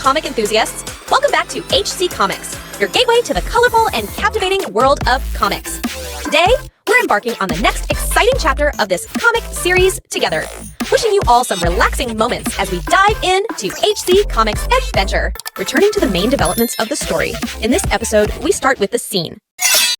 comic enthusiasts. Welcome back to HC Comics, your gateway to the colorful and captivating world of comics. Today, we're embarking on the next exciting chapter of this comic series together. Wishing you all some relaxing moments as we dive into HC Comics adventure. Returning to the main developments of the story, in this episode, we start with the scene.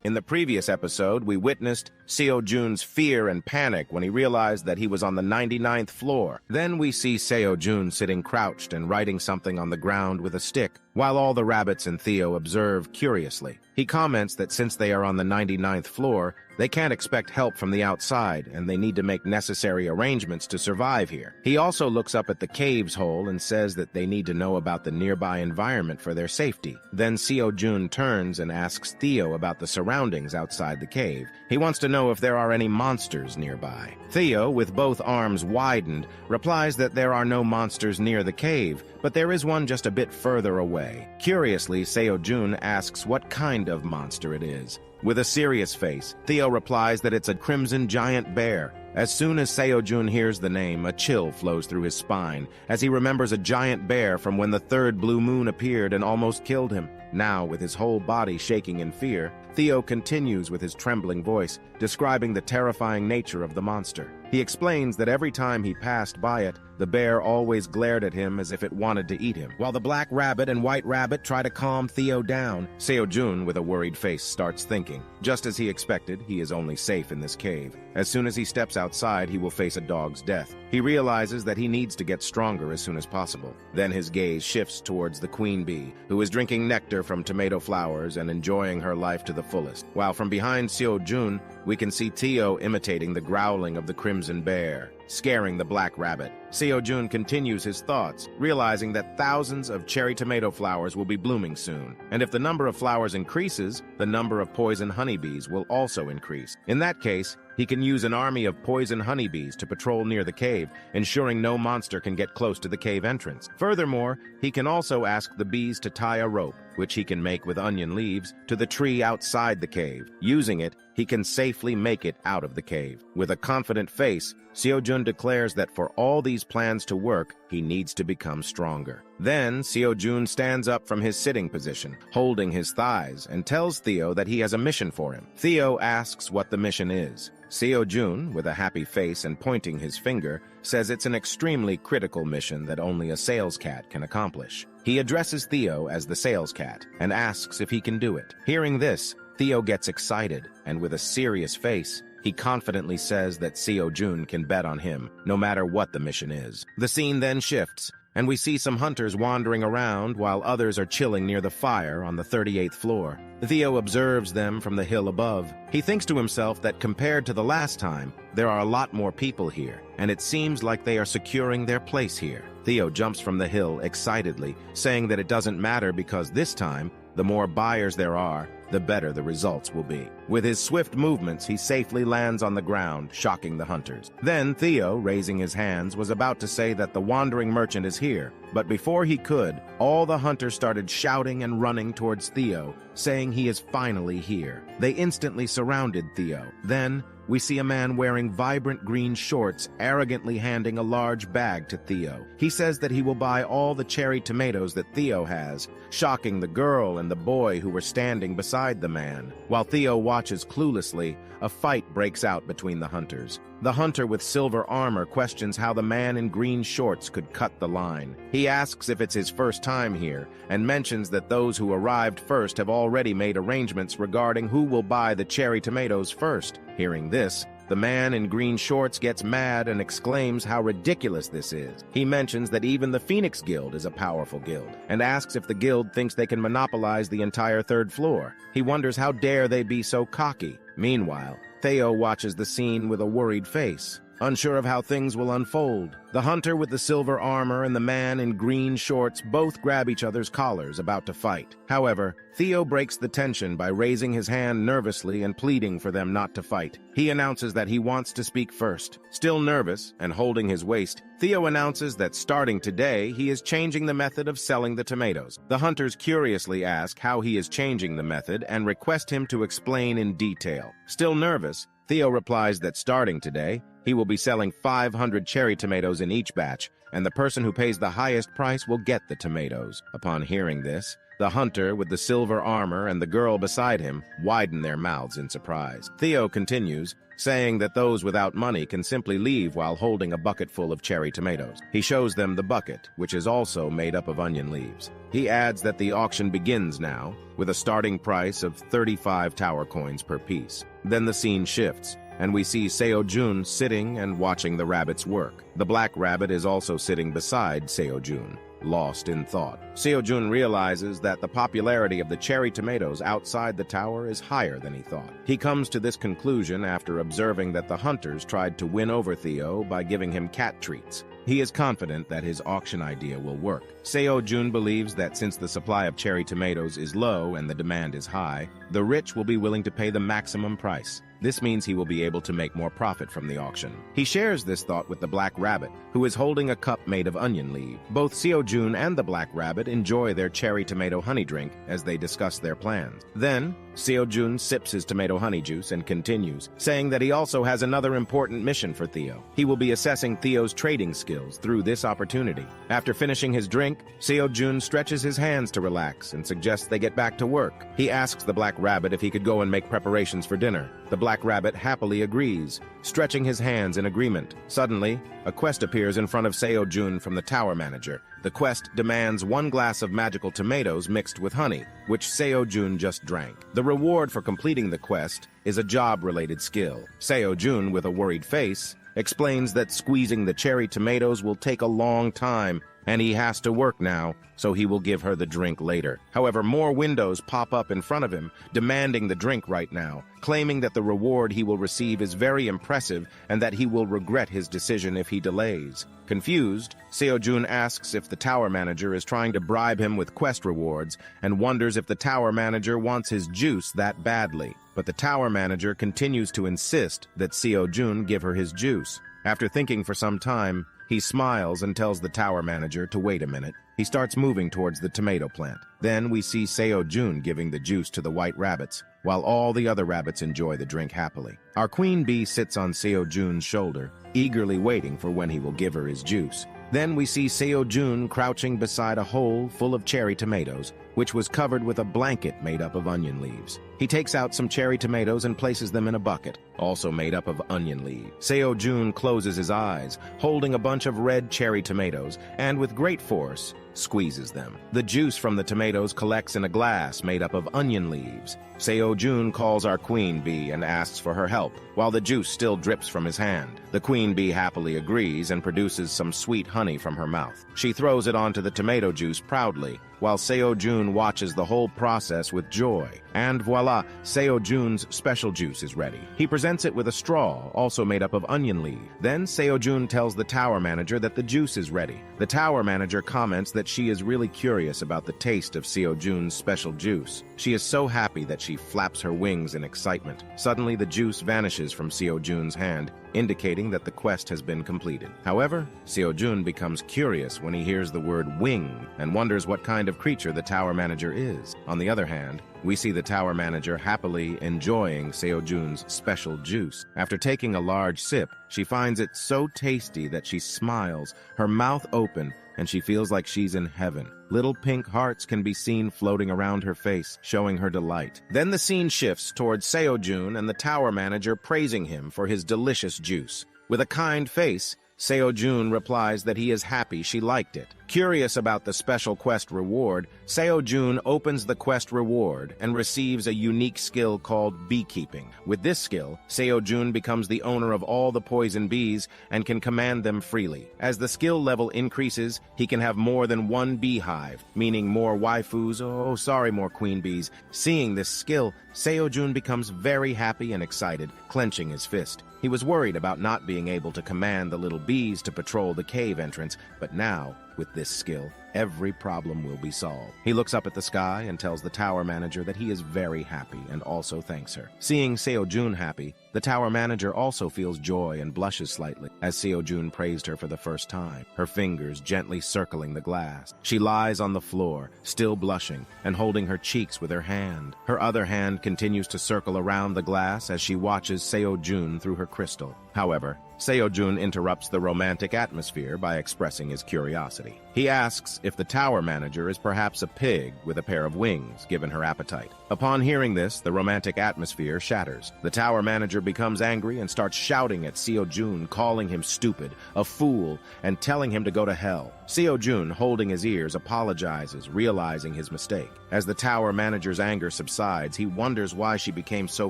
In the previous episode, we witnessed Sejun's fear and panic when he realized that he was on the 99th floor. Then we see Sejun sitting crouched and writing something on the ground with a stick, while all the rabbits and Theo observe curiously. He comments that since they are on the 99th floor, they can't expect help from the outside, and they need to make necessary arrangements to survive here. He also looks up at the cave's hole and says that they need to know about the nearby environment for their safety. Then Sejun turns and asks Theo about the surroundings outside the cave. He wants to know if there are any monsters nearby. Theo, with both arms widened, replies that there are no monsters near the cave, but there is one just a bit further away. Curiously, Sejun asks what kind of monster it is. With a serious face, Theo replies that it's a crimson giant bear. As soon as Sejun hears the name, a chill flows through his spine, as he remembers a giant bear from when the third blue moon appeared and almost killed him. Now, with his whole body shaking in fear, Theo continues with his trembling voice, describing the terrifying nature of the monster. He explains that every time he passed by it, the bear always glared at him as if it wanted to eat him. While the black rabbit and white rabbit try to calm Theo down, Sejun, with a worried face, starts thinking. Just as he expected, he is only safe in this cave. As soon as he steps outside, he will face a dog's death. He realizes that he needs to get stronger as soon as possible. Then his gaze shifts towards the queen bee, who is drinking nectar from tomato flowers and enjoying her life to the fullest. While from behind Sejun, we can see Theo imitating the growling of the crimson bear, scaring the black rabbit. Sejun continues his thoughts, realizing that thousands of cherry tomato flowers will be blooming soon. And if the number of flowers increases, the number of poison honeybees will also increase. In that case, he can use an army of poison honeybees to patrol near the cave, ensuring no monster can get close to the cave entrance. Furthermore, he can also ask the bees to tie a rope, which he can make with onion leaves, to the tree outside the cave. Using it, he can safely make it out of the cave. With a confident face, Sejun declares that for all these plans to work, he needs to become stronger. Then, Sejun stands up from his sitting position, holding his thighs, and tells Theo that he has a mission for him. Theo asks what the mission is. Sejun, with a happy face and pointing his finger, says it's an extremely critical mission that only a sales cat can accomplish. He addresses Theo as the sales cat and asks if he can do it. Hearing this, Theo gets excited, and with a serious face, he confidently says that Sejun can bet on him, no matter what the mission is. The scene then shifts, and we see some hunters wandering around while others are chilling near the fire on the 38th floor. Theo observes them from the hill above. He thinks to himself that compared to the last time, there are a lot more people here, and it seems like they are securing their place here. Theo jumps from the hill excitedly, saying that it doesn't matter because this time, the more buyers there are, the better the results will be. With his swift movements, he safely lands on the ground, shocking the hunters. Then Theo, raising his hands, was about to say that the wandering merchant is here, but before he could, all the hunters started shouting and running towards Theo, saying he is finally here. They instantly surrounded Theo. Then, we see a man wearing vibrant green shorts arrogantly handing a large bag to Theo. He says that he will buy all the cherry tomatoes that Theo has, shocking the girl and the boy who were standing beside the man. While Theo watches cluelessly, a fight breaks out between the hunters. The hunter with silver armor questions how the man in green shorts could cut the line. He asks if it's his first time here, and mentions that those who arrived first have already made arrangements regarding who will buy the cherry tomatoes first. Hearing this, the man in green shorts gets mad and exclaims how ridiculous this is. He mentions that even the Phoenix Guild is a powerful guild, and asks if the guild thinks they can monopolize the entire third floor. He wonders how dare they be so cocky. Meanwhile, Theo watches the scene with a worried face, unsure of how things will unfold. The hunter with the silver armor and the man in green shorts both grab each other's collars, about to fight. However, Theo breaks the tension by raising his hand nervously and pleading for them not to fight. He announces that he wants to speak first. Still nervous and holding his waist, Theo announces that starting today, he is changing the method of selling the tomatoes. The hunters curiously ask how he is changing the method and request him to explain in detail. Still nervous, Theo replies that starting today, he will be selling 500 cherry tomatoes in each batch, and the person who pays the highest price will get the tomatoes. Upon hearing this, the hunter with the silver armor and the girl beside him widen their mouths in surprise. Theo continues, saying that those without money can simply leave while holding a bucket full of cherry tomatoes. He shows them the bucket, which is also made up of onion leaves. He adds that the auction begins now, with a starting price of 35 tower coins per piece. Then the scene shifts, and we see Sejun sitting and watching the rabbits work. The black rabbit is also sitting beside Sejun, lost in thought. Sejun realizes that the popularity of the cherry tomatoes outside the tower is higher than he thought. He comes to this conclusion after observing that the hunters tried to win over Theo by giving him cat treats. He is confident that his auction idea will work. Sejun believes that since the supply of cherry tomatoes is low and the demand is high, the rich will be willing to pay the maximum price. This means he will be able to make more profit from the auction. He shares this thought with the black rabbit, who is holding a cup made of onion leaf. Both Sejun and the black rabbit enjoy their cherry tomato honey drink as they discuss their plans. Then, Sejun sips his tomato honey juice and continues, saying that he also has another important mission for Theo. He will be assessing Theo's trading skills through this opportunity. After finishing his drink, Sejun stretches his hands to relax and suggests they get back to work. He asks the black rabbit if he could go and make preparations for dinner. The black rabbit happily agrees, stretching his hands in agreement. Suddenly, a quest appears in front of Sejun from the tower manager. The quest demands 1 glass of magical tomatoes mixed with honey, which Sejun just drank. The reward for completing the quest is a job-related skill. Sejun, with a worried face, explains that squeezing the cherry tomatoes will take a long time, and he has to work now, so he will give her the drink later. However, more windows pop up in front of him, demanding the drink right now, claiming that the reward he will receive is very impressive and that he will regret his decision if he delays. Confused, Sejun asks if the tower manager is trying to bribe him with quest rewards and wonders if the tower manager wants his juice that badly. But the tower manager continues to insist that Sejun give her his juice. After thinking for some time, he smiles and tells the tower manager to wait a minute. He starts moving towards the tomato plant. Then we see Sejun giving the juice to the white rabbits, while all the other rabbits enjoy the drink happily. Our queen bee sits on Sejun's shoulder, eagerly waiting for when he will give her his juice. Then we see Sejun crouching beside a hole full of cherry tomatoes, which was covered with a blanket made up of onion leaves. He takes out some cherry tomatoes and places them in a bucket, also made up of onion leaves. Sejun closes his eyes, holding a bunch of red cherry tomatoes, and with great force, squeezes them. The juice from the tomatoes collects in a glass made up of onion leaves. Sejun calls our queen bee and asks for her help, while the juice still drips from his hand. The queen bee happily agrees and produces some sweet honey from her mouth. She throws it onto the tomato juice proudly, while Sejun watches the whole process with joy. And voila, Sejun's special juice is ready. He presents it with a straw, also made up of onion leaf. Then Sejun tells the tower manager that the juice is ready. The tower manager comments that she is really curious about the taste of Sejun's special juice. She is so happy that she flaps her wings in excitement. Suddenly, the juice vanishes from Sejun's hand, indicating that the quest has been completed. However, Sejun becomes curious when he hears the word wing and wonders what kind of creature the tower manager is. On the other hand, we see the tower manager happily enjoying Sejun's special juice. After taking a large sip, she finds it so tasty that she smiles, her mouth open, and she feels like she's in heaven. Little pink hearts can be seen floating around her face, showing her delight. Then the scene shifts towards Sejun and the tower manager praising him for his delicious juice. With a kind face, Sejun replies that he is happy she liked it. Curious about the special quest reward, Sejun opens the quest reward and receives a unique skill called beekeeping. With this skill, Sejun becomes the owner of all the poison bees and can command them freely. As the skill level increases, he can have more than one beehive, meaning more waifus, more queen bees. Seeing this skill, Sejun becomes very happy and excited, clenching his fist. He was worried about not being able to command the little bees to patrol the cave entrance, but now, with this skill, every problem will be solved. He looks up at the sky and tells the tower manager that he is very happy and also thanks her. Seeing Sejun happy, the tower manager also feels joy and blushes slightly as Sejun praised her for the first time, her fingers gently circling the glass. She lies on the floor, still blushing and holding her cheeks with her hand. Her other hand continues to circle around the glass as she watches Sejun through her crystal. However, Sejun interrupts the romantic atmosphere by expressing his curiosity. He asks if the tower manager is perhaps a pig with a pair of wings, given her appetite. Upon hearing this, the romantic atmosphere shatters. The tower manager becomes angry and starts shouting at Sejun, calling him stupid, a fool, and telling him to go to hell. Sejun, holding his ears, apologizes, realizing his mistake. As the tower manager's anger subsides, he wonders why she became so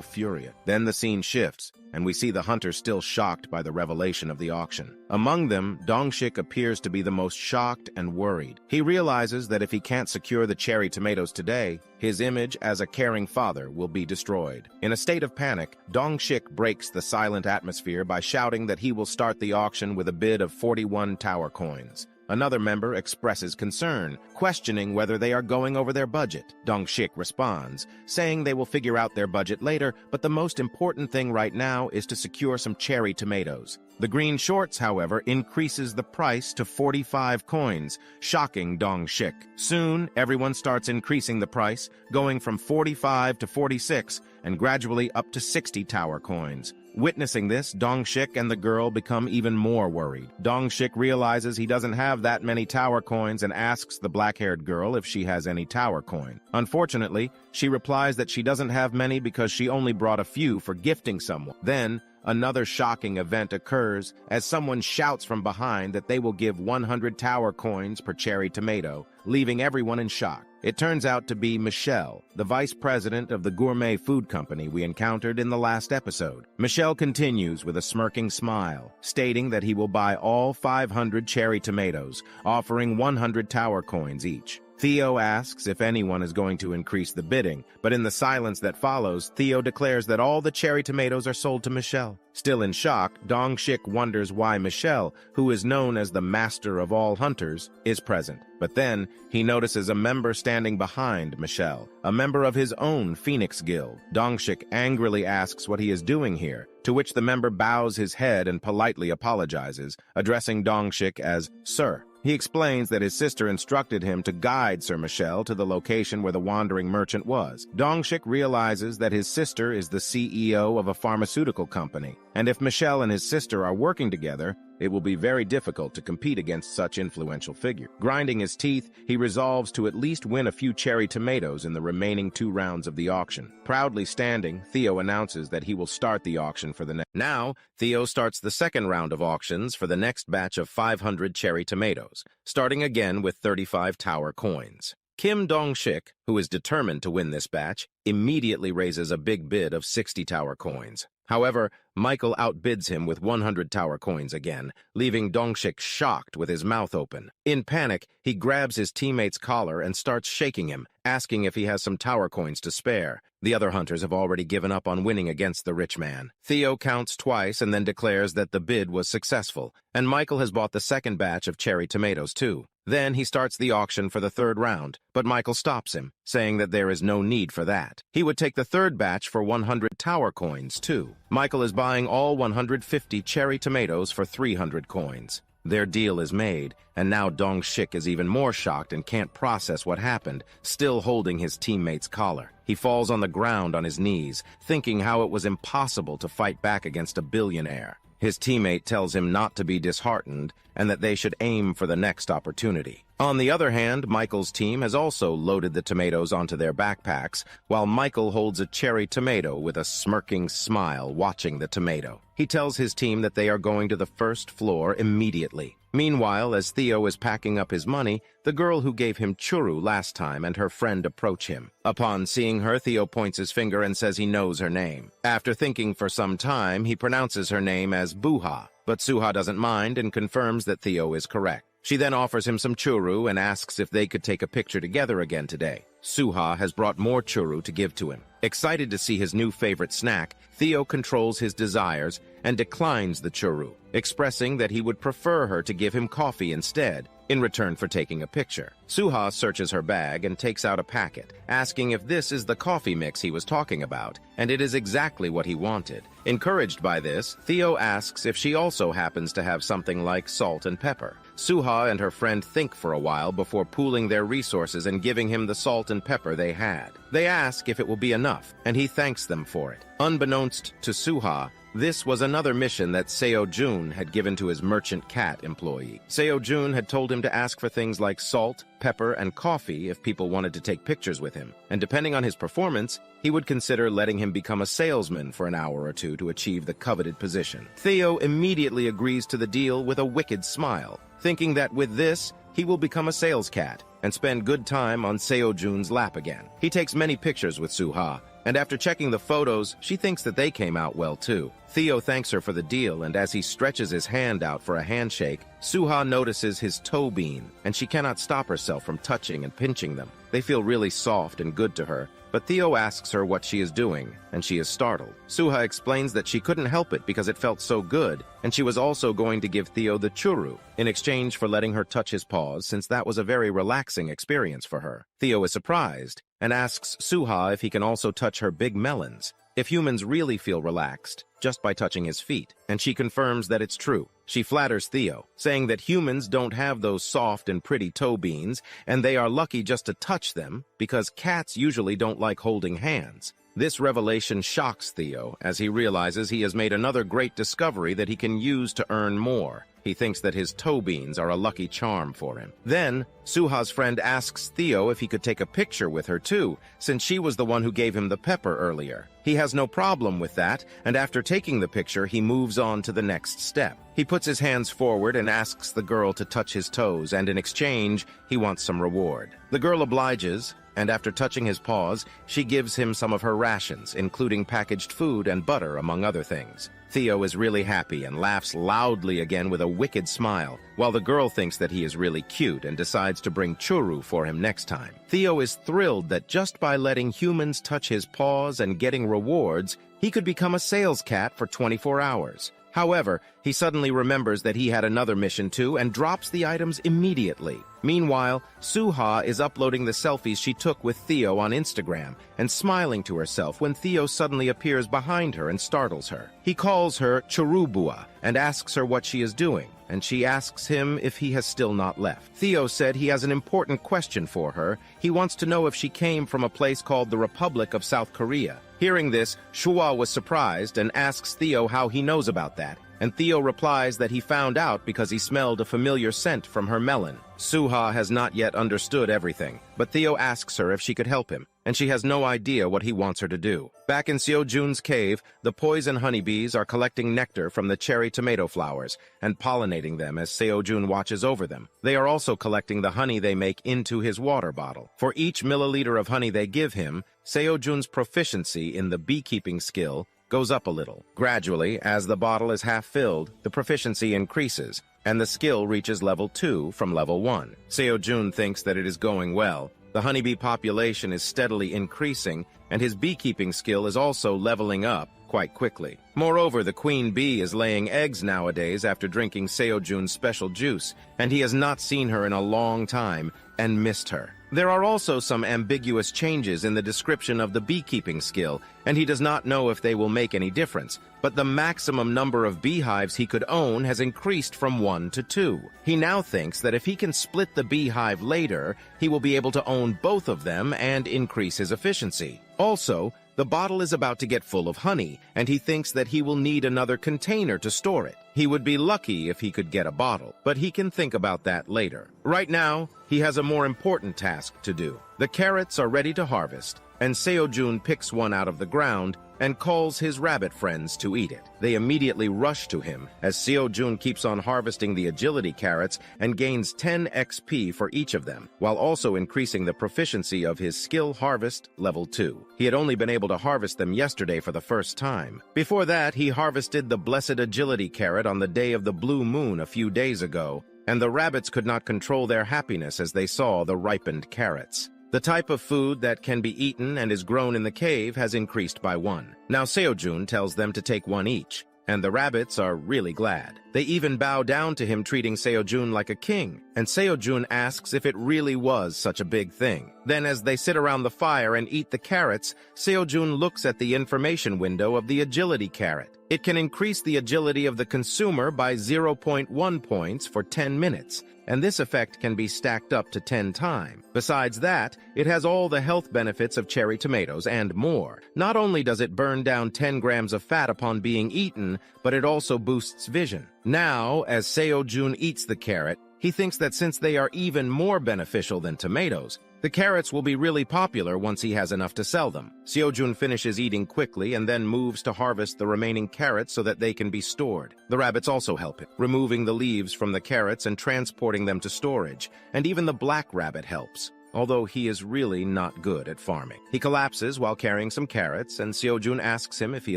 furious. Then the scene shifts, and we see the hunters still shocked by the revelation of the auction. Among them, Dong-shik appears to be the most shocked and worried. He realizes that if he can't secure the cherry tomatoes today, his image as a caring father will be destroyed. In a state of panic, Dong-shik breaks the silent atmosphere by shouting that he will start the auction with a bid of 41 tower coins. Another member expresses concern, questioning whether they are going over their budget. Dong-shik responds, saying they will figure out their budget later, but the most important thing right now is to secure some cherry tomatoes. The green shorts, however, increases the price to 45 coins, shocking Dong-shik. Soon, everyone starts increasing the price, going from 45 to 46, and gradually up to 60 tower coins. Witnessing this, Dong-shik and the girl become even more worried. Dong-shik realizes he doesn't have that many tower coins and asks the black-haired girl if she has any tower coin. Unfortunately, she replies that she doesn't have many because she only brought a few for gifting someone. Then, another shocking event occurs as someone shouts from behind that they will give 100 tower coins per cherry tomato, leaving everyone in shock. It turns out to be Michelle, the vice president of the gourmet food company we encountered in the last episode. Michelle continues with a smirking smile, stating that he will buy all 500 cherry tomatoes, offering 100 tower coins each. Theo asks if anyone is going to increase the bidding, but in the silence that follows, Theo declares that all the cherry tomatoes are sold to Michelle. Still in shock, Dong-shik wonders why Michelle, who is known as the master of all hunters, is present. But then, he notices a member standing behind Michelle, a member of his own Phoenix Guild. Dong-shik angrily asks what he is doing here, to which the member bows his head and politely apologizes, addressing Dong-shik as Sir. He explains that his sister instructed him to guide Sir Michel to the location where the wandering merchant was. Dong-shik realizes that his sister is the CEO of a pharmaceutical company, and if Michel and his sister are working together, it will be very difficult to compete against such influential figure. Grinding his teeth, he resolves to at least win a few cherry tomatoes in the remaining 2 rounds of the auction. Proudly standing, Theo announces that he will start the auction for the next. Now, Theo starts the second round of auctions for the next batch of 500 cherry tomatoes, starting again with 35 tower coins. Kim Dong-shik, who is determined to win this batch, immediately raises a big bid of 60 tower coins. However, Michael outbids him with 100 tower coins again, leaving Dong-shik shocked with his mouth open. In panic, he grabs his teammate's collar and starts shaking him, asking if he has some tower coins to spare. The other hunters have already given up on winning against the rich man. Theo counts twice and then declares that the bid was successful, and Michael has bought the second batch of cherry tomatoes too. Then he starts the auction for the third round, but Michael stops him, saying that there is no need for that. He would take the third batch for 100 tower coins too. Michael is buying all 150 cherry tomatoes for 300 coins. Their deal is made, and now Dong-shik is even more shocked and can't process what happened, still holding his teammate's collar. He falls on the ground on his knees, thinking how it was impossible to fight back against a billionaire. His teammate tells him not to be disheartened and that they should aim for the next opportunity. On the other hand, Michael's team has also loaded the tomatoes onto their backpacks, while Michael holds a cherry tomato with a smirking smile watching the tomato. He tells his team that they are going to the first floor immediately. Meanwhile, as Theo is packing up his money, the girl who gave him churu last time and her friend approach him. Upon seeing her, Theo points his finger and says he knows her name. After thinking for some time, he pronounces her name as Buha, but Suha doesn't mind and confirms that Theo is correct. She then offers him some churu and asks if they could take a picture together again today. Suha has brought more churu to give to him. Excited to see his new favorite snack, Theo controls his desires and declines the churu, expressing that he would prefer her to give him coffee instead, in return for taking a picture. Suha searches her bag and takes out a packet, asking if this is the coffee mix he was talking about, and it is exactly what he wanted. Encouraged by this, Theo asks if she also happens to have something like salt and pepper. Suha and her friend think for a while before pooling their resources and giving him the salt and pepper they had. They ask if it will be enough, and he thanks them for it. Unbeknownst to Suha, this was another mission that Sejun had given to his merchant cat employee. Sejun had told him to ask for things like salt, pepper, and coffee if people wanted to take pictures with him, and depending on his performance, he would consider letting him become a salesman for an hour or two to achieve the coveted position. Theo immediately agrees to the deal with a wicked smile, thinking that with this, he will become a sales cat and spend good time on Sejun's lap again. He takes many pictures with Suha, and after checking the photos, she thinks that they came out well too. Theo thanks her for the deal, and as he stretches his hand out for a handshake, Suha notices his toe bean, and she cannot stop herself from touching and pinching them. They feel really soft and good to her, but Theo asks her what she is doing, and she is startled. Suha explains that she couldn't help it because it felt so good, and she was also going to give Theo the churu in exchange for letting her touch his paws, since that was a very relaxing experience for her. Theo is surprised and asks Suha if he can also touch her big melons, if humans really feel relaxed just by touching his feet, and she confirms that it's true. She flatters Theo, saying that humans don't have those soft and pretty toe beans, and they are lucky just to touch them because cats usually don't like holding hands. This revelation shocks Theo as he realizes he has made another great discovery that he can use to earn more. He thinks that his toe beans are a lucky charm for him. Then, Suha's friend asks Theo if he could take a picture with her too, since she was the one who gave him the pepper earlier. He has no problem with that, and after taking the picture, he moves on to the next step. He puts his hands forward and asks the girl to touch his toes, and in exchange, he wants some reward. The girl obliges, and after touching his paws, she gives him some of her rations, including packaged food and butter, among other things. Theo is really happy and laughs loudly again with a wicked smile, while the girl thinks that he is really cute and decides to bring churu for him next time. Theo is thrilled that just by letting humans touch his paws and getting rewards, he could become a sales cat for 24 hours. However, he suddenly remembers that he had another mission too and drops the items immediately. Meanwhile, Suha is uploading the selfies she took with Theo on Instagram and smiling to herself when Theo suddenly appears behind her and startles her. He calls her Churubua and asks her what she is doing, and she asks him if he has still not left. Theo said he has an important question for her. He wants to know if she came from a place called the Republic of South Korea. Hearing this, Shua was surprised and asks Theo how he knows about that, and Theo replies that he found out because he smelled a familiar scent from her melon. Suha has not yet understood everything, but Theo asks her if she could help him, and she has no idea what he wants her to do. Back in Sejun's cave, the poison honeybees are collecting nectar from the cherry tomato flowers and pollinating them as Sejun watches over them. They are also collecting the honey they make into his water bottle. For each milliliter of honey they give him, Sejun's proficiency in the beekeeping skill goes up a little. Gradually, as the bottle is half filled, the proficiency increases, and the skill reaches level 2 from level 1. Sejun thinks that it is going well. The honeybee population is steadily increasing, and his beekeeping skill is also leveling up quite quickly. Moreover, the queen bee is laying eggs nowadays after drinking Sejun's special juice, and he has not seen her in a long time and missed her. There are also some ambiguous changes in the description of the beekeeping skill, and he does not know if they will make any difference, but the maximum number of beehives he could own has increased from 1 to 2. He now thinks that if he can split the beehive later, he will be able to own both of them and increase his efficiency. Also, the bottle is about to get full of honey, and he thinks that he will need another container to store it. He would be lucky if he could get a bottle, but he can think about that later. Right now, he has a more important task to do. The carrots are ready to harvest, and Sejun picks one out of the ground and calls his rabbit friends to eat it. They immediately rush to him as Sejun keeps on harvesting the agility carrots and gains 10 XP for each of them, while also increasing the proficiency of his skill harvest level 2. He had only been able to harvest them yesterday for the first time. Before that, he harvested the blessed agility carrot on the day of the blue moon a few days ago, and the rabbits could not control their happiness as they saw the ripened carrots. The type of food that can be eaten and is grown in the cave has increased by 1. Now Sejun tells them to take one each, and the rabbits are really glad. They even bow down to him, treating Sejun like a king, and Sejun asks if it really was such a big thing. Then as they sit around the fire and eat the carrots, Sejun looks at the information window of the agility carrot. It can increase the agility of the consumer by 0.1 points for 10 minutes, and this effect can be stacked up to 10 times. Besides that, it has all the health benefits of cherry tomatoes and more. Not only does it burn down 10 grams of fat upon being eaten, but it also boosts vision. Now, as Sejun eats the carrot, he thinks that since they are even more beneficial than tomatoes, the carrots will be really popular once he has enough to sell them. Sejun finishes eating quickly and then moves to harvest the remaining carrots so that they can be stored. The rabbits also help him, removing the leaves from the carrots and transporting them to storage, and even the black rabbit helps, although he is really not good at farming. He collapses while carrying some carrots, and Sejun asks him if he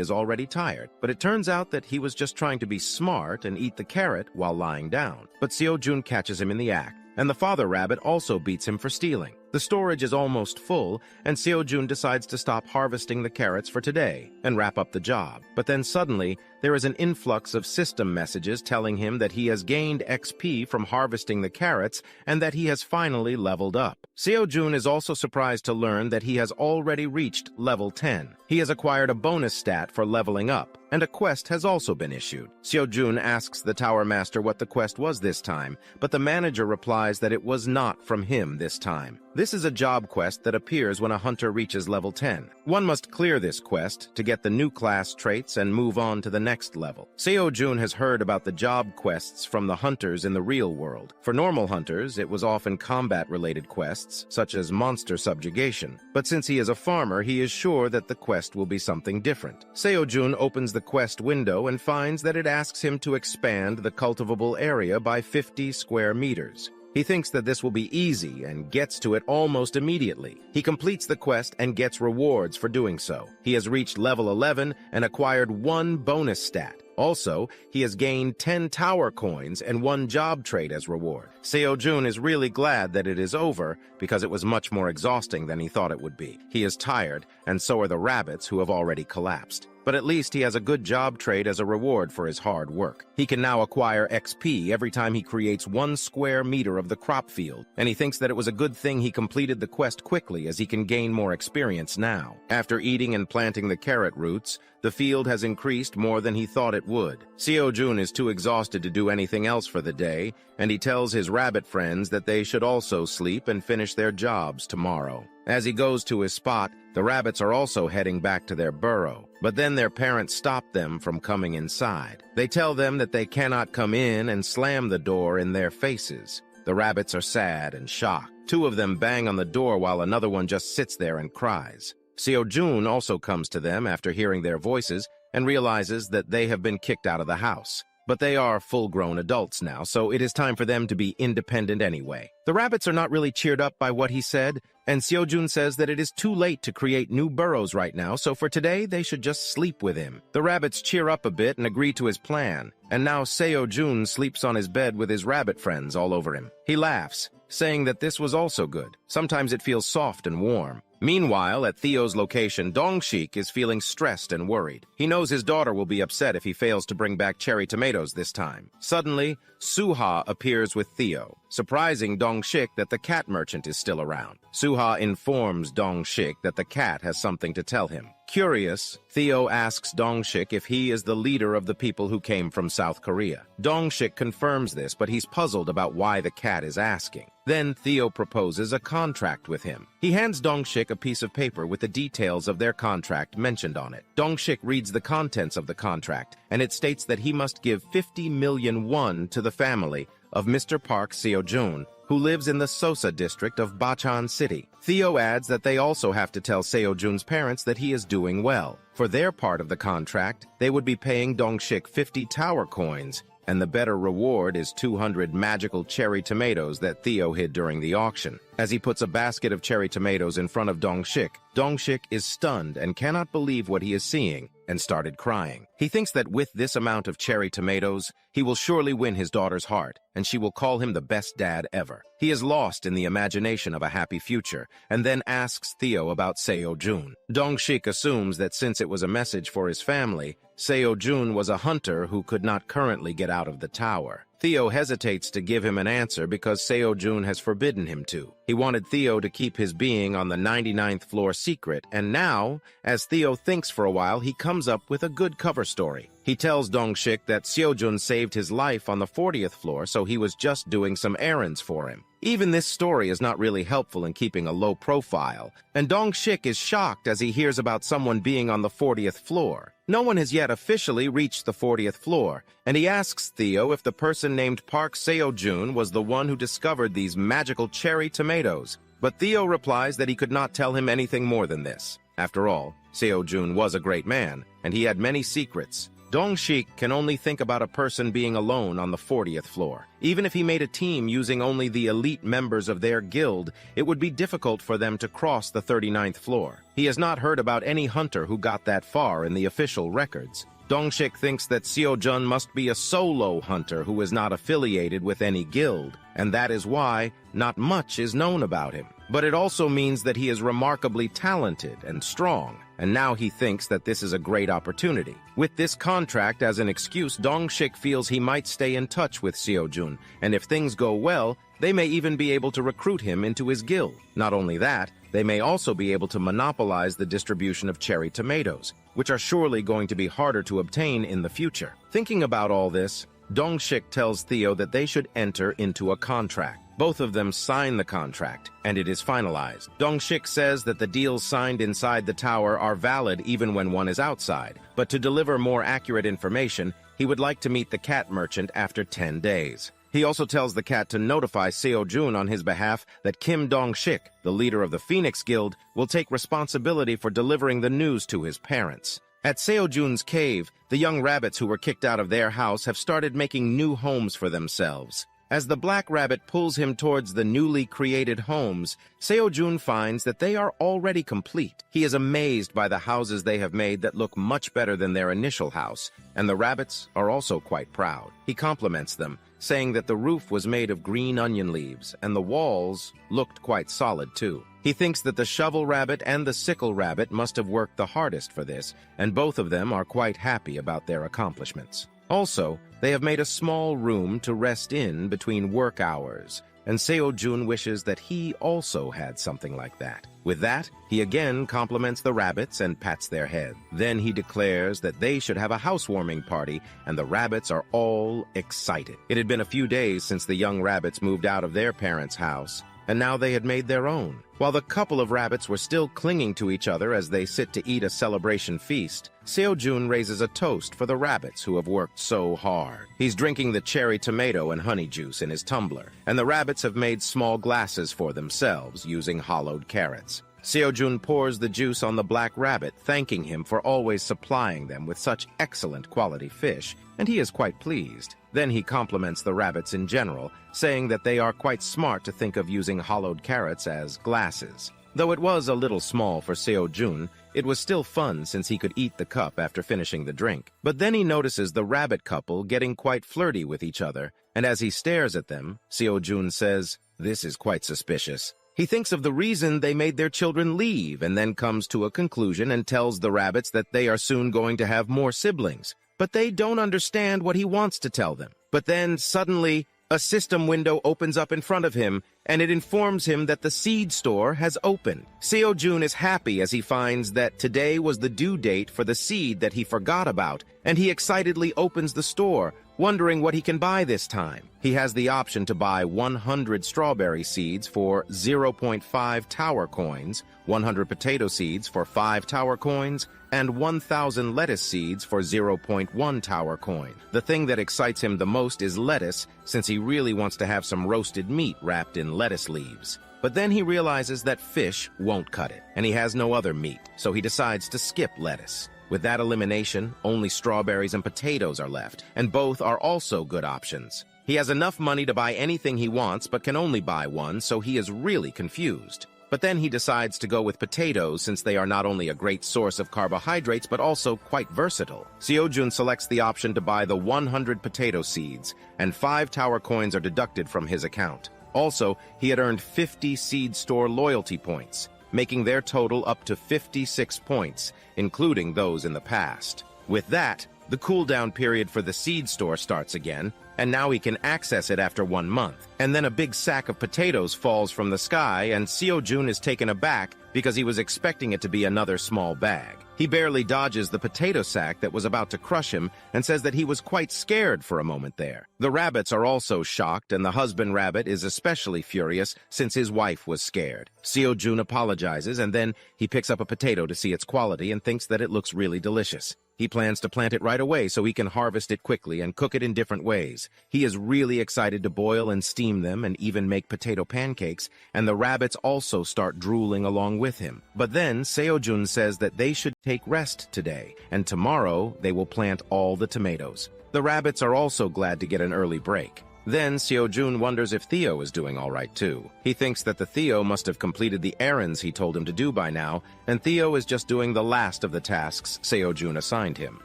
is already tired, but it turns out that he was just trying to be smart and eat the carrot while lying down. But Sejun catches him in the act, and the father rabbit also beats him for stealing. The storage is almost full, and Sejun decides to stop harvesting the carrots for today and wrap up the job. But then suddenly, there is an influx of system messages telling him that he has gained XP from harvesting the carrots and that he has finally leveled up. Sejun is also surprised to learn that he has already reached level 10. He has acquired a bonus stat for leveling up, and a quest has also been issued. Sejun asks the Tower Master what the quest was this time, but the manager replies that it was not from him this time. This is a job quest that appears when a hunter reaches level 10. One must clear this quest to get the new class traits and move on to the next level. Sejun has heard about the job quests from the hunters in the real world. For normal hunters, it was often combat-related quests, such as monster subjugation. But since he is a farmer, he is sure that the quest will be something different. Sejun opens the quest window and finds that it asks him to expand the cultivable area by 50 square meters. He thinks that this will be easy and gets to it almost immediately. He completes the quest and gets rewards for doing so. He has reached level 11 and acquired 1 bonus stat. Also, he has gained 10 tower coins and 1 job trait as reward. Sejun is really glad that it is over because it was much more exhausting than he thought it would be. He is tired, and so are the rabbits who have already collapsed. But at least he has a good job trait as a reward for his hard work. He can now acquire XP every time he creates 1 square meter of the crop field, and he thinks that it was a good thing he completed the quest quickly as he can gain more experience now. After eating and planting the carrot roots, the field has increased more than he thought it would. Sejun is too exhausted to do anything else for the day, and he tells his rabbit friends that they should also sleep and finish their jobs tomorrow. As he goes to his spot, the rabbits are also heading back to their burrow, but then their parents stop them from coming inside. They tell them that they cannot come in and slam the door in their faces. The rabbits are sad and shocked. 2 of them bang on the door while another one just sits there and cries. Sejun also comes to them after hearing their voices and realizes that they have been kicked out of the house. But they are full-grown adults now, so it is time for them to be independent anyway. The rabbits are not really cheered up by what he said, and Sejun says that it is too late to create new burrows right now, so for today they should just sleep with him. The rabbits cheer up a bit and agree to his plan, and now Sejun sleeps on his bed with his rabbit friends all over him. He laughs, saying that this was also good. Sometimes it feels soft and warm. Meanwhile, at Theo's location, Dongshik is feeling stressed and worried. He knows his daughter will be upset if he fails to bring back cherry tomatoes this time. Suddenly, Suha appears with Theo, surprising Dongshik that the cat merchant is still around. Suha informs Dongshik that the cat has something to tell him. Curious, Theo asks Dongshik if he is the leader of the people who came from South Korea. Dongshik confirms this, but he's puzzled about why the cat is asking. Then Theo proposes a contract with him. He hands Dongshik a piece of paper with the details of their contract mentioned on it. Dongshik reads the contents of the contract, and it states that he must give 50 million won to the family of Mr. Park Sejun, who lives in the Sosa district of Bachan City. Theo adds that they also have to tell Sejun's parents that he is doing well. For their part of the contract, they would be paying Dongshik 50 tower coins, and the better reward is 200 magical cherry tomatoes that Theo hid during the auction. As he puts a basket of cherry tomatoes in front of Dongshik, Dongshik is stunned and cannot believe what he is seeing and started crying. He thinks that with this amount of cherry tomatoes, he will surely win his daughter's heart, and she will call him the best dad ever. He is lost in the imagination of a happy future, and then asks Theo about Sejun. Dongshik assumes that since it was a message for his family, Sejun was a hunter who could not currently get out of the tower. Theo hesitates to give him an answer because Seo-jun has forbidden him to. He wanted Theo to keep his being on the 99th floor secret, and now, as Theo thinks for a while, he comes up with a good cover story. He tells Dong-shik that Seo-jun saved his life on the 40th floor, so he was just doing some errands for him. Even this story is not really helpful in keeping a low profile, and Dong-shik is shocked as he hears about someone being on the 40th floor. No one has yet officially reached the 40th floor, and he asks Theo if the person named Park Seo-jun was the one who discovered these magical cherry tomatoes. But Theo replies that he could not tell him anything more than this. After all, Seo-jun was a great man, and he had many secrets. Dong-shik can only think about a person being alone on the 40th floor. Even if he made a team using only the elite members of their guild, it would be difficult for them to cross the 39th floor. He has not heard about any hunter who got that far in the official records. Dong-shik thinks that Seo-jun must be a solo hunter who is not affiliated with any guild, and that is why not much is known about him. But it also means that he is remarkably talented and strong, and now he thinks that this is a great opportunity. With this contract as an excuse, Dong-shik feels he might stay in touch with Seo-jun, and if things go well, they may even be able to recruit him into his guild. Not only that, they may also be able to monopolize the distribution of cherry tomatoes, which are surely going to be harder to obtain in the future. Thinking about all this, Dong-shik tells Theo that they should enter into a contract. Both of them sign the contract, and it is finalized. Dong-shik says that the deals signed inside the tower are valid even when one is outside, but to deliver more accurate information, he would like to meet the cat merchant after 10 days. He also tells the cat to notify Seo-jun on his behalf that Kim Dong-shik, the leader of the Phoenix Guild, will take responsibility for delivering the news to his parents. At Seo-jun's cave, the young rabbits who were kicked out of their house have started making new homes for themselves. As the black rabbit pulls him towards the newly created homes, Seo-jun finds that they are already complete. He is amazed by the houses they have made that look much better than their initial house, and the rabbits are also quite proud. He compliments them, saying that the roof was made of green onion leaves, and the walls looked quite solid too. He thinks that the shovel rabbit and the sickle rabbit must have worked the hardest for this, and both of them are quite happy about their accomplishments. Also, they have made a small room to rest in between work hours, and Seo-jun wishes that he also had something like that. With that, he again compliments the rabbits and pats their head. Then he declares that they should have a housewarming party, and the rabbits are all excited. It had been a few days since the young rabbits moved out of their parents' house, and now they had made their own. While the couple of rabbits were still clinging to each other as they sit to eat a celebration feast, Seo-jun raises a toast for the rabbits who have worked so hard. He's drinking the cherry tomato and honey juice in his tumbler, and the rabbits have made small glasses for themselves using hollowed carrots. Seo-jun pours the juice on the black rabbit, thanking him for always supplying them with such excellent quality fish, and he is quite pleased. Then he compliments the rabbits in general, saying that they are quite smart to think of using hollowed carrots as glasses. Though it was a little small for Seo-jun, it was still fun since he could eat the cup after finishing the drink. But then he notices the rabbit couple getting quite flirty with each other, and as he stares at them, Seo-jun says, "This is quite suspicious." He thinks of the reason they made their children leave and then comes to a conclusion and tells the rabbits that they are soon going to have more siblings. But they don't understand what he wants to tell them. But then, suddenly, a system window opens up in front of him, and it informs him that the seed store has opened. Seo-jun is happy as he finds that today was the due date for the seed that he forgot about, and he excitedly opens the store, wondering what he can buy this time. He has the option to buy 100 strawberry seeds for 0.5 tower coins, 100 potato seeds for 5 tower coins, and 1,000 lettuce seeds for 0.1 tower coin. The thing that excites him the most is lettuce, since he really wants to have some roasted meat wrapped in lettuce leaves. But then he realizes that fish won't cut it, and he has no other meat, so he decides to skip lettuce. With that elimination, only strawberries and potatoes are left, and both are also good options. He has enough money to buy anything he wants, but can only buy one, so he is really confused. But then he decides to go with potatoes since they are not only a great source of carbohydrates, but also quite versatile. Seo-jun selects the option to buy the 100 potato seeds, and 5 tower coins are deducted from his account. Also, he had earned 50 seed store loyalty points, making their total up to 56 points, including those in the past. With that, the cooldown period for the seed store starts again, and now he can access it after 1 month. And then a big sack of potatoes falls from the sky, and Sejun is taken aback because he was expecting it to be another small bag. He barely dodges the potato sack that was about to crush him and says that he was quite scared for a moment there. The rabbits are also shocked, and the husband rabbit is especially furious since his wife was scared. Sejun apologizes, and then he picks up a potato to see its quality and thinks that it looks really delicious. He plans to plant it right away so he can harvest it quickly and cook it in different ways. He is really excited to boil and steam them and even make potato pancakes, and the rabbits also start drooling along with him. But then Sejun says that they should take rest today, and tomorrow they will plant all the tomatoes. The rabbits are also glad to get an early break. Then Sejun wonders if Theo is doing all right too. He thinks that the Theo must have completed the errands he told him to do by now, and Theo is just doing the last of the tasks Sejun assigned him.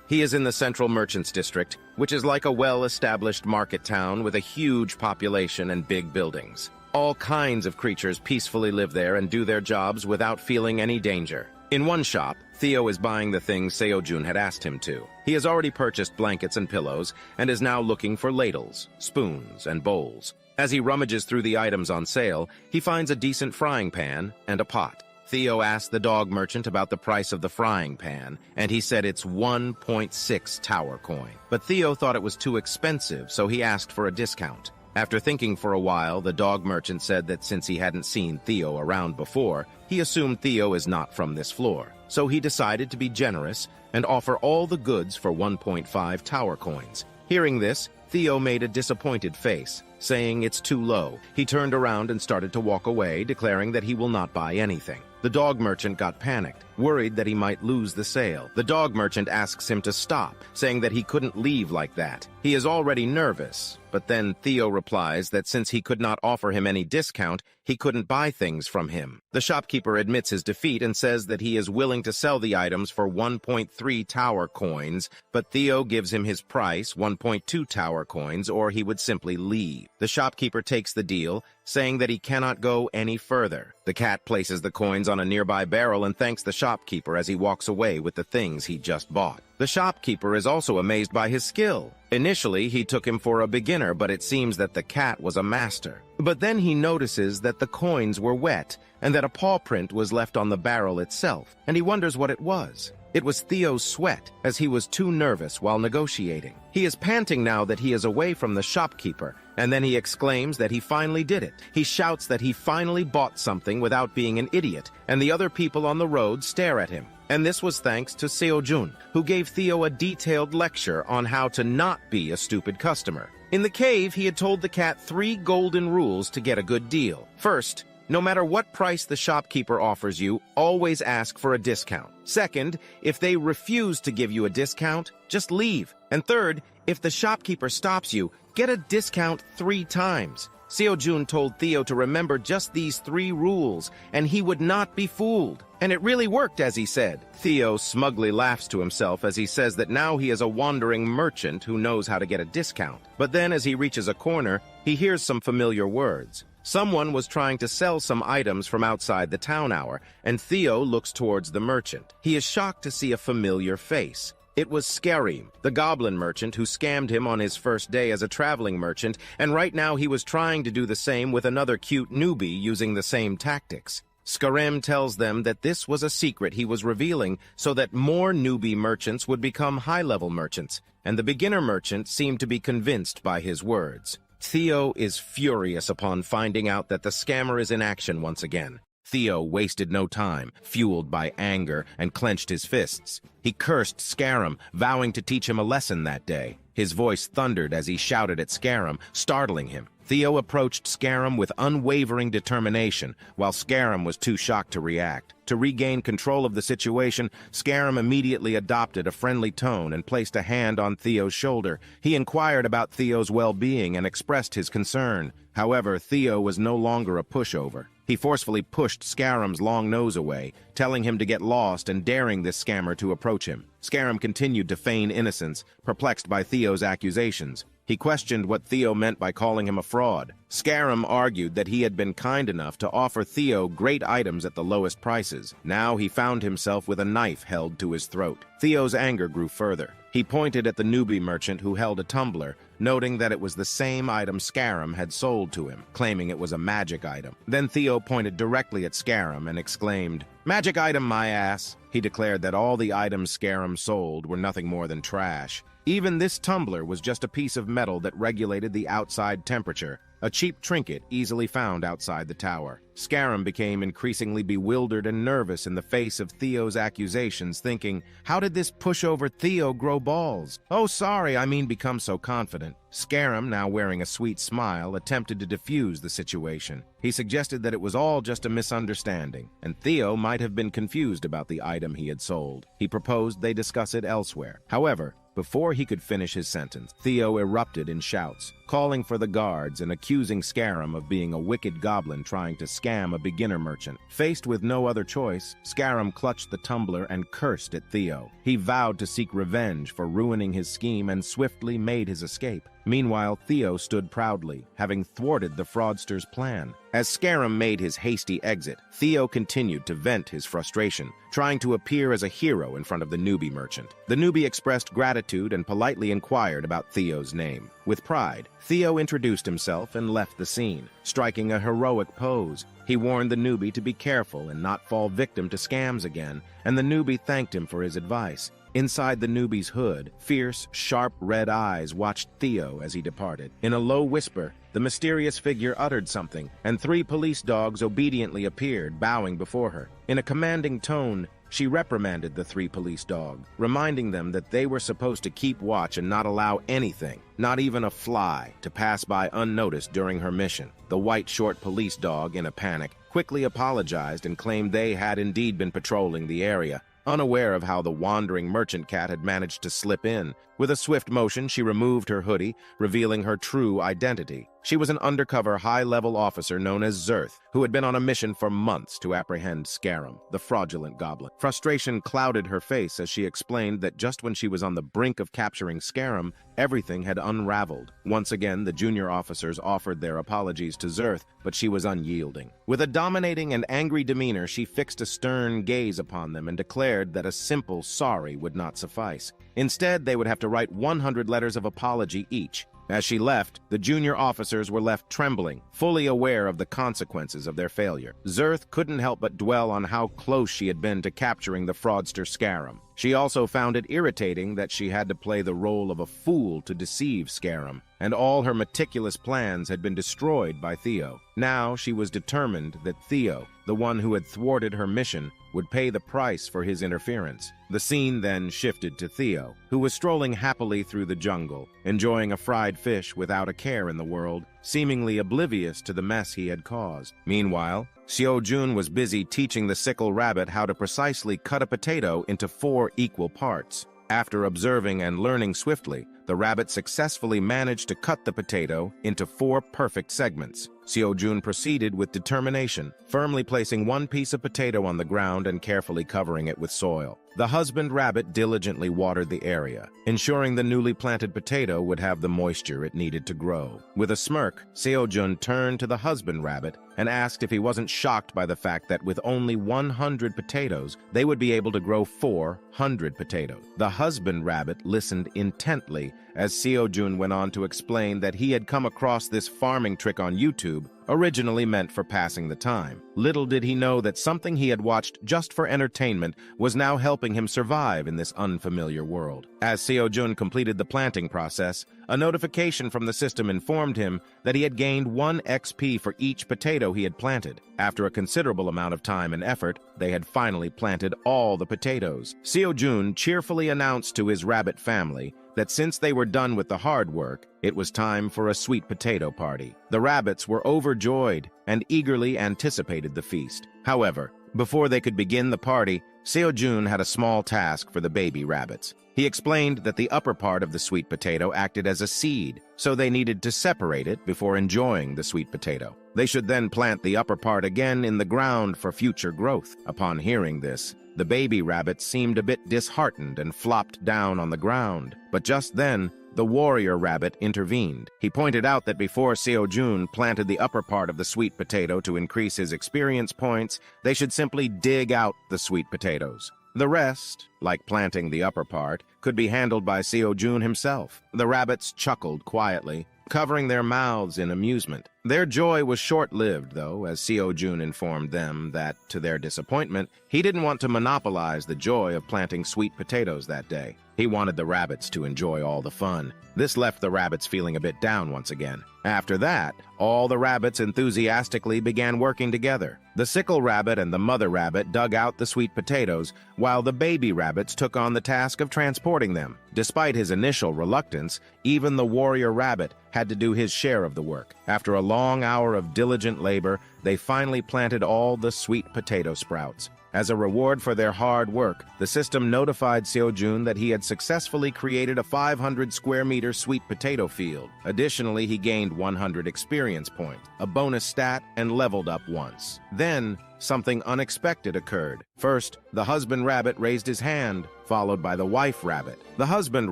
He is in the Central Merchants District, which is like a well-established market town with a huge population and big buildings. All kinds of creatures peacefully live there and do their jobs without feeling any danger. In one shop, Theo is buying the things Sejun had asked him to. He has already purchased blankets and pillows and is now looking for ladles, spoons, and bowls. As he rummages through the items on sale, he finds a decent frying pan and a pot. Theo asked the dog merchant about the price of the frying pan, and he said it's 1.6 tower coin. But Theo thought it was too expensive, so he asked for a discount. After thinking for a while, the dog merchant said that since he hadn't seen Theo around before, he assumed Theo is not from this floor. So he decided to be generous and offer all the goods for 1.5 tower coins. Hearing this, Theo made a disappointed face, saying it's too low. He turned around and started to walk away, declaring that he will not buy anything. The dog merchant got panicked, worried that he might lose the sale. The dog merchant asks him to stop, saying that he couldn't leave like that. He is already nervous, but then Theo replies that since he could not offer him any discount, he couldn't buy things from him. The shopkeeper admits his defeat and says that he is willing to sell the items for 1.3 tower coins, but Theo gives him his price, 1.2 tower coins, or he would simply leave. The shopkeeper takes the deal, saying that he cannot go any further. The cat places the coins on a nearby barrel and thanks the shopkeeper as he walks away with the things he just bought. The shopkeeper is also amazed by his skill. Initially, he took him for a beginner, but it seems that the cat was a master. But then he notices that the coins were wet and that a paw print was left on the barrel itself, and he wonders what it was. It was Theo's sweat, as he was too nervous while negotiating. He is panting now that he is away from the shopkeeper, and then he exclaims that he finally did it. He shouts that he finally bought something without being an idiot, and the other people on the road stare at him. And this was thanks to Sejun, who gave Theo a detailed lecture on how to not be a stupid customer. In the cave, he had told the cat 3 golden rules to get a good deal. First, no matter what price the shopkeeper offers you, always ask for a discount. Second, if they refuse to give you a discount, just leave. And third, if the shopkeeper stops you, get a discount 3 times. Sejun told Theo to remember just these 3 rules, and he would not be fooled. And it really worked, as he said. Theo smugly laughs to himself as he says that now he is a wandering merchant who knows how to get a discount. But then as he reaches a corner, he hears some familiar words. Someone was trying to sell some items from outside the town hour, and Theo looks towards the merchant. He is shocked to see a familiar face. It was Scarim, the goblin merchant who scammed him on his first day as a traveling merchant, and right now he was trying to do the same with another cute newbie using the same tactics. Scarim tells them that this was a secret he was revealing so that more newbie merchants would become high-level merchants, and the beginner merchant seemed to be convinced by his words. Theo is furious upon finding out that the scammer is in action once again. Theo wasted no time, fueled by anger, and clenched his fists. He cursed Scarim, vowing to teach him a lesson that day. His voice thundered as he shouted at Scarim, startling him. Theo approached Scarim with unwavering determination, while Scarim was too shocked to react. To regain control of the situation, Scarim immediately adopted a friendly tone and placed a hand on Theo's shoulder. He inquired about Theo's well-being and expressed his concern. However, Theo was no longer a pushover. He forcefully pushed Scarim's long nose away, telling him to get lost and daring this scammer to approach him. Scarim continued to feign innocence, perplexed by Theo's accusations. He questioned what Theo meant by calling him a fraud. Scarim argued that he had been kind enough to offer Theo great items at the lowest prices. Now he found himself with a knife held to his throat. Theo's anger grew further. He pointed at the newbie merchant who held a tumbler, noting that it was the same item Scarum had sold to him, claiming it was a magic item. Then Theo pointed directly at Scarum and exclaimed, "Magic item, my ass!" He declared that all the items Scarum sold were nothing more than trash. Even this tumbler was just a piece of metal that regulated the outside temperature, a cheap trinket easily found outside the tower. Scarum became increasingly bewildered and nervous in the face of Theo's accusations, thinking, how did this pushover Theo grow balls? Oh, sorry, I mean become so confident. Scarum, now wearing a sweet smile, attempted to defuse the situation. He suggested that it was all just a misunderstanding, and Theo might have been confused about the item he had sold. He proposed they discuss it elsewhere. However, before he could finish his sentence, Theo erupted in shouts, calling for the guards and accusing Scarum of being a wicked goblin trying to scam a beginner merchant. Faced with no other choice, Scarum clutched the tumbler and cursed at Theo. He vowed to seek revenge for ruining his scheme and swiftly made his escape. Meanwhile, Theo stood proudly, having thwarted the fraudster's plan. As Scarum made his hasty exit, Theo continued to vent his frustration, trying to appear as a hero in front of the newbie merchant. The newbie expressed gratitude and politely inquired about Theo's name. With pride, Theo introduced himself and left the scene, striking a heroic pose. He warned the newbie to be careful and not fall victim to scams again, and the newbie thanked him for his advice. Inside the newbie's hood, fierce, sharp red eyes watched Theo as he departed. In a low whisper, the mysterious figure uttered something, and 3 police dogs obediently appeared, bowing before her. In a commanding tone, she reprimanded the 3 police dogs, reminding them that they were supposed to keep watch and not allow anything, not even a fly, to pass by unnoticed during her mission. The white short police dog, in a panic, quickly apologized and claimed they had indeed been patrolling the area, unaware of how the wandering merchant cat had managed to slip in. With a swift motion, she removed her hoodie, revealing her true identity. She was an undercover high-level officer known as Zerth, who had been on a mission for months to apprehend Scarum, the fraudulent goblin. Frustration clouded her face as she explained that just when she was on the brink of capturing Scarum, everything had unraveled. Once again, the junior officers offered their apologies to Zerth, but she was unyielding. With a dominating and angry demeanor, she fixed a stern gaze upon them and declared that a simple sorry would not suffice. Instead, they would have to write 100 letters of apology each. As she left, the junior officers were left trembling, fully aware of the consequences of their failure. Zerth couldn't help but dwell on how close she had been to capturing the fraudster Scarum. She also found it irritating that she had to play the role of a fool to deceive Scarum, and all her meticulous plans had been destroyed by Theo. Now she was determined that Theo, the one who had thwarted her mission, would pay the price for his interference. The scene then shifted to Theo, who was strolling happily through the jungle, enjoying a fried fish without a care in the world, seemingly oblivious to the mess he had caused. Meanwhile, Sejun was busy teaching the sickle rabbit how to precisely cut a potato into 4 equal parts. After observing and learning swiftly, the rabbit successfully managed to cut the potato into 4 perfect segments. Sejun proceeded with determination, firmly placing 1 piece of potato on the ground and carefully covering it with soil. The husband rabbit diligently watered the area, ensuring the newly planted potato would have the moisture it needed to grow. With a smirk, Sejun turned to the husband rabbit and asked if he wasn't shocked by the fact that with only 100 potatoes, they would be able to grow 400 potatoes. The husband rabbit listened intently as Sejun went on to explain that he had come across this farming trick on YouTube, originally meant for passing the time. Little did he know that something he had watched just for entertainment was now helping him survive in this unfamiliar world. As Sejun completed the planting process, a notification from the system informed him that he had gained 1 XP for each potato he had planted. After a considerable amount of time and effort, they had finally planted all the potatoes. Sejun cheerfully announced to his rabbit family that since they were done with the hard work, it was time for a sweet potato party. The rabbits were overjoyed and eagerly anticipated the feast. However, before they could begin the party, Sejun had a small task for the baby rabbits. He explained that the upper part of the sweet potato acted as a seed, so they needed to separate it before enjoying the sweet potato. They should then plant the upper part again in the ground for future growth. Upon hearing this, the baby rabbit seemed a bit disheartened and flopped down on the ground. But just then, the warrior rabbit intervened. He pointed out that before Sejun planted the upper part of the sweet potato to increase his experience points, they should simply dig out the sweet potatoes. The rest, like planting the upper part, could be handled by Sejun himself. The rabbits chuckled quietly, covering their mouths in amusement. Their joy was short-lived, though, as Sejun informed them that, to their disappointment, he didn't want to monopolize the joy of planting sweet potatoes that day. He wanted the rabbits to enjoy all the fun. This left the rabbits feeling a bit down once again. After that, all the rabbits enthusiastically began working together. The sickle rabbit and the mother rabbit dug out the sweet potatoes, while the baby rabbits took on the task of transporting them. Despite his initial reluctance, even the warrior rabbit had to do his share of the work. After a long hour of diligent labor, they finally planted all the sweet potato sprouts. As a reward for their hard work, the system notified Sejun that he had successfully created a 500-square-meter sweet potato field. Additionally, he gained 100 experience points, a bonus stat, and leveled up once. Then, something unexpected occurred. First, the husband rabbit raised his hand, followed by the wife rabbit. The husband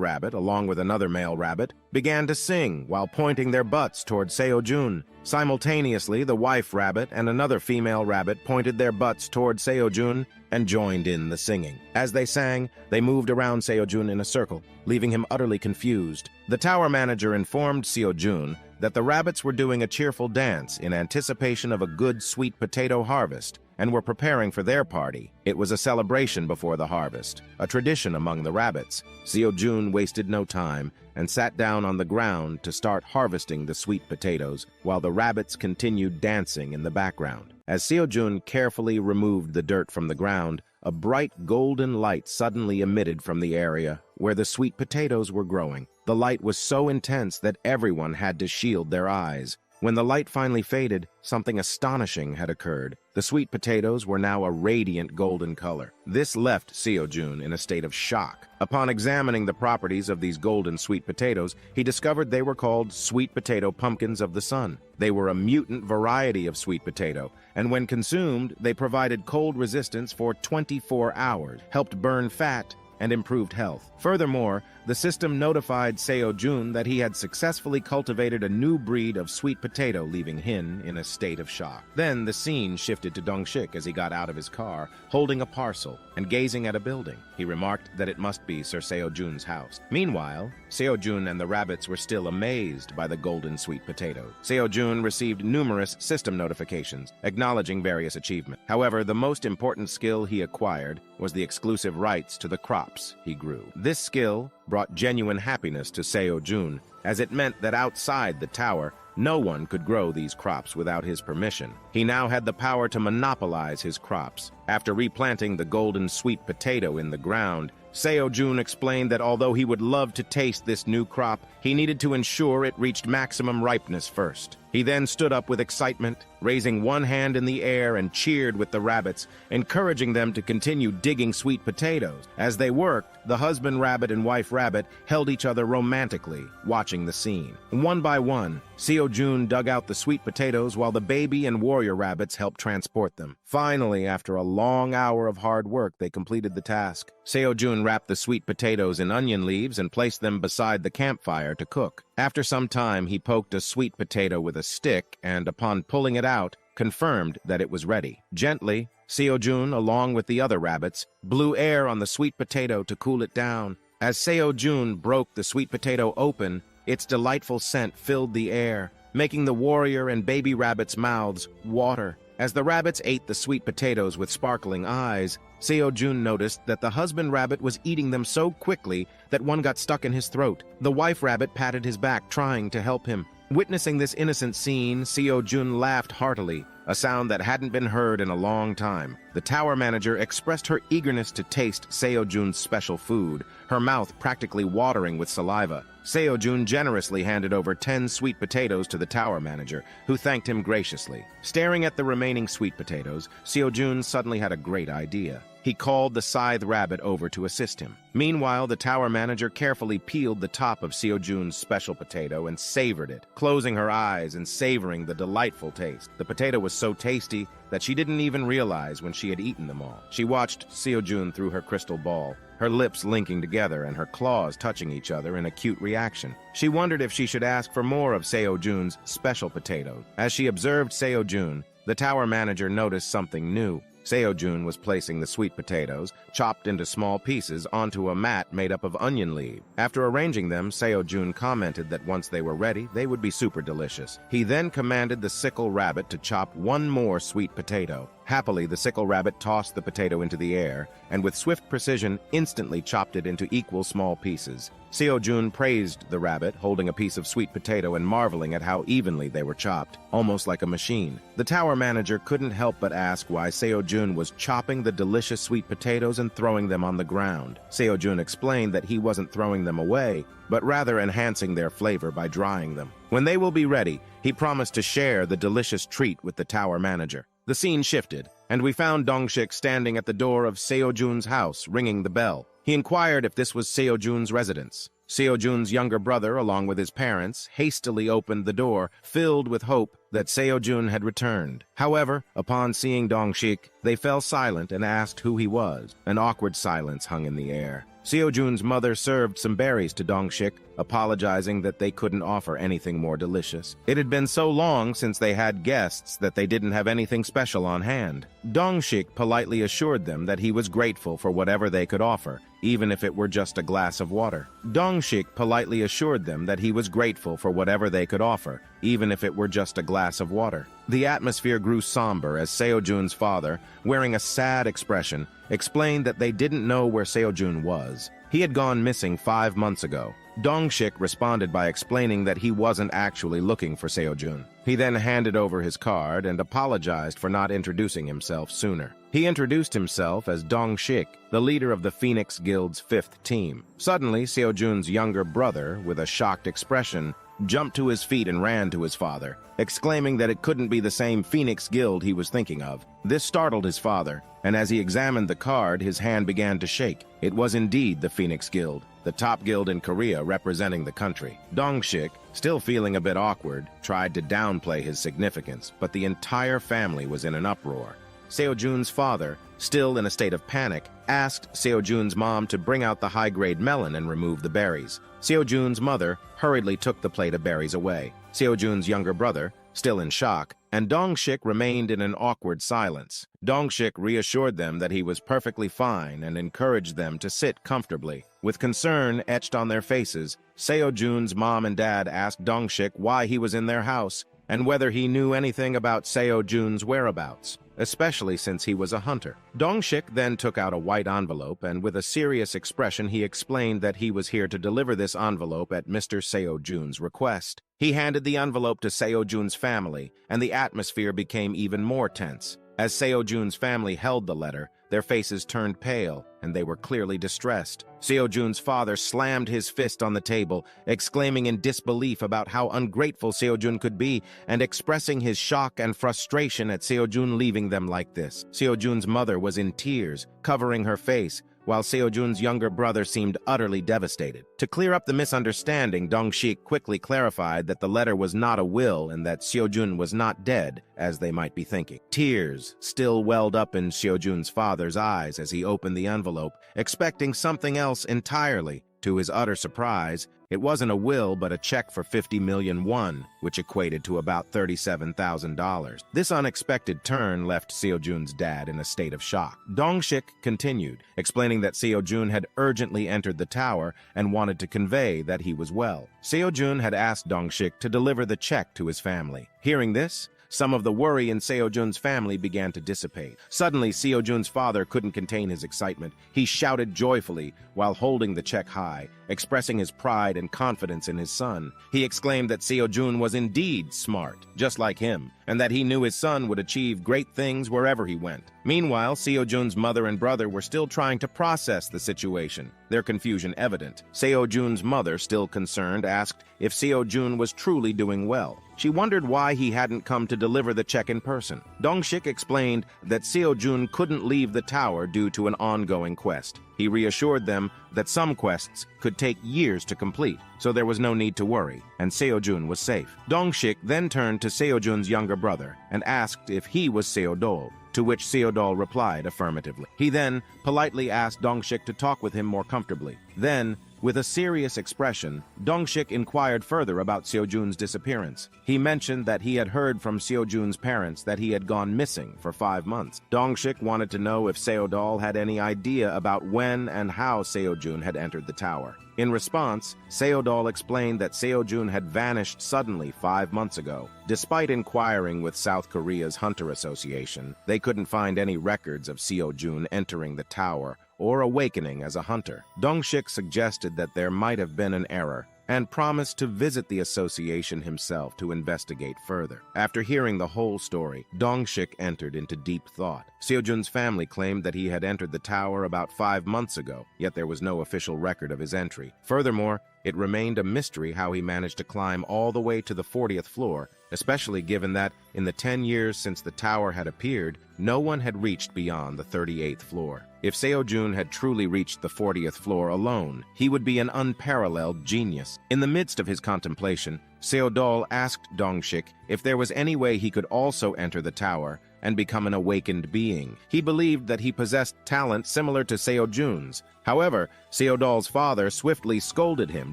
rabbit, along with another male rabbit, began to sing while pointing their butts toward Sejun. Simultaneously, the wife rabbit and another female rabbit pointed their butts toward Sejun and joined in the singing. As they sang, they moved around Sejun in a circle, leaving him utterly confused. The tower manager informed Sejun that the rabbits were doing a cheerful dance in anticipation of a good sweet potato harvest and were preparing for their party. It was a celebration before the harvest, a tradition among the rabbits. Sejun wasted no time and sat down on the ground to start harvesting the sweet potatoes while the rabbits continued dancing in the background. As Sejun carefully removed the dirt from the ground, a bright golden light suddenly emitted from the area where the sweet potatoes were growing. The light was so intense that everyone had to shield their eyes. When the light finally faded, something astonishing had occurred. The sweet potatoes were now a radiant golden color. This left Sejun in a state of shock. Upon examining the properties of these golden sweet potatoes, he discovered they were called sweet potato pumpkins of the sun. They were a mutant variety of sweet potato, and when consumed, they provided cold resistance for 24 hours, helped burn fat, and improved health. Furthermore, the system notified Sejun that he had successfully cultivated a new breed of sweet potato, leaving him in a state of shock. Then the scene shifted to Dongshik as he got out of his car, holding a parcel and gazing at a building. He remarked that it must be Sir Sejun's house. Meanwhile, Sejun and the rabbits were still amazed by the golden sweet potato. Sejun received numerous system notifications, acknowledging various achievements. However, the most important skill he acquired was the exclusive rights to the crops he grew. This skill brought genuine happiness to Sejun, as it meant that outside the tower, no one could grow these crops without his permission. He now had the power to monopolize his crops. After replanting the golden sweet potato in the ground, Sejun explained that although he would love to taste this new crop, he needed to ensure it reached maximum ripeness first. He then stood up with excitement, raising one hand in the air and cheered with the rabbits, encouraging them to continue digging sweet potatoes. As they worked, the husband rabbit and wife rabbit held each other romantically, watching the scene. One by one, Sejun dug out the sweet potatoes while the baby and warrior rabbits helped transport them. Finally, after a long hour of hard work, they completed the task. Sejun wrapped the sweet potatoes in onion leaves and placed them beside the campfire to cook. After some time, he poked a sweet potato with a stick and, upon pulling it out, confirmed that it was ready. Gently, Sejun, along with the other rabbits, blew air on the sweet potato to cool it down. As Sejun broke the sweet potato open, its delightful scent filled the air, making the warrior and baby rabbits' mouths water. As the rabbits ate the sweet potatoes with sparkling eyes, Sejun noticed that the husband rabbit was eating them so quickly that one got stuck in his throat. The wife rabbit patted his back, trying to help him. Witnessing this innocent scene, Sejun laughed heartily, a sound that hadn't been heard in a long time. The tower manager expressed her eagerness to taste Sejun's special food, her mouth practically watering with saliva. Sejun generously handed over 10 sweet potatoes to the tower manager, who thanked him graciously. Staring at the remaining sweet potatoes, Sejun suddenly had a great idea. He called the scythe rabbit over to assist him. Meanwhile, the tower manager carefully peeled the top of Sejun's special potato and savored it, closing her eyes and savoring the delightful taste. The potato was so tasty that she didn't even realize when she had eaten them all. She watched Sejun through her crystal ball, her lips linking together and her claws touching each other in acute reaction. She wondered if she should ask for more of Sejun's special potato. As she observed Sejun, the tower manager noticed something new. Sejun was placing the sweet potatoes, chopped into small pieces, onto a mat made up of onion leaves. After arranging them, Sejun commented that once they were ready, they would be super delicious. He then commanded the sickle rabbit to chop one more sweet potato. Happily, the sickle rabbit tossed the potato into the air, and with swift precision, instantly chopped it into equal small pieces. Sejun praised the rabbit, holding a piece of sweet potato and marveling at how evenly they were chopped, almost like a machine. The tower manager couldn't help but ask why Sejun was chopping the delicious sweet potatoes and throwing them on the ground. Sejun explained that he wasn't throwing them away, but rather enhancing their flavor by drying them. When they will be ready, he promised to share the delicious treat with the tower manager. The scene shifted, and we found Dongshik standing at the door of Sejun's house, ringing the bell. He inquired if this was Sejun's residence. Sejun's younger brother, along with his parents, hastily opened the door, filled with hope that Sejun had returned. However, upon seeing Dongshik, they fell silent and asked who he was. An awkward silence hung in the air. Sejun's mother served some berries to Dongshik, apologizing that they couldn't offer anything more delicious. It had been so long since they had guests that they didn't have anything special on hand. Dongshik politely assured them that he was grateful for whatever they could offer, even if it were just a glass of water. Dongshik politely assured them that he was grateful for whatever they could offer, even if it were just a glass of water. The atmosphere grew somber as Sejun's father, wearing a sad expression, explained that they didn't know where Sejun was. He had gone missing 5 months ago. Dongshik responded by explaining that he wasn't actually looking for Sejun. He then handed over his card and apologized for not introducing himself sooner. He introduced himself as Dongshik, the leader of the Phoenix Guild's 5th team. Suddenly, Sejun's younger brother, with a shocked expression, jumped to his feet and ran to his father, exclaiming that it couldn't be the same Phoenix Guild he was thinking of. This startled his father, and as he examined the card, his hand began to shake. It was indeed the Phoenix Guild, the top guild in Korea representing the country. Dongshik, still feeling a bit awkward, tried to downplay his significance, but the entire family was in an uproar. Sejun's father, still in a state of panic, asked Sejun's mom to bring out the high-grade melon and remove the berries. Sejun's mother hurriedly took the plate of berries away. Sejun's younger brother, still in shock, and Dongshik remained in an awkward silence. Dongshik reassured them that he was perfectly fine and encouraged them to sit comfortably. With concern etched on their faces, Sejun's mom and dad asked Dongshik why he was in their house and whether he knew anything about Sejun's whereabouts, especially since he was a hunter. Dongshik then took out a white envelope, and with a serious expression he explained that he was here to deliver this envelope at Mr. Sejun's request. He handed the envelope to Sejun's family, and the atmosphere became even more tense. As Sejun's family held the letter, their faces turned pale, and they were clearly distressed. Sejun's father slammed his fist on the table, exclaiming in disbelief about how ungrateful Sejun could be, and expressing his shock and frustration at Sejun leaving them like this. Sejun's mother was in tears, covering her face, while Sejun's younger brother seemed utterly devastated. To clear up the misunderstanding, Dongshik quickly clarified that the letter was not a will and that Sejun was not dead, as they might be thinking. Tears still welled up in Sejun's father's eyes as he opened the envelope, expecting something else entirely. To his utter surprise, it wasn't a will but a check for 50 million won, which equated to about $37,000. This unexpected turn left Sejun's dad in a state of shock. Dongshik continued, explaining that Sejun had urgently entered the tower and wanted to convey that he was well. Sejun had asked Dongshik to deliver the check to his family. Hearing this, some of the worry in Sejun's family began to dissipate. Suddenly, Sejun's father couldn't contain his excitement. He shouted joyfully while holding the check high, expressing his pride and confidence in his son. He exclaimed that Sejun was indeed smart, just like him, and that he knew his son would achieve great things wherever he went. Meanwhile, Sejun's mother and brother were still trying to process the situation, their confusion evident. Sejun's mother, still concerned, asked if Sejun was truly doing well. She wondered why he hadn't come to deliver the check in person. Dongshik explained that Sejun couldn't leave the tower due to an ongoing quest. He reassured them that some quests could take years to complete, so there was no need to worry, and Sejun was safe. Dongshik then turned to Sejun's younger brother and asked if he was Seodol, to which Seodol replied affirmatively. He then politely asked Dongshik to talk with him more comfortably. Then, With a serious expression, Dongshik inquired further about Sejun's disappearance. He mentioned that he had heard from Sejun's parents that he had gone missing for 5 months. Dongshik wanted to know if Seodol had any idea about when and how Sejun had entered the tower. In response, Seodol explained that Sejun had vanished suddenly 5 months ago. Despite inquiring with South Korea's Hunter Association, they couldn't find any records of Sejun entering the tower or awakening as a hunter. Dongshik suggested that there might have been an error and promised to visit the association himself to investigate further. After hearing the whole story, Dongshik entered into deep thought. Sejun's family claimed that he had entered the tower about 5 months ago, yet there was no official record of his entry. Furthermore, it remained a mystery how he managed to climb all the way to the 40th floor, especially given that, in the 10 years since the tower had appeared, no one had reached beyond the 38th floor. If Sejun had truly reached the 40th floor alone, he would be an unparalleled genius. In the midst of his contemplation, Seodol asked Dongshik if there was any way he could also enter the tower and become an awakened being. He believed that he possessed talent similar to Sejun's. However, Seodol's father swiftly scolded him,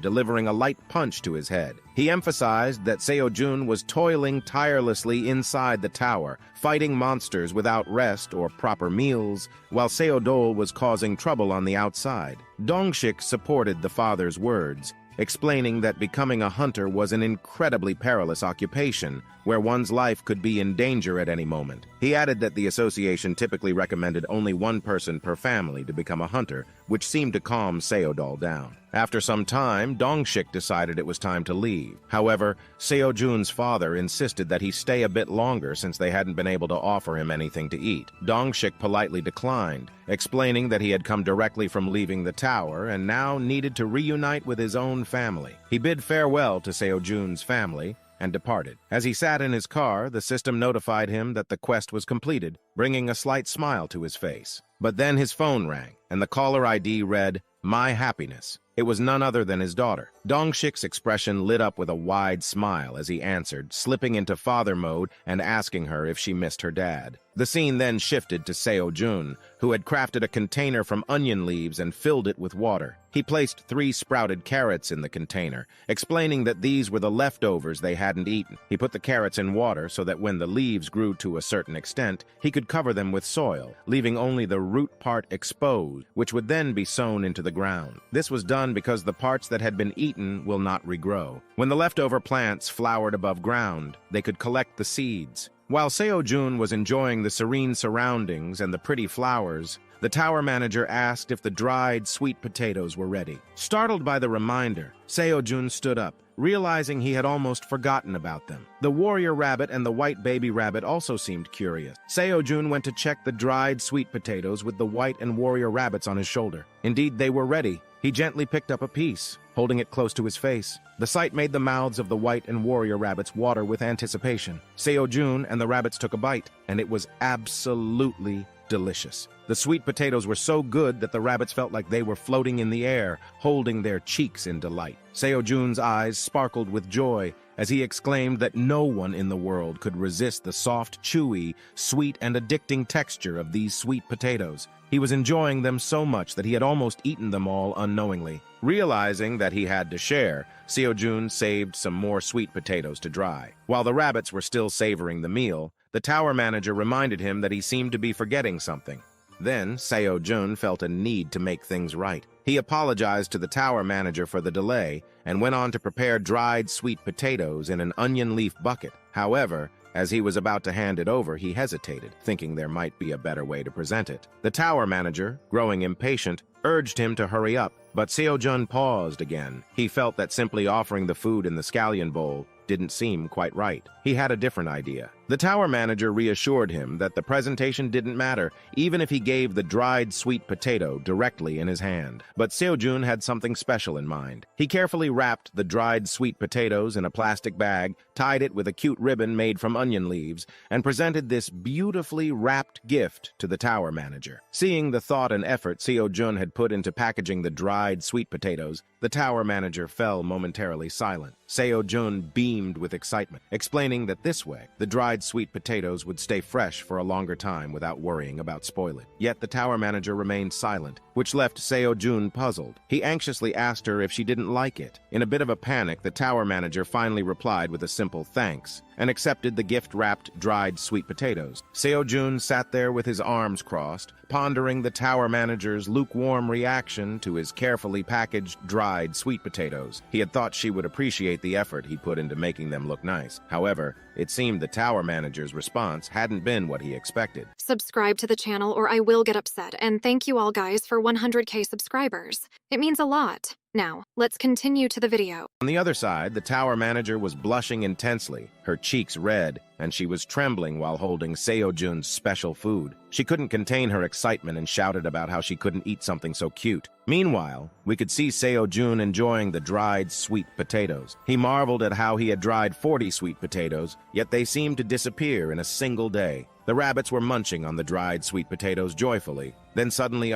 delivering a light punch to his head. He emphasized that Sejun was toiling tirelessly inside the tower, fighting monsters without rest or proper meals, while Seodol was causing trouble on the outside. Dongshik supported the father's words, explaining that becoming a hunter was an incredibly perilous occupation, where one's life could be in danger at any moment. He added that the association typically recommended only one person per family to become a hunter, which seemed to calm Seodol down. After some time, Dongshik decided it was time to leave. However, Sejun's father insisted that he stay a bit longer since they hadn't been able to offer him anything to eat. Dongshik politely declined, explaining that he had come directly from leaving the tower and now needed to reunite with his own family. He bid farewell to Sejun's family and departed. As he sat in his car, the system notified him that the quest was completed, bringing a slight smile to his face. But then his phone rang, and the caller ID read, "My Happiness." It was none other than his daughter. Dongshik's expression lit up with a wide smile as he answered, slipping into father mode and asking her if she missed her dad. The scene then shifted to Sejun, who had crafted a container from onion leaves and filled it with water. He placed 3 sprouted carrots in the container, explaining that these were the leftovers they hadn't eaten. He put the carrots in water so that when the leaves grew to a certain extent, he could cover them with soil, leaving only the root part exposed, which would then be sown into the ground. This was done because the parts that had been eaten will not regrow. When the leftover plants flowered above ground, they could collect the seeds. While Sejun was enjoying the serene surroundings and the pretty flowers, the tower manager asked if the dried sweet potatoes were ready. Startled by the reminder, Sejun stood up, realizing he had almost forgotten about them. The warrior rabbit and the white baby rabbit also seemed curious. Sejun went to check the dried sweet potatoes with the white and warrior rabbits on his shoulder. Indeed, they were ready. He gently picked up a piece, holding it close to his face. The sight made the mouths of the white and warrior rabbits water with anticipation. Sejun and the rabbits took a bite, and it was absolutely delicious. The sweet potatoes were so good that the rabbits felt like they were floating in the air, holding their cheeks in delight. Sejun's eyes sparkled with joy as he exclaimed that no one in the world could resist the soft, chewy, sweet, and addicting texture of these sweet potatoes. He was enjoying them so much that he had almost eaten them all unknowingly. Realizing that he had to share, Sejun saved some more sweet potatoes to dry. While the rabbits were still savoring the meal, the tower manager reminded him that he seemed to be forgetting something. Then, Sejun felt a need to make things right. He apologized to the tower manager for the delay and went on to prepare dried sweet potatoes in an onion leaf bucket. However, as he was about to hand it over, he hesitated, thinking there might be a better way to present it. The tower manager, growing impatient, urged him to hurry up, but Sejun paused again. He felt that simply offering the food in the scallion bowl didn't seem quite right. He had a different idea. The tower manager reassured him that the presentation didn't matter, even if he gave the dried sweet potato directly in his hand. But Sejun had something special in mind. He carefully wrapped the dried sweet potatoes in a plastic bag, tied it with a cute ribbon made from onion leaves, and presented this beautifully wrapped gift to the tower manager. Seeing the thought and effort Sejun had put into packaging the dried sweet potatoes, the tower manager fell momentarily silent. Sejun beamed with excitement, explaining that this way, the dried dried sweet potatoes would stay fresh for a longer time without worrying about spoiling. Yet the tower manager remained silent, which left Seo-jun puzzled. He anxiously asked her if she didn't like it. In a bit of a panic, the tower manager finally replied with a simple thanks and accepted the gift-wrapped dried sweet potatoes. Seo-jun sat there with his arms crossed, pondering the tower manager's lukewarm reaction to his carefully packaged dried sweet potatoes. He had thought she would appreciate the effort he put into making them look nice. However, it seemed the tower manager's response hadn't been what he expected. Subscribe to the channel or I will get upset, and thank you all guys for 100k subscribers. It means a lot. Now, let's continue to the video. On the other side, the tower manager was blushing intensely, her cheeks red, and she was trembling while holding Seo-jun's special food. She couldn't contain her excitement and shouted about how she couldn't eat something so cute. Meanwhile, we could see Seo-jun enjoying the dried sweet potatoes. He marveled at how he had dried 40 sweet potatoes, yet they seemed to disappear in a single day. The rabbits were munching on the dried sweet potatoes joyfully. Then suddenly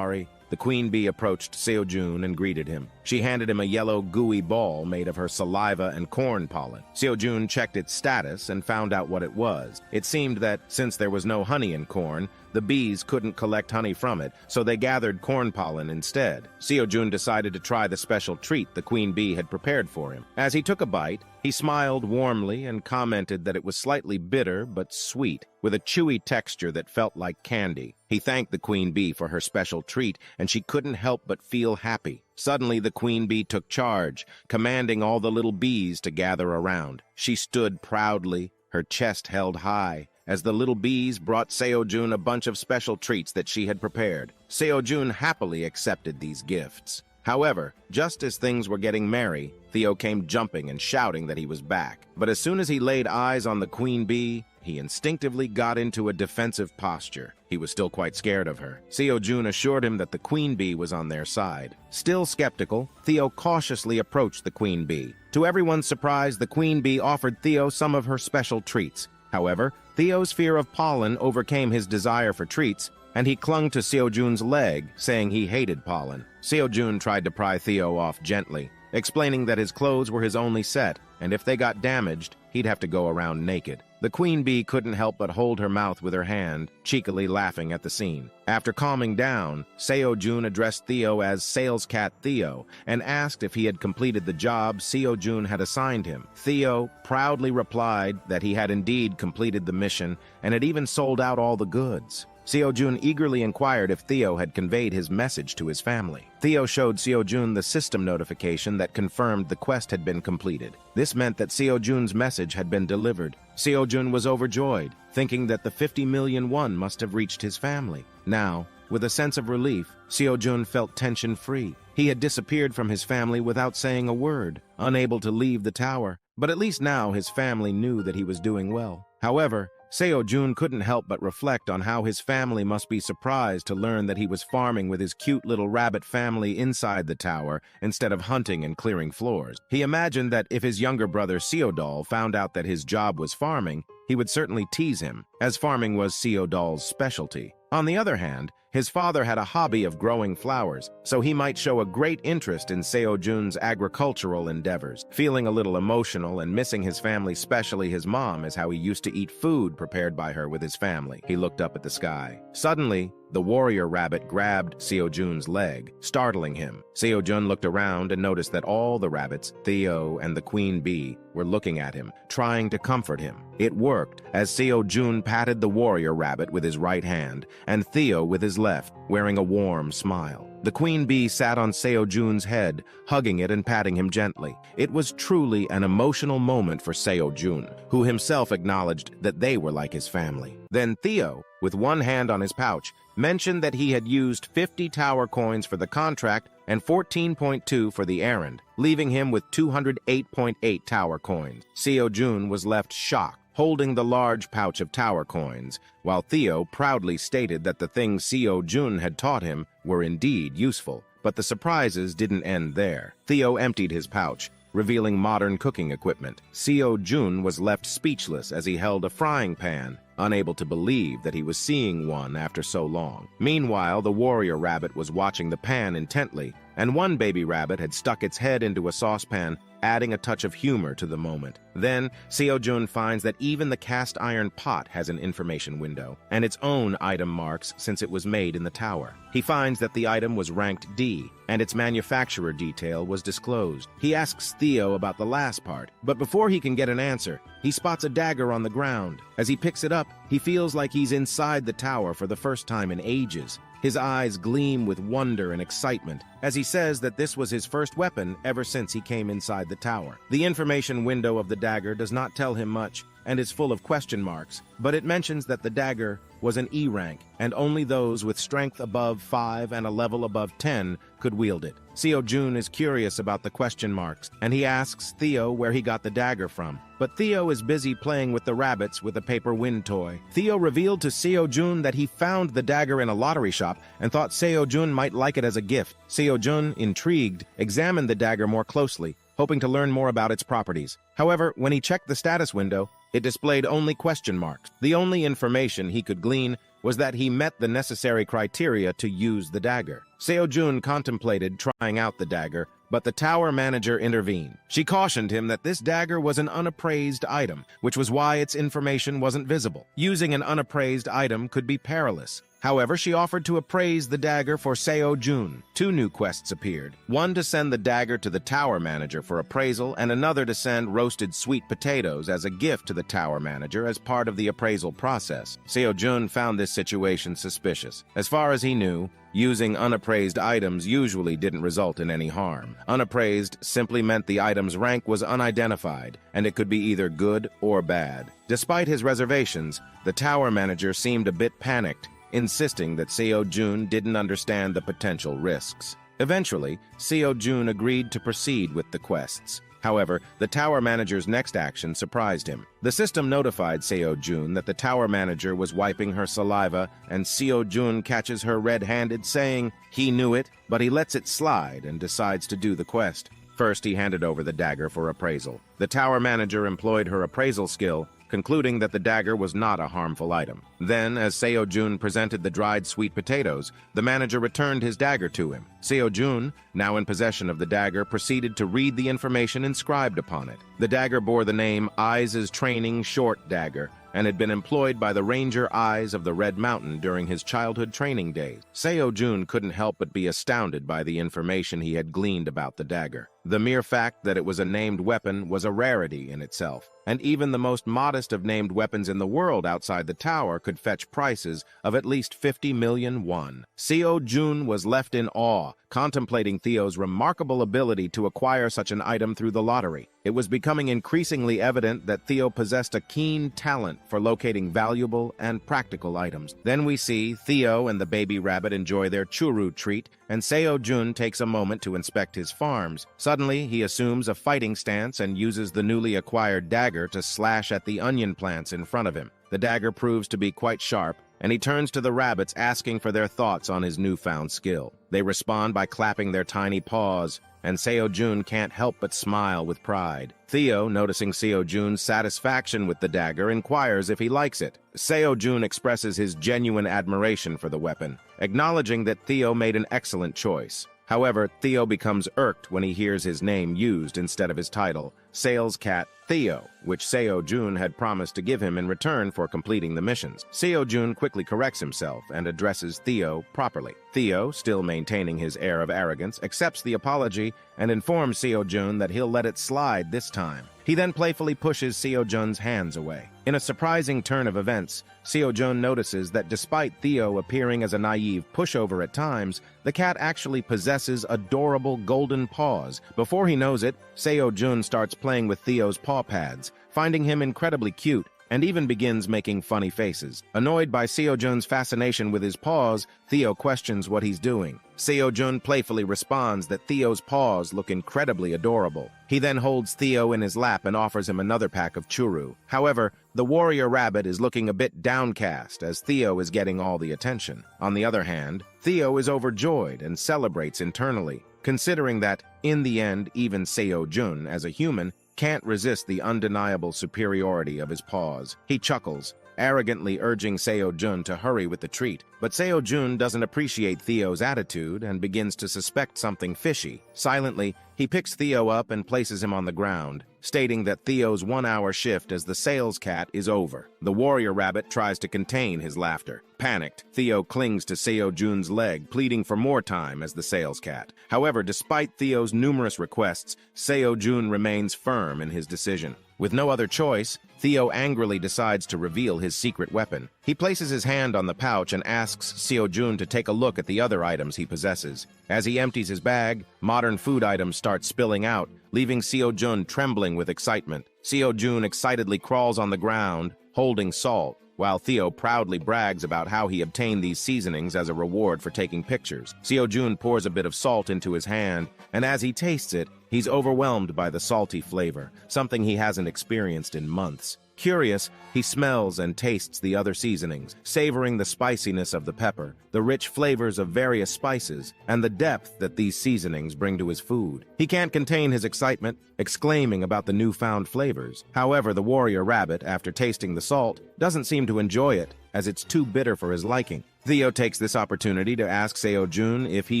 the queen bee approached Seo-jun and greeted him. She handed him a yellow, gooey ball made of her saliva and corn pollen. Seo-jun checked its status and found out what it was. It seemed that, since there was no honey in corn, the bees couldn't collect honey from it, so they gathered corn pollen instead. Seo-jun decided to try the special treat the queen bee had prepared for him. As he took a bite, he smiled warmly and commented that it was slightly bitter but sweet, with a chewy texture that felt like candy. He thanked the queen bee for her special treat, and she couldn't help but feel happy. Suddenly, the queen bee took charge, commanding all the little bees to gather around. She stood proudly, her chest held high, as the little bees brought Seo-jun a bunch of special treats that she had prepared. Seo-jun happily accepted these gifts. However, just as things were getting merry, Theo came jumping and shouting that he was back. But as soon as he laid eyes on the queen bee, he instinctively got into a defensive posture. He was still quite scared of her. Seo-jun assured him that the queen bee was on their side. Still skeptical, Theo cautiously approached the queen bee. To everyone's surprise, the queen bee offered Theo some of her special treats. However, Theo's fear of pollen overcame his desire for treats, and he clung to Seo-jun's leg, saying he hated pollen. Seo-jun tried to pry Theo off gently, explaining that his clothes were his only set, and if they got damaged, he'd have to go around naked. The queen bee couldn't help but hold her mouth with her hand, cheekily laughing at the scene. After calming down, Seo-jun addressed Theo as Sales Cat Theo and asked if he had completed the job Seo-jun had assigned him. Theo proudly replied that he had indeed completed the mission and had even sold out all the goods. Seo-jun eagerly inquired if Theo had conveyed his message to his family. Theo showed Seo-jun the system notification that confirmed the quest had been completed. This meant that Seo-jun's message had been delivered. Seo-jun was overjoyed, thinking that the 50 million won must have reached his family. Now, with a sense of relief, Seo-jun felt tension-free. He had disappeared from his family without saying a word, unable to leave the tower. But at least now his family knew that he was doing well. However, Seo-jun couldn't help but reflect on how his family must be surprised to learn that he was farming with his cute little rabbit family inside the tower instead of hunting and clearing floors. He imagined that if his younger brother Seo-dol found out that his job was farming, he would certainly tease him, as farming was Seo-dol's specialty. On the other hand, his father had a hobby of growing flowers, so he might show a great interest in Seo-jun's agricultural endeavors. Feeling a little emotional and missing his family, especially his mom, is how he used to eat food prepared by her with his family. He looked up at the sky. Suddenly, the warrior rabbit grabbed Seo-jun's leg, startling him. Seo-jun looked around and noticed that all the rabbits, Theo and the queen bee, were looking at him, trying to comfort him. It worked, as Seo-jun patted the warrior rabbit with his right hand, and Theo with his left, wearing a warm smile. The queen bee sat on Seo-jun's head, hugging it and patting him gently. It was truly an emotional moment for Seo-jun, who himself acknowledged that they were like his family. Then Theo, with one hand on his pouch, mentioned that he had used 50 tower coins for the contract and 14.2 for the errand, leaving him with 208.8 tower coins. Seo-jun was left shocked, holding the large pouch of tower coins, while Theo proudly stated that the things Seo-jun had taught him were indeed useful. But the surprises didn't end there. Theo emptied his pouch, revealing modern cooking equipment. Seo-jun was left speechless as he held a frying pan, unable to believe that he was seeing one after so long. Meanwhile, the warrior rabbit was watching the pan intently, and one baby rabbit had stuck its head into a saucepan adding a touch of humor to the moment. Then, Sejun finds that even the cast iron pot has an information window, and its own item marks since it was made in the tower. He finds that the item was ranked D, and its manufacturer detail was disclosed. He asks Theo about the last part, but before he can get an answer, he spots a dagger on the ground. As he picks it up, he feels like he's inside the tower for the first time in ages. His eyes gleam with wonder and excitement as he says that this was his first weapon ever since he came inside the tower. The information window of the dagger does not tell him much and is full of question marks, but it mentions that the dagger was an E rank, and only those with strength above 5 and a level above 10 could wield it. Sejun is curious about the question marks, and he asks Theo where he got the dagger from. But Theo is busy playing with the rabbits with a paper wind toy. Theo revealed to Sejun that he found the dagger in a lottery shop and thought Sejun might like it as a gift. Sejun, intrigued, examined the dagger more closely, hoping to learn more about its properties. However, when he checked the status window, it displayed only question marks. The only information he could glean was that he met the necessary criteria to use the dagger. Sejun contemplated trying out the dagger, but the tower manager intervened. She cautioned him that this dagger was an unappraised item, which was why its information wasn't visible. Using an unappraised item could be perilous. However, she offered to appraise the dagger for Sejun. 2 new quests appeared, one to send the dagger to the tower manager for appraisal, and another to send roasted sweet potatoes as a gift to the tower manager as part of the appraisal process. Sejun found this situation suspicious. As far as he knew, using unappraised items usually didn't result in any harm. Unappraised simply meant the item's rank was unidentified, and it could be either good or bad. Despite his reservations, the tower manager seemed a bit panicked, insisting that Sejun didn't understand the potential risks. Eventually, Sejun agreed to proceed with the quests. However, the tower manager's next action surprised him. The system notified Sejun that the tower manager was wiping her saliva, and Sejun catches her red-handed, saying he knew it, but he lets it slide and decides to do the quest. First, he handed over the dagger for appraisal. The tower manager employed her appraisal skill, concluding that the dagger was not a harmful item. Then, as Sejun presented the dried sweet potatoes, the manager returned his dagger to him. Sejun, now in possession of the dagger, proceeded to read the information inscribed upon it. The dagger bore the name Eyes' Training Short Dagger, and had been employed by the Ranger Eyes of the Red Mountain during his childhood training days. Sejun couldn't help but be astounded by the information he had gleaned about the dagger. The mere fact that it was a named weapon was a rarity in itself, and even the most modest of named weapons in the world outside the tower could fetch prices of at least 50 million won. Sejun was left in awe, contemplating Theo's remarkable ability to acquire such an item through the lottery. It was becoming increasingly evident that Theo possessed a keen talent for locating valuable and practical items. Then we see Theo and the baby rabbit enjoy their churu treat, and Sejun takes a moment to inspect his farms. Suddenly, he assumes a fighting stance and uses the newly acquired dagger to slash at the onion plants in front of him. The dagger proves to be quite sharp, and he turns to the rabbits asking for their thoughts on his newfound skill. They respond by clapping their tiny paws, and Sejun can't help but smile with pride. Theo, noticing Sejun's satisfaction with the dagger, inquires if he likes it. Sejun expresses his genuine admiration for the weapon, acknowledging that Theo made an excellent choice. However, Theo becomes irked when he hears his name used instead of his title, Sales Cat Theo, which Sejun had promised to give him in return for completing the missions. Sejun quickly corrects himself and addresses Theo properly. Theo, still maintaining his air of arrogance, accepts the apology and informs Sejun that he'll let it slide this time. He then playfully pushes Sejun's hands away. In a surprising turn of events, Sejun notices that despite Theo appearing as a naive pushover at times, the cat actually possesses adorable golden paws. Before he knows it, Sejun starts playing with Theo's paw pads, finding him incredibly cute, and even begins making funny faces. Annoyed by Sejun's fascination with his paws, Theo questions what he's doing. Sejun playfully responds that Theo's paws look incredibly adorable. He then holds Theo in his lap and offers him another pack of churu. However, the warrior rabbit is looking a bit downcast as Theo is getting all the attention. On the other hand, Theo is overjoyed and celebrates internally, considering that, in the end, even Sejun, as a human, can't resist the undeniable superiority of his paws. He chuckles, arrogantly urging Seo-jun to hurry with the treat. But Seo-jun doesn't appreciate Theo's attitude and begins to suspect something fishy. Silently, he picks Theo up and places him on the ground, stating that Theo's 1-hour shift as the sales cat is over. The warrior rabbit tries to contain his laughter. Panicked, Theo clings to Seo-jun's leg, pleading for more time as the sales cat. However, despite Theo's numerous requests, Seo-jun remains firm in his decision. With no other choice, Theo angrily decides to reveal his secret weapon. He places his hand on the pouch and asks Seo-jun to take a look at the other items he possesses. As he empties his bag, modern food items start spilling out, leaving Seo-jun trembling with excitement. Seo-jun excitedly crawls on the ground, holding salt, while Theo proudly brags about how he obtained these seasonings as a reward for taking pictures. Seo-jun pours a bit of salt into his hand, and as he tastes it, he's overwhelmed by the salty flavor, something he hasn't experienced in months. Curious, he smells and tastes the other seasonings, savoring the spiciness of the pepper, the rich flavors of various spices, and the depth that these seasonings bring to his food. He can't contain his excitement, exclaiming about the newfound flavors. However, the warrior rabbit, after tasting the salt, doesn't seem to enjoy it, as it's too bitter for his liking. Theo takes this opportunity to ask Seo-jun if he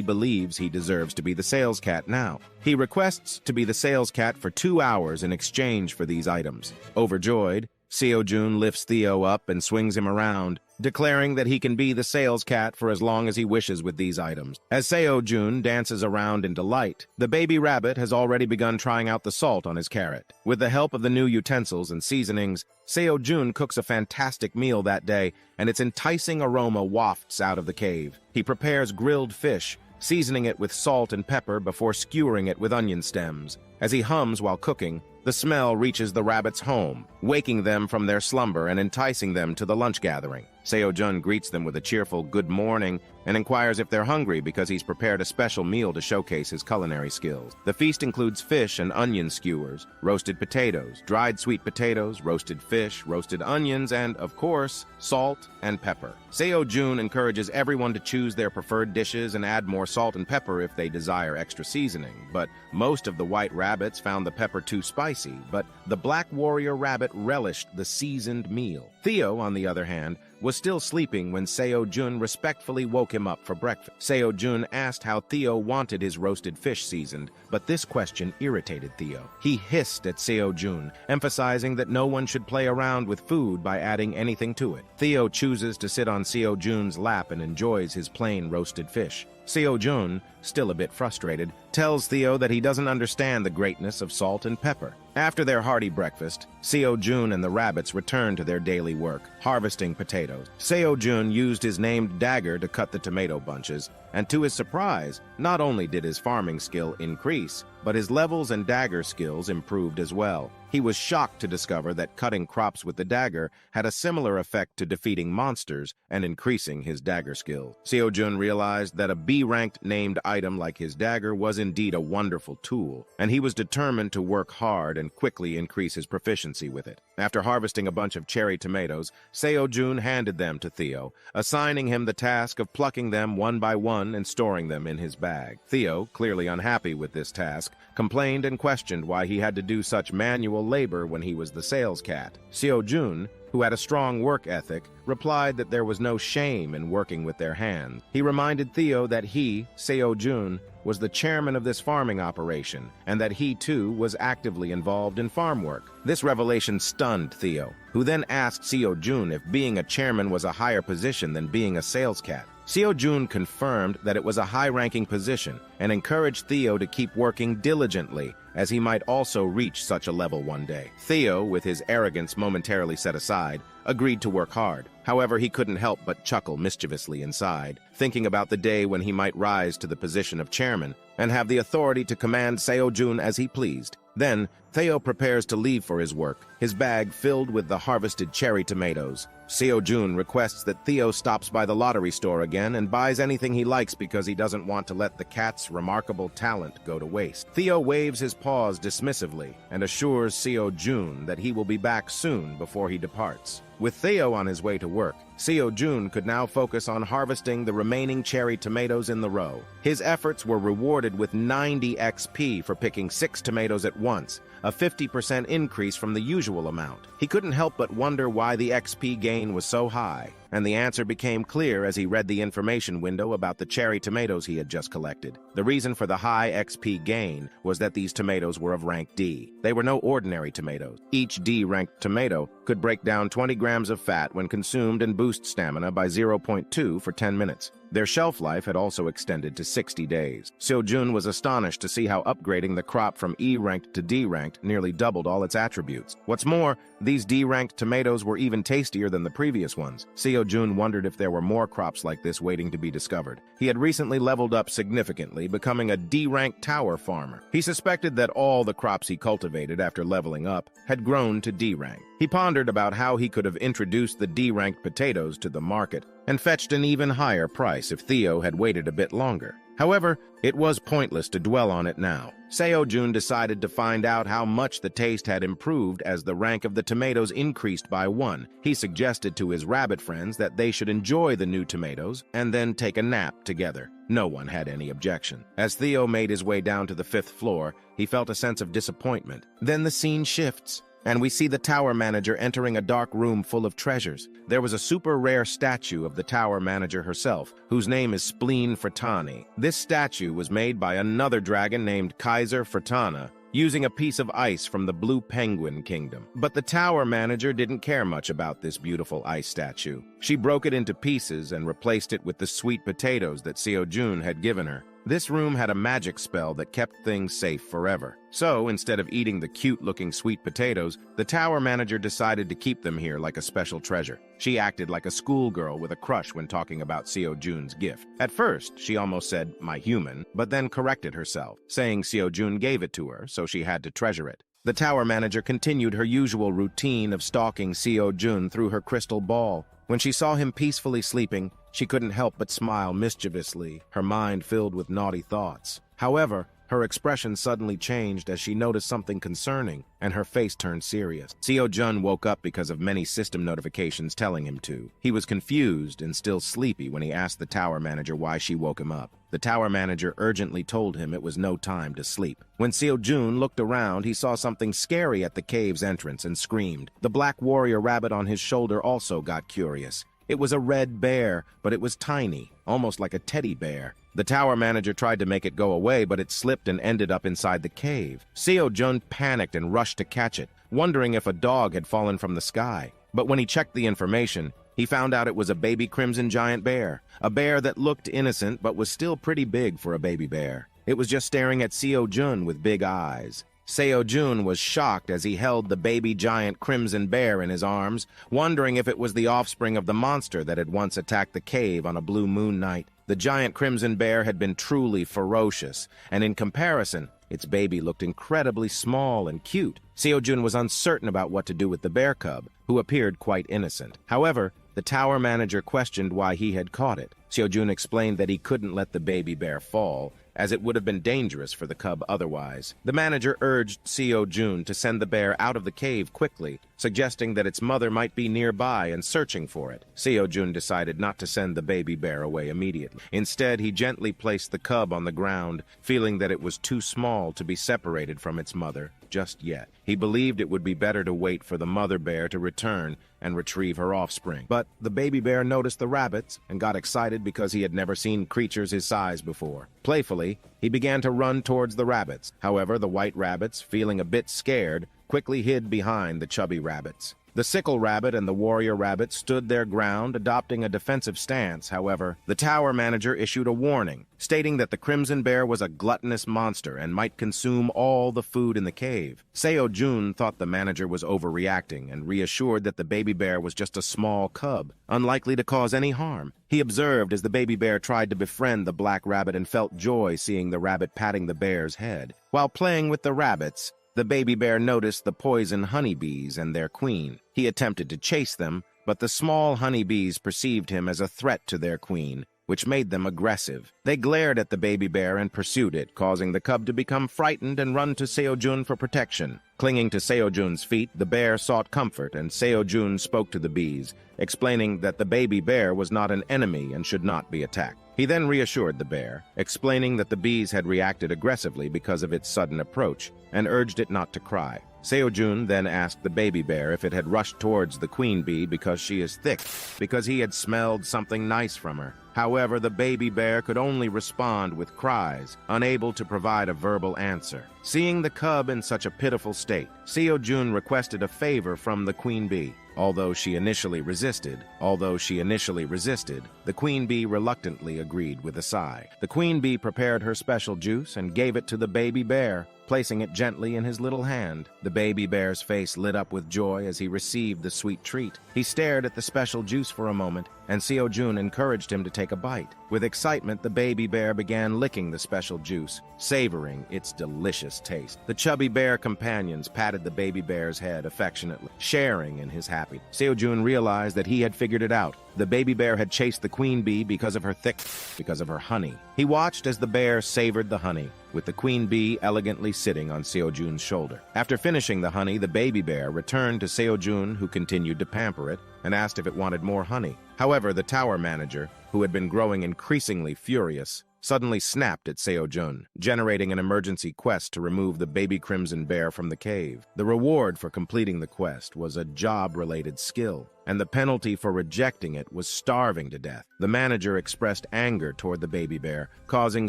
believes he deserves to be the sales cat now. He requests to be the sales cat for 2 hours in exchange for these items. Overjoyed, Seo-jun lifts Theo up and swings him around, declaring that he can be the sales cat for as long as he wishes with these items. As Seo-jun dances around in delight, the baby rabbit has already begun trying out the salt on his carrot. With the help of the new utensils and seasonings, Seo-jun cooks a fantastic meal that day, and its enticing aroma wafts out of the cave. He prepares grilled fish, seasoning it with salt and pepper before skewering it with onion stems. As he hums while cooking, the smell reaches the rabbits' home, waking them from their slumber and enticing them to the lunch gathering. Seo-jun greets them with a cheerful good morning and inquires if they're hungry because he's prepared a special meal to showcase his culinary skills. The feast includes fish and onion skewers, roasted potatoes, dried sweet potatoes, roasted fish, roasted onions, and, of course, salt and pepper. Seo-jun encourages everyone to choose their preferred dishes and add more salt and pepper if they desire extra seasoning, but most of the white rabbits found the pepper too spicy, but the black warrior rabbit relished the seasoned meal. Theo, on the other hand, was still sleeping when Seo-jun respectfully woke him up for breakfast. Seo-jun asked how Theo wanted his roasted fish seasoned, but this question irritated Theo. He hissed at Seo-jun, emphasizing that no one should play around with food by adding anything to it. Theo chooses to sit on Seo-jun's lap and enjoys his plain roasted fish. Seo-jun, still a bit frustrated, tells Theo that he doesn't understand the greatness of salt and pepper. After their hearty breakfast, Seo-jun and the rabbits return to their daily work, harvesting potatoes. Seo-jun used his named dagger to cut the tomato bunches, and to his surprise, not only did his farming skill increase, but his levels and dagger skills improved as well. He was shocked to discover that cutting crops with the dagger had a similar effect to defeating monsters and increasing his dagger skill. Seo-jun realized that a B-ranked named item like his dagger was indeed a wonderful tool, and he was determined to work hard and quickly increase his proficiency with it. After harvesting a bunch of cherry tomatoes, Seo-jun handed them to Theo, assigning him the task of plucking them one by one and storing them in his bag. Theo, clearly unhappy with this task, complained and questioned why he had to do such manual labor when he was the sales cat. Seo-jun, who had a strong work ethic, replied that there was no shame in working with their hands. He reminded Theo that he, Seo-jun, was the chairman of this farming operation, and that he too was actively involved in farm work. This revelation stunned Theo, who then asked Seo-jun if being a chairman was a higher position than being a sales cat. Seo-jun confirmed that it was a high-ranking position and encouraged Theo to keep working diligently, as he might also reach such a level one day. Theo, with his arrogance momentarily set aside, agreed to work hard. However, he couldn't help but chuckle mischievously inside, thinking about the day when he might rise to the position of chairman and have the authority to command Seo-jun as he pleased. Then, Theo prepares to leave for his work, his bag filled with the harvested cherry tomatoes. Seo-jun requests that Theo stops by the lottery store again and buys anything he likes because he doesn't want to let the cat's remarkable talent go to waste. Theo waves his paws dismissively and assures Seo-jun that he will be back soon before he departs. With Theo on his way to work, Seo-jun could now focus on harvesting the remaining cherry tomatoes in the row. His efforts were rewarded with 90 XP for picking 6 tomatoes at once, a 50% increase from the usual amount. He couldn't help but wonder why the XP gain was so high, and the answer became clear as he read the information window about the cherry tomatoes he had just collected. The reason for the high XP gain was that these tomatoes were of rank D. They were no ordinary tomatoes. Each D-ranked tomato could break down 20 grams of fat when consumed and boost stamina by 0.2 for 10 minutes. Their shelf life had also extended to 60 days. Sejun was astonished to see how upgrading the crop from E-ranked to D-ranked nearly doubled all its attributes. What's more, these D-ranked tomatoes were even tastier than the previous ones. Sejun wondered if there were more crops like this waiting to be discovered. He had recently leveled up significantly, becoming a D-ranked tower farmer. He suspected that all the crops he cultivated after leveling up had grown to D-rank. He pondered about how he could have introduced the D-ranked potatoes to the market and fetched an even higher price if Theo had waited a bit longer. However, it was pointless to dwell on it now. Sejun decided to find out how much the taste had improved as the rank of the tomatoes increased by 1. He suggested to his rabbit friends that they should enjoy the new tomatoes and then take a nap together. No one had any objection. As Theo made his way down to the 5th floor, he felt a sense of disappointment. Then the scene shifts, and we see the tower manager entering a dark room full of treasures. There was a super rare statue of the tower manager herself, whose name is Spleen Fratani. This statue was made by another dragon named Kaiser Fratana, using a piece of ice from the Blue Penguin Kingdom. But the tower manager didn't care much about this beautiful ice statue. She broke it into pieces and replaced it with the sweet potatoes that Sejun had given her. This room had a magic spell that kept things safe forever. So, instead of eating the cute-looking sweet potatoes, the tower manager decided to keep them here like a special treasure. She acted like a schoolgirl with a crush when talking about Sejun's gift. At first, she almost said, "my human," but then corrected herself, saying Sejun gave it to her, so she had to treasure it. The tower manager continued her usual routine of stalking Sejun through her crystal ball. When she saw him peacefully sleeping, she couldn't help but smile mischievously, her mind filled with naughty thoughts. However, her expression suddenly changed as she noticed something concerning, and her face turned serious. Sejun woke up because of many system notifications telling him to. He was confused and still sleepy when he asked the tower manager why she woke him up. The tower manager urgently told him it was no time to sleep. When Sejun looked around, he saw something scary at the cave's entrance and screamed. The black warrior rabbit on his shoulder also got curious. It was a red bear, but it was tiny, almost like a teddy bear. The tower manager tried to make it go away, but it slipped and ended up inside the cave. Sejun panicked and rushed to catch it, wondering if a dog had fallen from the sky. But when he checked the information, he found out it was a baby crimson giant bear, a bear that looked innocent but was still pretty big for a baby bear. It was just staring at Sejun with big eyes. Sejun was shocked as he held the baby giant crimson bear in his arms, wondering if it was the offspring of the monster that had once attacked the cave on a blue moon night. The giant crimson bear had been truly ferocious, and in comparison, its baby looked incredibly small and cute. Sejun was uncertain about what to do with the bear cub, who appeared quite innocent. However, the tower manager questioned why he had caught it. Sejun explained that he couldn't let the baby bear fall, as it would have been dangerous for the cub otherwise. The manager urged Sejun to send the bear out of the cave quickly, suggesting that its mother might be nearby and searching for it. Sejun decided not to send the baby bear away immediately. Instead, he gently placed the cub on the ground, feeling that it was too small to be separated from its mother just yet. He believed it would be better to wait for the mother bear to return and retrieve her offspring. But the baby bear noticed the rabbits and got excited because he had never seen creatures his size before. Playfully, he began to run towards the rabbits. However, the white rabbits, feeling a bit scared, quickly hid behind the chubby rabbits. The sickle rabbit and the warrior rabbit stood their ground, adopting a defensive stance. However, the tower manager issued a warning, stating that the crimson bear was a gluttonous monster and might consume all the food in the cave. Sejun thought the manager was overreacting and reassured that the baby bear was just a small cub, unlikely to cause any harm. He observed as the baby bear tried to befriend the black rabbit and felt joy seeing the rabbit patting the bear's head. While playing with the rabbits, the baby bear noticed the poison honeybees and their queen. He attempted to chase them, but the small honeybees perceived him as a threat to their queen. which made them aggressive. They glared at the baby bear and pursued it, causing the cub to become frightened and run to Sejun for protection. Clinging to Sejun's feet, the bear sought comfort, and Sejun spoke to the bees, explaining that the baby bear was not an enemy and should not be attacked. He then reassured the bear, explaining that the bees had reacted aggressively because of its sudden approach, and urged it not to cry. Sejun then asked the baby bear if it had rushed towards the queen bee because she is thick, because he had smelled something nice from her. However, the baby bear could only respond with cries, unable to provide a verbal answer. Seeing the cub in such a pitiful state, Sejun requested a favor from the queen bee. Although she initially resisted, the queen bee reluctantly agreed with a sigh. The queen bee prepared her special juice and gave it to the baby bear, placing it gently in his little hand. The baby bear's face lit up with joy as he received the sweet treat. He stared at the special juice for a moment, and Sejun encouraged him to take a bite. With excitement, the baby bear began licking the special juice, savoring its delicious taste. The chubby bear companions patted the baby bear's head affectionately, sharing in his happiness. Sejun realized that he had figured it out. The baby bear had chased the queen bee because of her honey. He watched as the bear savored the honey, with the queen bee elegantly sitting on Sejun's shoulder. After finishing the honey, the baby bear returned to Sejun, who continued to pamper it, and asked if it wanted more honey. However, the tower manager, who had been growing increasingly furious, suddenly snapped at Sejun, generating an emergency quest to remove the baby crimson bear from the cave. The reward for completing the quest was a job-related skill, and the penalty for rejecting it was starving to death. The manager expressed anger toward the baby bear, causing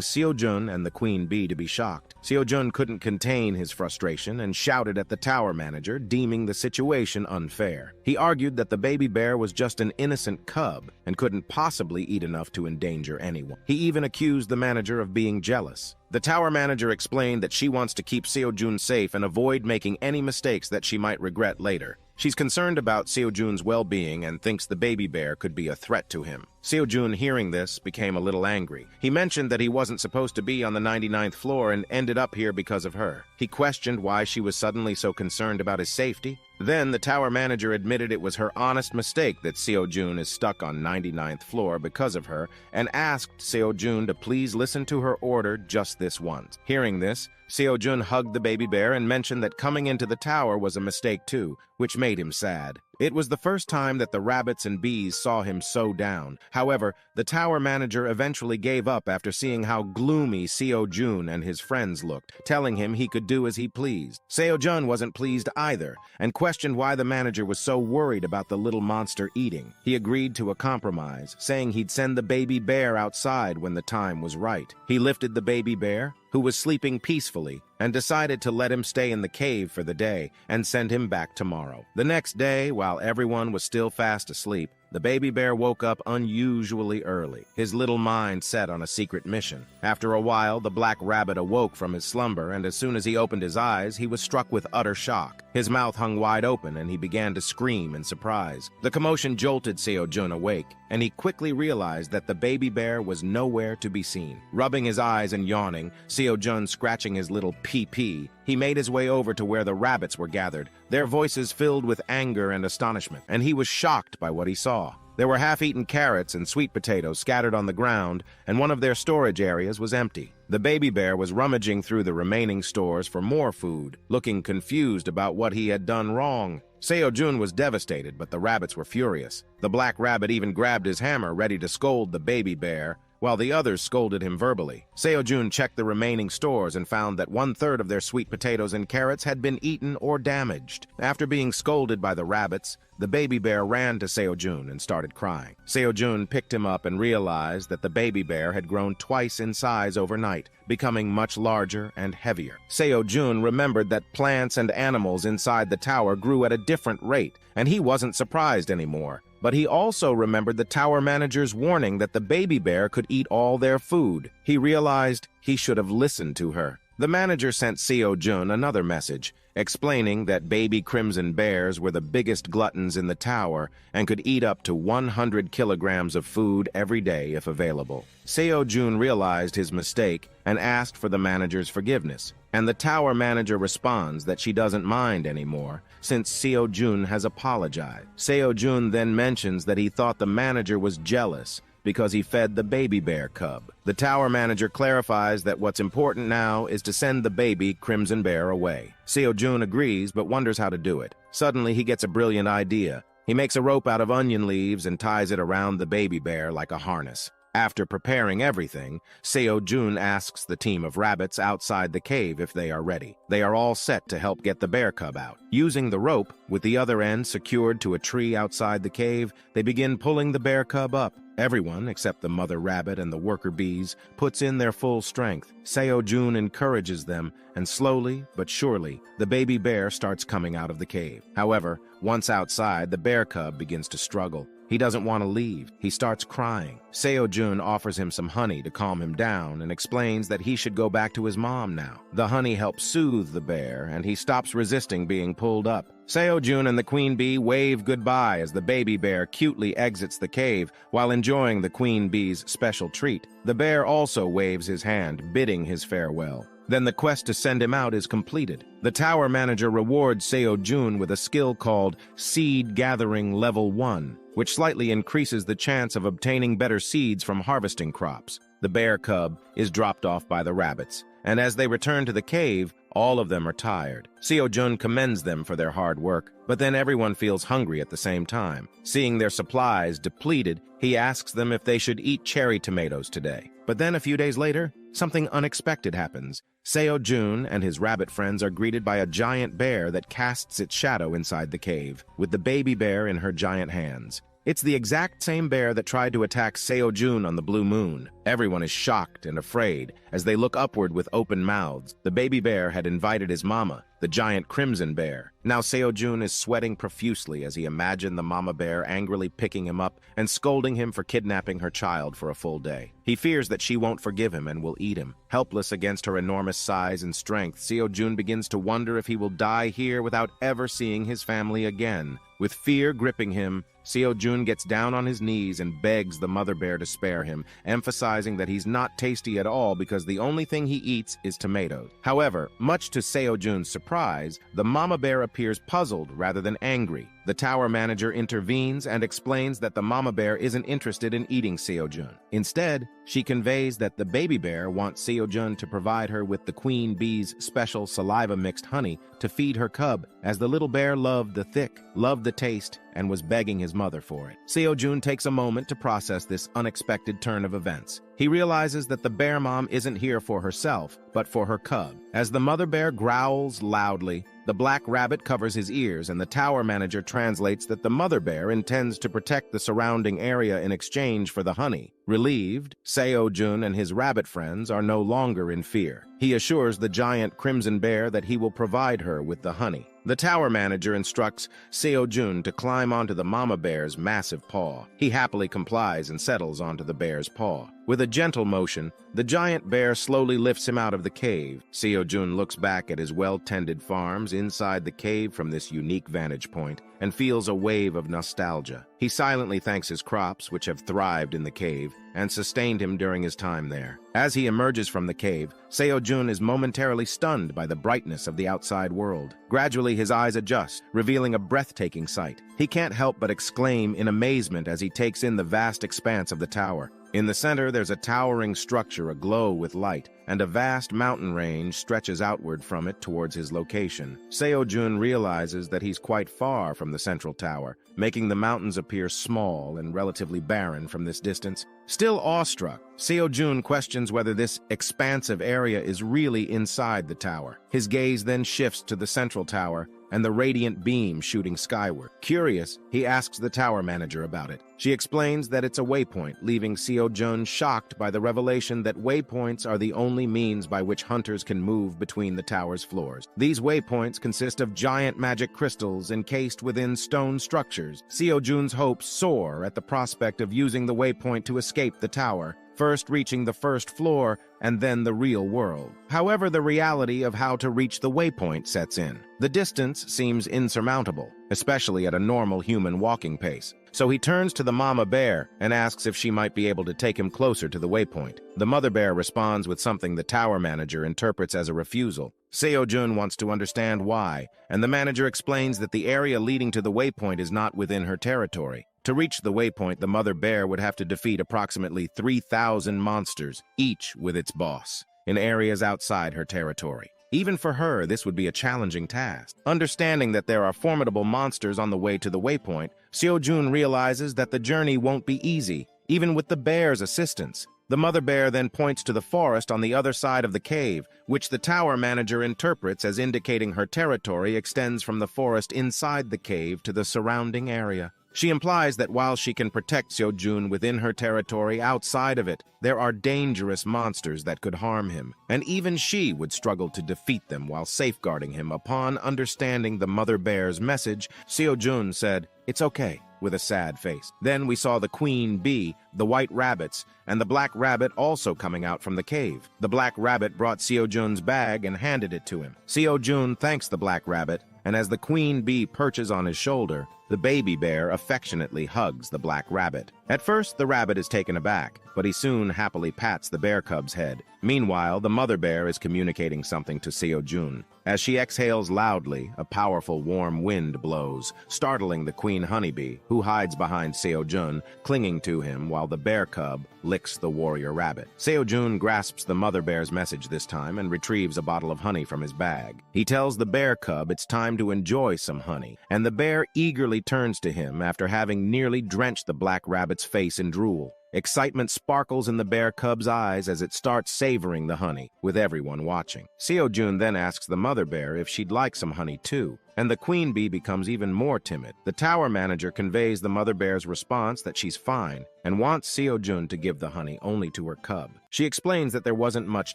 Sejun and the queen bee to be shocked. Sejun couldn't contain his frustration and shouted at the tower manager, deeming the situation unfair. He argued that the baby bear was just an innocent cub and couldn't possibly eat enough to endanger anyone. He even accused the manager of being jealous. The tower manager explained that she wants to keep Sejun safe and avoid making any mistakes that she might regret later. She's concerned about Sejun's well-being and thinks the baby bear could be a threat to him. Sejun, hearing this, became a little angry. He mentioned that he wasn't supposed to be on the 99th floor and ended up here because of her. He questioned why she was suddenly so concerned about his safety. Then the tower manager admitted it was her honest mistake that Sejun is stuck on 99th floor because of her, and asked Sejun to please listen to her order just this once. Hearing this, Sejun hugged the baby bear and mentioned that coming into the tower was a mistake too, which made him sad. It was the first time that the rabbits and bees saw him so down. However, the tower manager eventually gave up after seeing how gloomy Sejun and his friends looked, telling him he could do as he pleased. Sejun wasn't pleased either, and questioned why the manager was so worried about the little monster eating. He agreed to a compromise, saying he'd send the baby bear outside when the time was right. He lifted the baby bear, who was sleeping peacefully, and decided to let him stay in the cave for the day and send him back tomorrow. The next day, while everyone was still fast asleep, the baby bear woke up unusually early, his little mind set on a secret mission. After a while, the black rabbit awoke from his slumber, and as soon as he opened his eyes, he was struck with utter shock. His mouth hung wide open, and he began to scream in surprise. The commotion jolted Sejun awake, and he quickly realized that the baby bear was nowhere to be seen. Rubbing his eyes and yawning, Sejun scratching his little pee-pee, he made his way over to where the rabbits were gathered, their voices filled with anger and astonishment, and he was shocked by what he saw. There were half-eaten carrots and sweet potatoes scattered on the ground, and one of their storage areas was empty. The baby bear was rummaging through the remaining stores for more food, looking confused about what he had done wrong. Sejun was devastated, but the rabbits were furious. The black rabbit even grabbed his hammer, ready to scold the baby bear, while the others scolded him verbally. Sejun checked the remaining stores and found that 1/3 of their sweet potatoes and carrots had been eaten or damaged. After being scolded by the rabbits, the baby bear ran to Sejun and started crying. Sejun picked him up and realized that the baby bear had grown twice in size overnight, becoming much larger and heavier. Sejun remembered that plants and animals inside the tower grew at a different rate, and he wasn't surprised anymore. But he also remembered the tower manager's warning that the baby bear could eat all their food. He realized he should have listened to her. The manager sent Sejun another message, explaining that baby crimson bears were the biggest gluttons in the tower and could eat up to 100 kilograms of food every day if available. Sejun realized his mistake and asked for the manager's forgiveness, and the tower manager responds that she doesn't mind anymore since Sejun has apologized. Sejun then mentions that he thought the manager was jealous because he fed the baby bear cub. The tower manager clarifies that what's important now is to send the baby Crimson Bear away. Sejun agrees but wonders how to do it. Suddenly he gets a brilliant idea. He makes a rope out of onion leaves and ties it around the baby bear like a harness. After preparing everything, Sejun asks the team of rabbits outside the cave if they are ready. They are all set to help get the bear cub out. Using the rope, with the other end secured to a tree outside the cave, they begin pulling the bear cub up. Everyone, except the mother rabbit and the worker bees, puts in their full strength. Sejun encourages them, and slowly but surely, the baby bear starts coming out of the cave. However, once outside, the bear cub begins to struggle. He doesn't want to leave. He starts crying. Sejun offers him some honey to calm him down and explains that he should go back to his mom now. The honey helps soothe the bear, and he stops resisting being pulled up. Sejun and the queen bee wave goodbye as the baby bear cutely exits the cave while enjoying the queen bee's special treat. The bear also waves his hand, bidding his farewell. Then the quest to send him out is completed. The tower manager rewards Sejun with a skill called Seed Gathering Level 1, which slightly increases the chance of obtaining better seeds from harvesting crops. The bear cub is dropped off by the rabbits, and as they return to the cave, all of them are tired. Sejun commends them for their hard work, but then everyone feels hungry at the same time. Seeing their supplies depleted, he asks them if they should eat cherry tomatoes today. But then a few days later, something unexpected happens. Sejun and his rabbit friends are greeted by a giant bear that casts its shadow inside the cave, with the baby bear in her giant hands. It's the exact same bear that tried to attack Sejun on the blue moon. Everyone is shocked and afraid as they look upward with open mouths. The baby bear had invited his mama, the giant crimson bear. Now Sejun is sweating profusely as he imagined the mama bear angrily picking him up and scolding him for kidnapping her child for a full day. He fears that she won't forgive him and will eat him. Helpless against her enormous size and strength, Sejun begins to wonder if he will die here without ever seeing his family again. With fear gripping him, Sejun gets down on his knees and begs the mother bear to spare him, emphasizing that he's not tasty at all because the only thing he eats is tomatoes. However, much to Sejun's surprise, the mama bear appears puzzled rather than angry. The tower manager intervenes and explains that the mama bear isn't interested in eating Sejun. Instead, she conveys that the baby bear wants Sejun to provide her with the queen bee's special saliva-mixed honey to feed her cub, as the little bear loved the taste, and was begging his mother for it. Sejun takes a moment to process this unexpected turn of events. He realizes that the bear mom isn't here for herself, but for her cub. As the mother bear growls loudly, the black rabbit covers his ears, and the tower manager translates that the mother bear intends to protect the surrounding area in exchange for the honey. Relieved, Sejun and his rabbit friends are no longer in fear. He assures the giant crimson bear that he will provide her with the honey. The tower manager instructs Sejun to climb onto the mama bear's massive paw. He happily complies and settles onto the bear's paw. With a gentle motion, the giant bear slowly lifts him out of the cave. Sejun looks back at his well-tended farms inside the cave from this unique vantage point and feels a wave of nostalgia. He silently thanks his crops, which have thrived in the cave, and sustained him during his time there. As he emerges from the cave, Sejun is momentarily stunned by the brightness of the outside world. Gradually, his eyes adjust, revealing a breathtaking sight. He can't help but exclaim in amazement as he takes in the vast expanse of the tower. In the center, there's a towering structure aglow with light, and a vast mountain range stretches outward from it towards his location. Sejun realizes that he's quite far from the central tower, making the mountains appear small and relatively barren from this distance. Still awestruck, Sejun questions whether this expansive area is really inside the tower. His gaze then shifts to the central tower and the radiant beam shooting skyward. Curious, he asks the tower manager about it. She explains that it's a waypoint, leaving Sejun shocked by the revelation that waypoints are the only means by which hunters can move between the tower's floors. These waypoints consist of giant magic crystals encased within stone structures. Sejun's hopes soar at the prospect of using the waypoint to escape the tower, first reaching the first floor and then the real world. However, the reality of how to reach the waypoint sets in. The distance seems insurmountable, especially at a normal human walking pace. So he turns to the mama bear and asks if she might be able to take him closer to the waypoint. The mother bear responds with something the tower manager interprets as a refusal. Sejun wants to understand why, and the manager explains that the area leading to the waypoint is not within her territory. To reach the waypoint, the mother bear would have to defeat approximately 3,000 monsters, each with its boss, in areas outside her territory. Even for her, this would be a challenging task. Understanding that there are formidable monsters on the way to the waypoint, Sejun realizes that the journey won't be easy, even with the bear's assistance. The mother bear then points to the forest on the other side of the cave, which the tower manager interprets as indicating her territory extends from the forest inside the cave to the surrounding area. She implies that while she can protect Sejun within her territory, outside of it, there are dangerous monsters that could harm him, and even she would struggle to defeat them while safeguarding him. Upon understanding the mother bear's message, Sejun said, "It's okay," with a sad face. Then we saw the queen bee, the white rabbits, and the black rabbit also coming out from the cave. The black rabbit brought Sejun's bag and handed it to him. Sejun thanks the black rabbit, and as the queen bee perches on his shoulder, the baby bear affectionately hugs the black rabbit. At first, the rabbit is taken aback, but he soon happily pats the bear cub's head. Meanwhile, the mother bear is communicating something to Sejun. As she exhales loudly, a powerful warm wind blows, startling the queen honeybee, who hides behind Sejun, clinging to him while the bear cub licks the warrior rabbit. Sejun grasps the mother bear's message this time and retrieves a bottle of honey from his bag. He tells the bear cub it's time to enjoy some honey, and the bear eagerly turns to him after having nearly drenched the black rabbit's face in drool. Excitement sparkles in the bear cub's eyes as it starts savoring the honey, with everyone watching. Sejun then asks the mother bear if she'd like some honey too, and the queen bee becomes even more timid. The tower manager conveys the mother bear's response that she's fine and wants Sejun to give the honey only to her cub. She explains that there wasn't much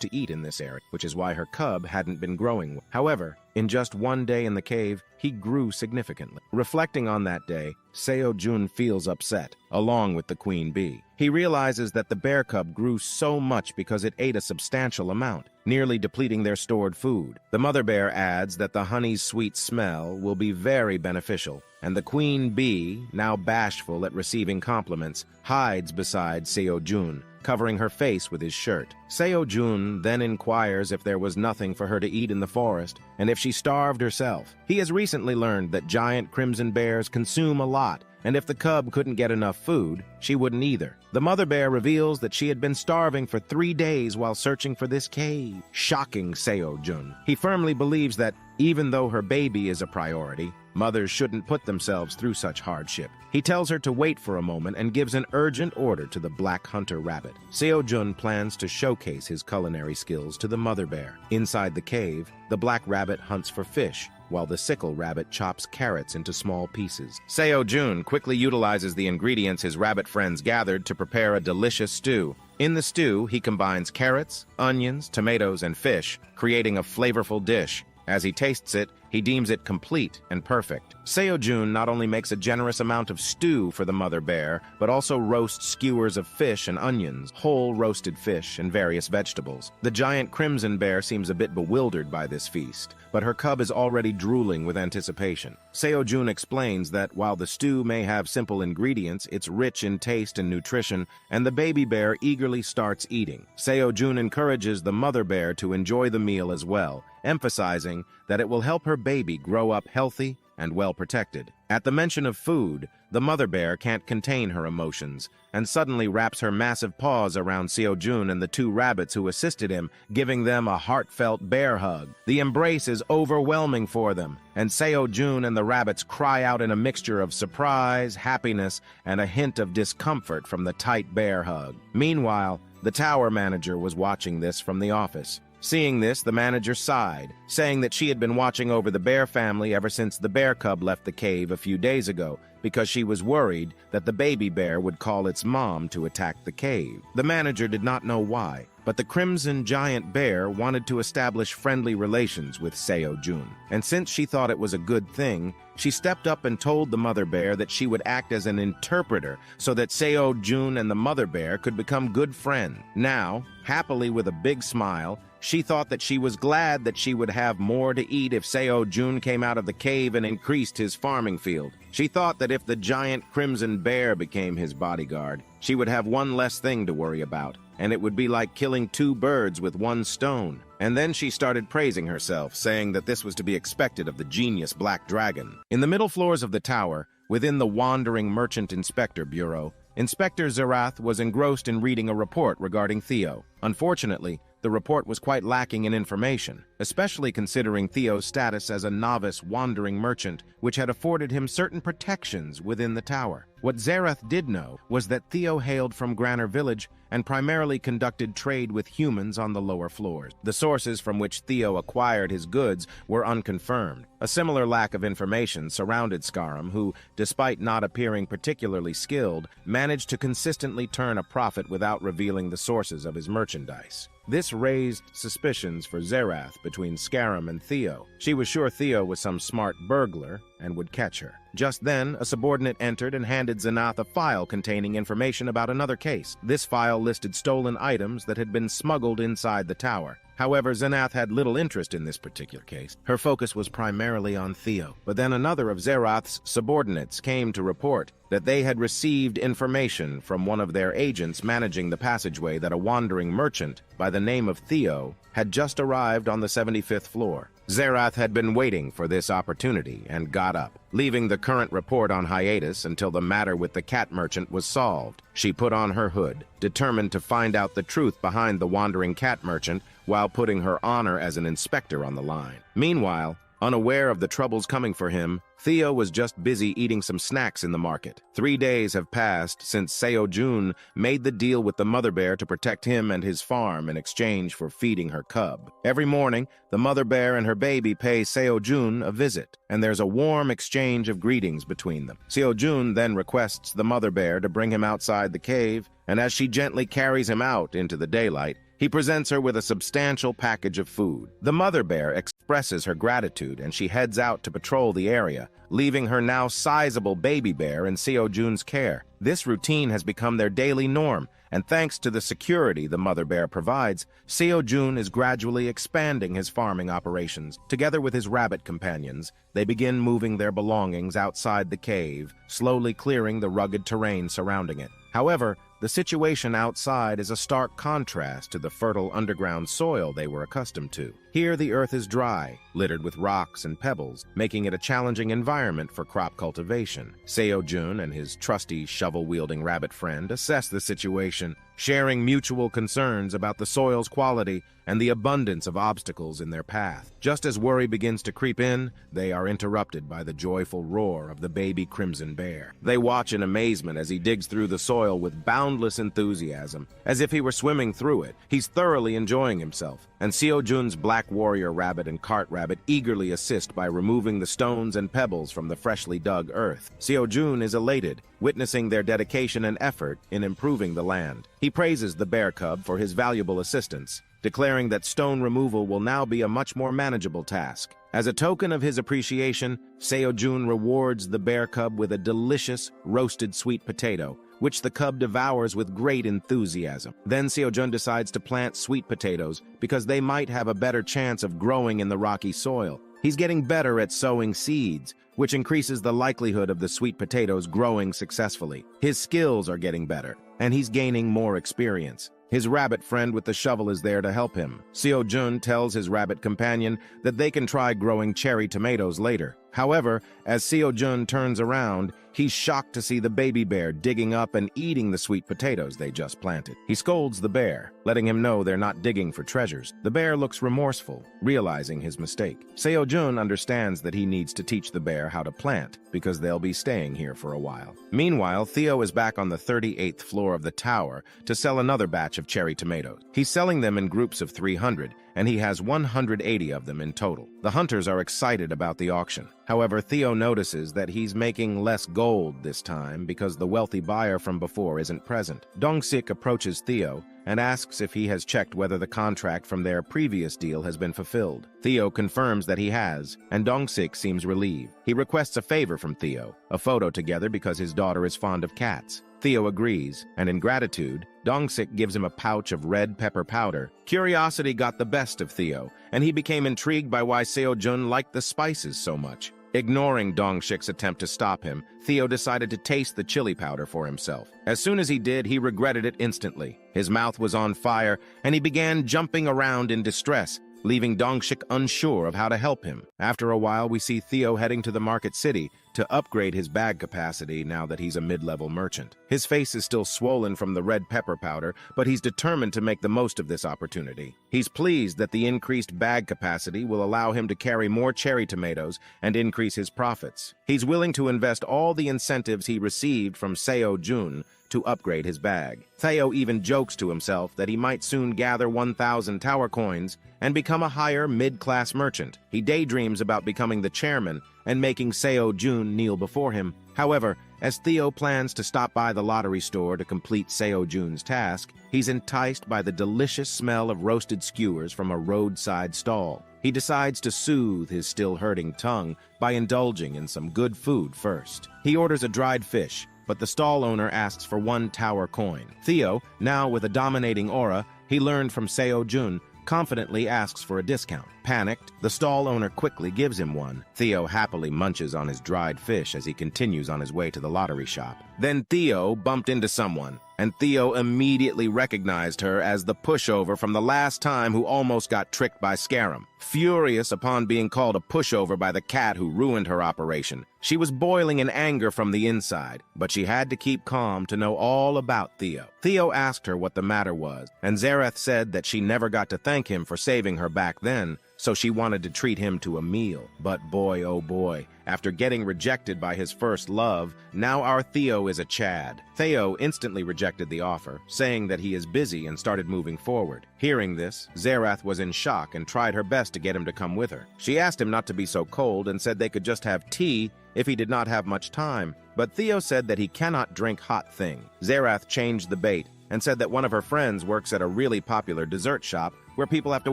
to eat in this area, which is why her cub hadn't been growing. However, in just one day in the cave, he grew significantly. Reflecting on that day, Sejun feels upset, along with the queen bee. He realizes that the bear cub grew so much because it ate a substantial amount, nearly depleting their stored food. The mother bear adds that the honey's sweet smell will be very beneficial, and the queen bee, now bashful at receiving compliments, hides beside Sejun, covering her face with his shirt. Sejun then inquires if there was nothing for her to eat in the forest, and if she starved herself. He has recently learned that giant crimson bears consume a lot, and if the cub couldn't get enough food, she wouldn't either. The mother bear reveals that she had been starving for 3 days while searching for this cave, shocking Sejun. He firmly believes that, even though her baby is a priority, mothers shouldn't put themselves through such hardship. He tells her to wait for a moment and gives an urgent order to the black hunter rabbit. Sejun plans to showcase his culinary skills to the mother bear. Inside the cave, the black rabbit hunts for fish, while the sickle rabbit chops carrots into small pieces. Sejun quickly utilizes the ingredients his rabbit friends gathered to prepare a delicious stew. In the stew, he combines carrots, onions, tomatoes, and fish, creating a flavorful dish. As he tastes it, he deems it complete and perfect. Sejun not only makes a generous amount of stew for the mother bear, but also roasts skewers of fish and onions, whole roasted fish, and various vegetables. The giant crimson bear seems a bit bewildered by this feast, but her cub is already drooling with anticipation. Sejun explains that while the stew may have simple ingredients, it's rich in taste and nutrition, and the baby bear eagerly starts eating. Sejun encourages the mother bear to enjoy the meal as well, emphasizing that it will help her baby grow up healthy and well protected. At the mention of food, the mother bear can't contain her emotions and suddenly wraps her massive paws around Sejun and the 2 rabbits who assisted him, giving them a heartfelt bear hug. The embrace is overwhelming for them, and Sejun and the rabbits cry out in a mixture of surprise, happiness, and a hint of discomfort from the tight bear hug. Meanwhile, the tower manager was watching this from the office. Seeing this, the manager sighed, saying that she had been watching over the bear family ever since the bear cub left the cave a few days ago, because she was worried that the baby bear would call its mom to attack the cave. The manager did not know why, but the crimson giant bear wanted to establish friendly relations with Sejun. And since she thought it was a good thing, she stepped up and told the mother bear that she would act as an interpreter so that Sejun and the mother bear could become good friends. Now, happily with a big smile, she thought that she was glad that she would have more to eat if Sejun came out of the cave and increased his farming field. She thought that if the giant crimson bear became his bodyguard, she would have one less thing to worry about, and it would be like killing 2 birds with 1 stone. And then she started praising herself, saying that this was to be expected of the genius black dragon. In the middle floors of the tower, Within the Wandering Merchant Inspector Bureau, Inspector Zerath was engrossed in reading a report regarding Theo. Unfortunately, the report was quite lacking in information, especially considering Theo's status as a novice wandering merchant, which had afforded him certain protections within the tower. What Zerath did know was that Theo hailed from Granner Village and primarily conducted trade with humans on the lower floors. The sources from which Theo acquired his goods were unconfirmed. A similar lack of information surrounded Scarum, who, despite not appearing particularly skilled, managed to consistently turn a profit without revealing the sources of his merchandise. This raised suspicions for Zerath between Scarum and Theo. She was sure Theo was some smart burglar and would catch her. Just then, a subordinate entered and handed Zerath a file containing information about another case. This file listed stolen items that had been smuggled inside the tower. However, Zerath had little interest in this particular case. Her focus was primarily on Theo. But then another of Zerath's subordinates came to report that they had received information from one of their agents managing the passageway that a wandering merchant by the name of Theo had just arrived on the 75th floor. Zerath had been waiting for this opportunity and got up, leaving the current report on hiatus until the matter with the cat merchant was solved. She put on her hood, determined to find out the truth behind the wandering cat merchant while putting her honor as an inspector on the line. Meanwhile, unaware of the troubles coming for him, Theo was just busy eating some snacks in the market. 3 days have passed since Sejun made the deal with the mother bear to protect him and his farm in exchange for feeding her cub. Every morning, the mother bear and her baby pay Sejun a visit, and there's a warm exchange of greetings between them. Sejun then requests the mother bear to bring him outside the cave, and as she gently carries him out into the daylight, he presents her with a substantial package of food. The mother bear expresses her gratitude and she heads out to patrol the area, leaving her now sizable baby bear in Sejun's care. This routine has become their daily norm, and thanks to the security the mother bear provides, Sejun is gradually expanding his farming operations. Together with his rabbit companions, they begin moving their belongings outside the cave, slowly clearing the rugged terrain surrounding it. However, the situation outside is a stark contrast to the fertile underground soil they were accustomed to. Here the earth is dry, littered with rocks and pebbles, making it a challenging environment for crop cultivation. Sejun and his trusty shovel-wielding rabbit friend assess the situation, sharing mutual concerns about the soil's quality and the abundance of obstacles in their path. Just as worry begins to creep in, they are interrupted by the joyful roar of the baby crimson bear. They watch in amazement as he digs through the soil with boundless enthusiasm, as if he were swimming through it. He's thoroughly enjoying himself, and Sejun's black warrior rabbit and cart rabbit eagerly assist by removing the stones and pebbles from the freshly dug earth. Sejun is elated, witnessing their dedication and effort in improving the land. He praises the bear cub for his valuable assistance, declaring that stone removal will now be a much more manageable task. As a token of his appreciation, Sejun rewards the bear cub with a delicious roasted sweet potato, which the cub devours with great enthusiasm. Then Sejun decides to plant sweet potatoes because they might have a better chance of growing in the rocky soil. He's getting better at sowing seeds, which increases the likelihood of the sweet potatoes growing successfully. His skills are getting better, and he's gaining more experience. His rabbit friend with the shovel is there to help him. Sejun tells his rabbit companion that they can try growing cherry tomatoes later. However, as Sejun turns around, he's shocked to see the baby bear digging up and eating the sweet potatoes they just planted. He scolds the bear, letting him know they're not digging for treasures. The bear looks remorseful, realizing his mistake. Sejun understands that he needs to teach the bear how to plant, because they'll be staying here for a while. Meanwhile, Theo is back on the 38th floor of the tower to sell another batch of cherry tomatoes. He's selling them in groups of 300, and he has 180 of them in total. The hunters are excited about the auction. However, Theo notices that he's making less gold this time because the wealthy buyer from before isn't present. Dong-sik approaches Theo and asks if he has checked whether the contract from their previous deal has been fulfilled. Theo confirms that he has, and Dong-sik seems relieved. He requests a favor from Theo, a photo together because his daughter is fond of cats. Theo agrees, and in gratitude, Dong-sik gives him a pouch of red pepper powder. Curiosity got the best of Theo, and he became intrigued by why Sejun liked the spices so much. Ignoring Dong-sik's attempt to stop him, Theo decided to taste the chili powder for himself. As soon as he did, he regretted it instantly. His mouth was on fire, and he began jumping around in distress, leaving Dong-sik unsure of how to help him. After a while, we see Theo heading to the market city to upgrade his bag capacity now that he's a mid-level merchant. His face is still swollen from the red pepper powder, but he's determined to make the most of this opportunity. He's pleased that the increased bag capacity will allow him to carry more cherry tomatoes and increase his profits. He's willing to invest all the incentives he received from Sejun to upgrade his bag. Theo even jokes to himself that he might soon gather 1,000 tower coins and become a higher mid-class merchant. He daydreams about becoming the chairman and making Sejun kneel before him. However, as Theo plans to stop by the lottery store to complete Sejun's task, he's enticed by the delicious smell of roasted skewers from a roadside stall. He decides to soothe his still-hurting tongue by indulging in some good food first. He orders a dried fish, but the stall owner asks for 1 tower coin. Theo, now with a dominating aura he learned from Sejun, confidently asks for a discount. Panicked, the stall owner quickly gives him one. Theo happily munches on his dried fish as he continues on his way to the lottery shop. Then Theo bumped into someone, and Theo immediately recognized her as the pushover from the last time who almost got tricked by Scarum. Furious upon being called a pushover by the cat who ruined her operation, she was boiling in anger from the inside, but she had to keep calm to know all about Theo. Theo asked her what the matter was, and Zareth said that she never got to thank him for saving her back then, so she wanted to treat him to a meal. But boy, oh boy, after getting rejected by his first love, now our Theo is a Chad. Theo instantly rejected the offer, saying that he is busy and started moving forward. Hearing this, Zareth was in shock and tried her best to get him to come with her. She asked him not to be so cold and said they could just have tea if he did not have much time, but Theo said that he cannot drink hot thing. Zareth changed the bait and said that one of her friends works at a really popular dessert shop where people have to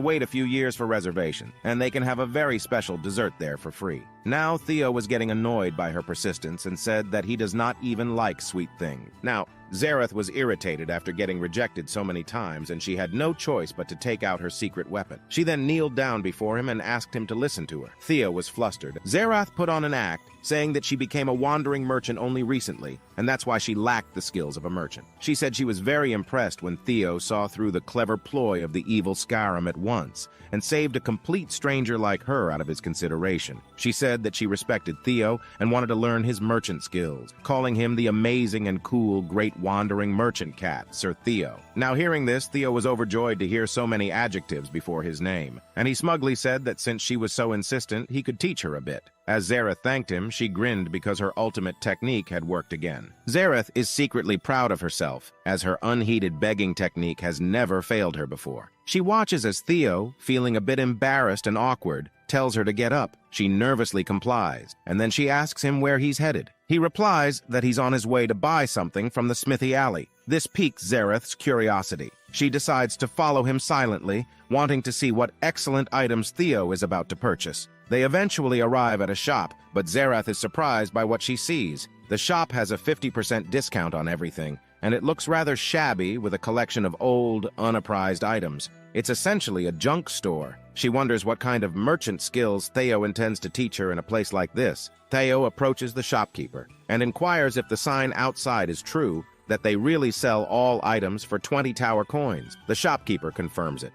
wait a few years for reservation, and they can have a very special dessert there for free. Now Theo was getting annoyed by her persistence and said that he does not even like sweet things. Now, Zareth was irritated after getting rejected so many times, and she had no choice but to take out her secret weapon. She then kneeled down before him and asked him to listen to her. Theo was flustered. Zareth put on an act, saying that she became a wandering merchant only recently, and that's why she lacked the skills of a merchant. She said she was very impressed when Theo saw through the clever ploy of the evil Scarum at once, and saved a complete stranger like her out of his consideration. She said that she respected Theo and wanted to learn his merchant skills, calling him the amazing and cool great wandering merchant cat, Sir Theo. Now hearing this, Theo was overjoyed to hear so many adjectives before his name, and he smugly said that since she was so insistent, he could teach her a bit. As Zareth thanked him, she grinned because her ultimate technique had worked again. Zareth is secretly proud of herself, as her unheeded begging technique has never failed her before. She watches as Theo, feeling a bit embarrassed and awkward, tells her to get up. She nervously complies, and then she asks him where he's headed. He replies that he's on his way to buy something from the smithy alley. This piques Zareth's curiosity. She decides to follow him silently, wanting to see what excellent items Theo is about to purchase. They eventually arrive at a shop, but Zareth is surprised by what she sees. The shop has a 50% discount on everything, and it looks rather shabby with a collection of old, unapprised items. It's essentially a junk store. She wonders what kind of merchant skills Theo intends to teach her in a place like this. Theo approaches the shopkeeper and inquires if the sign outside is true, that they really sell all items for 20 tower coins. The shopkeeper confirms it.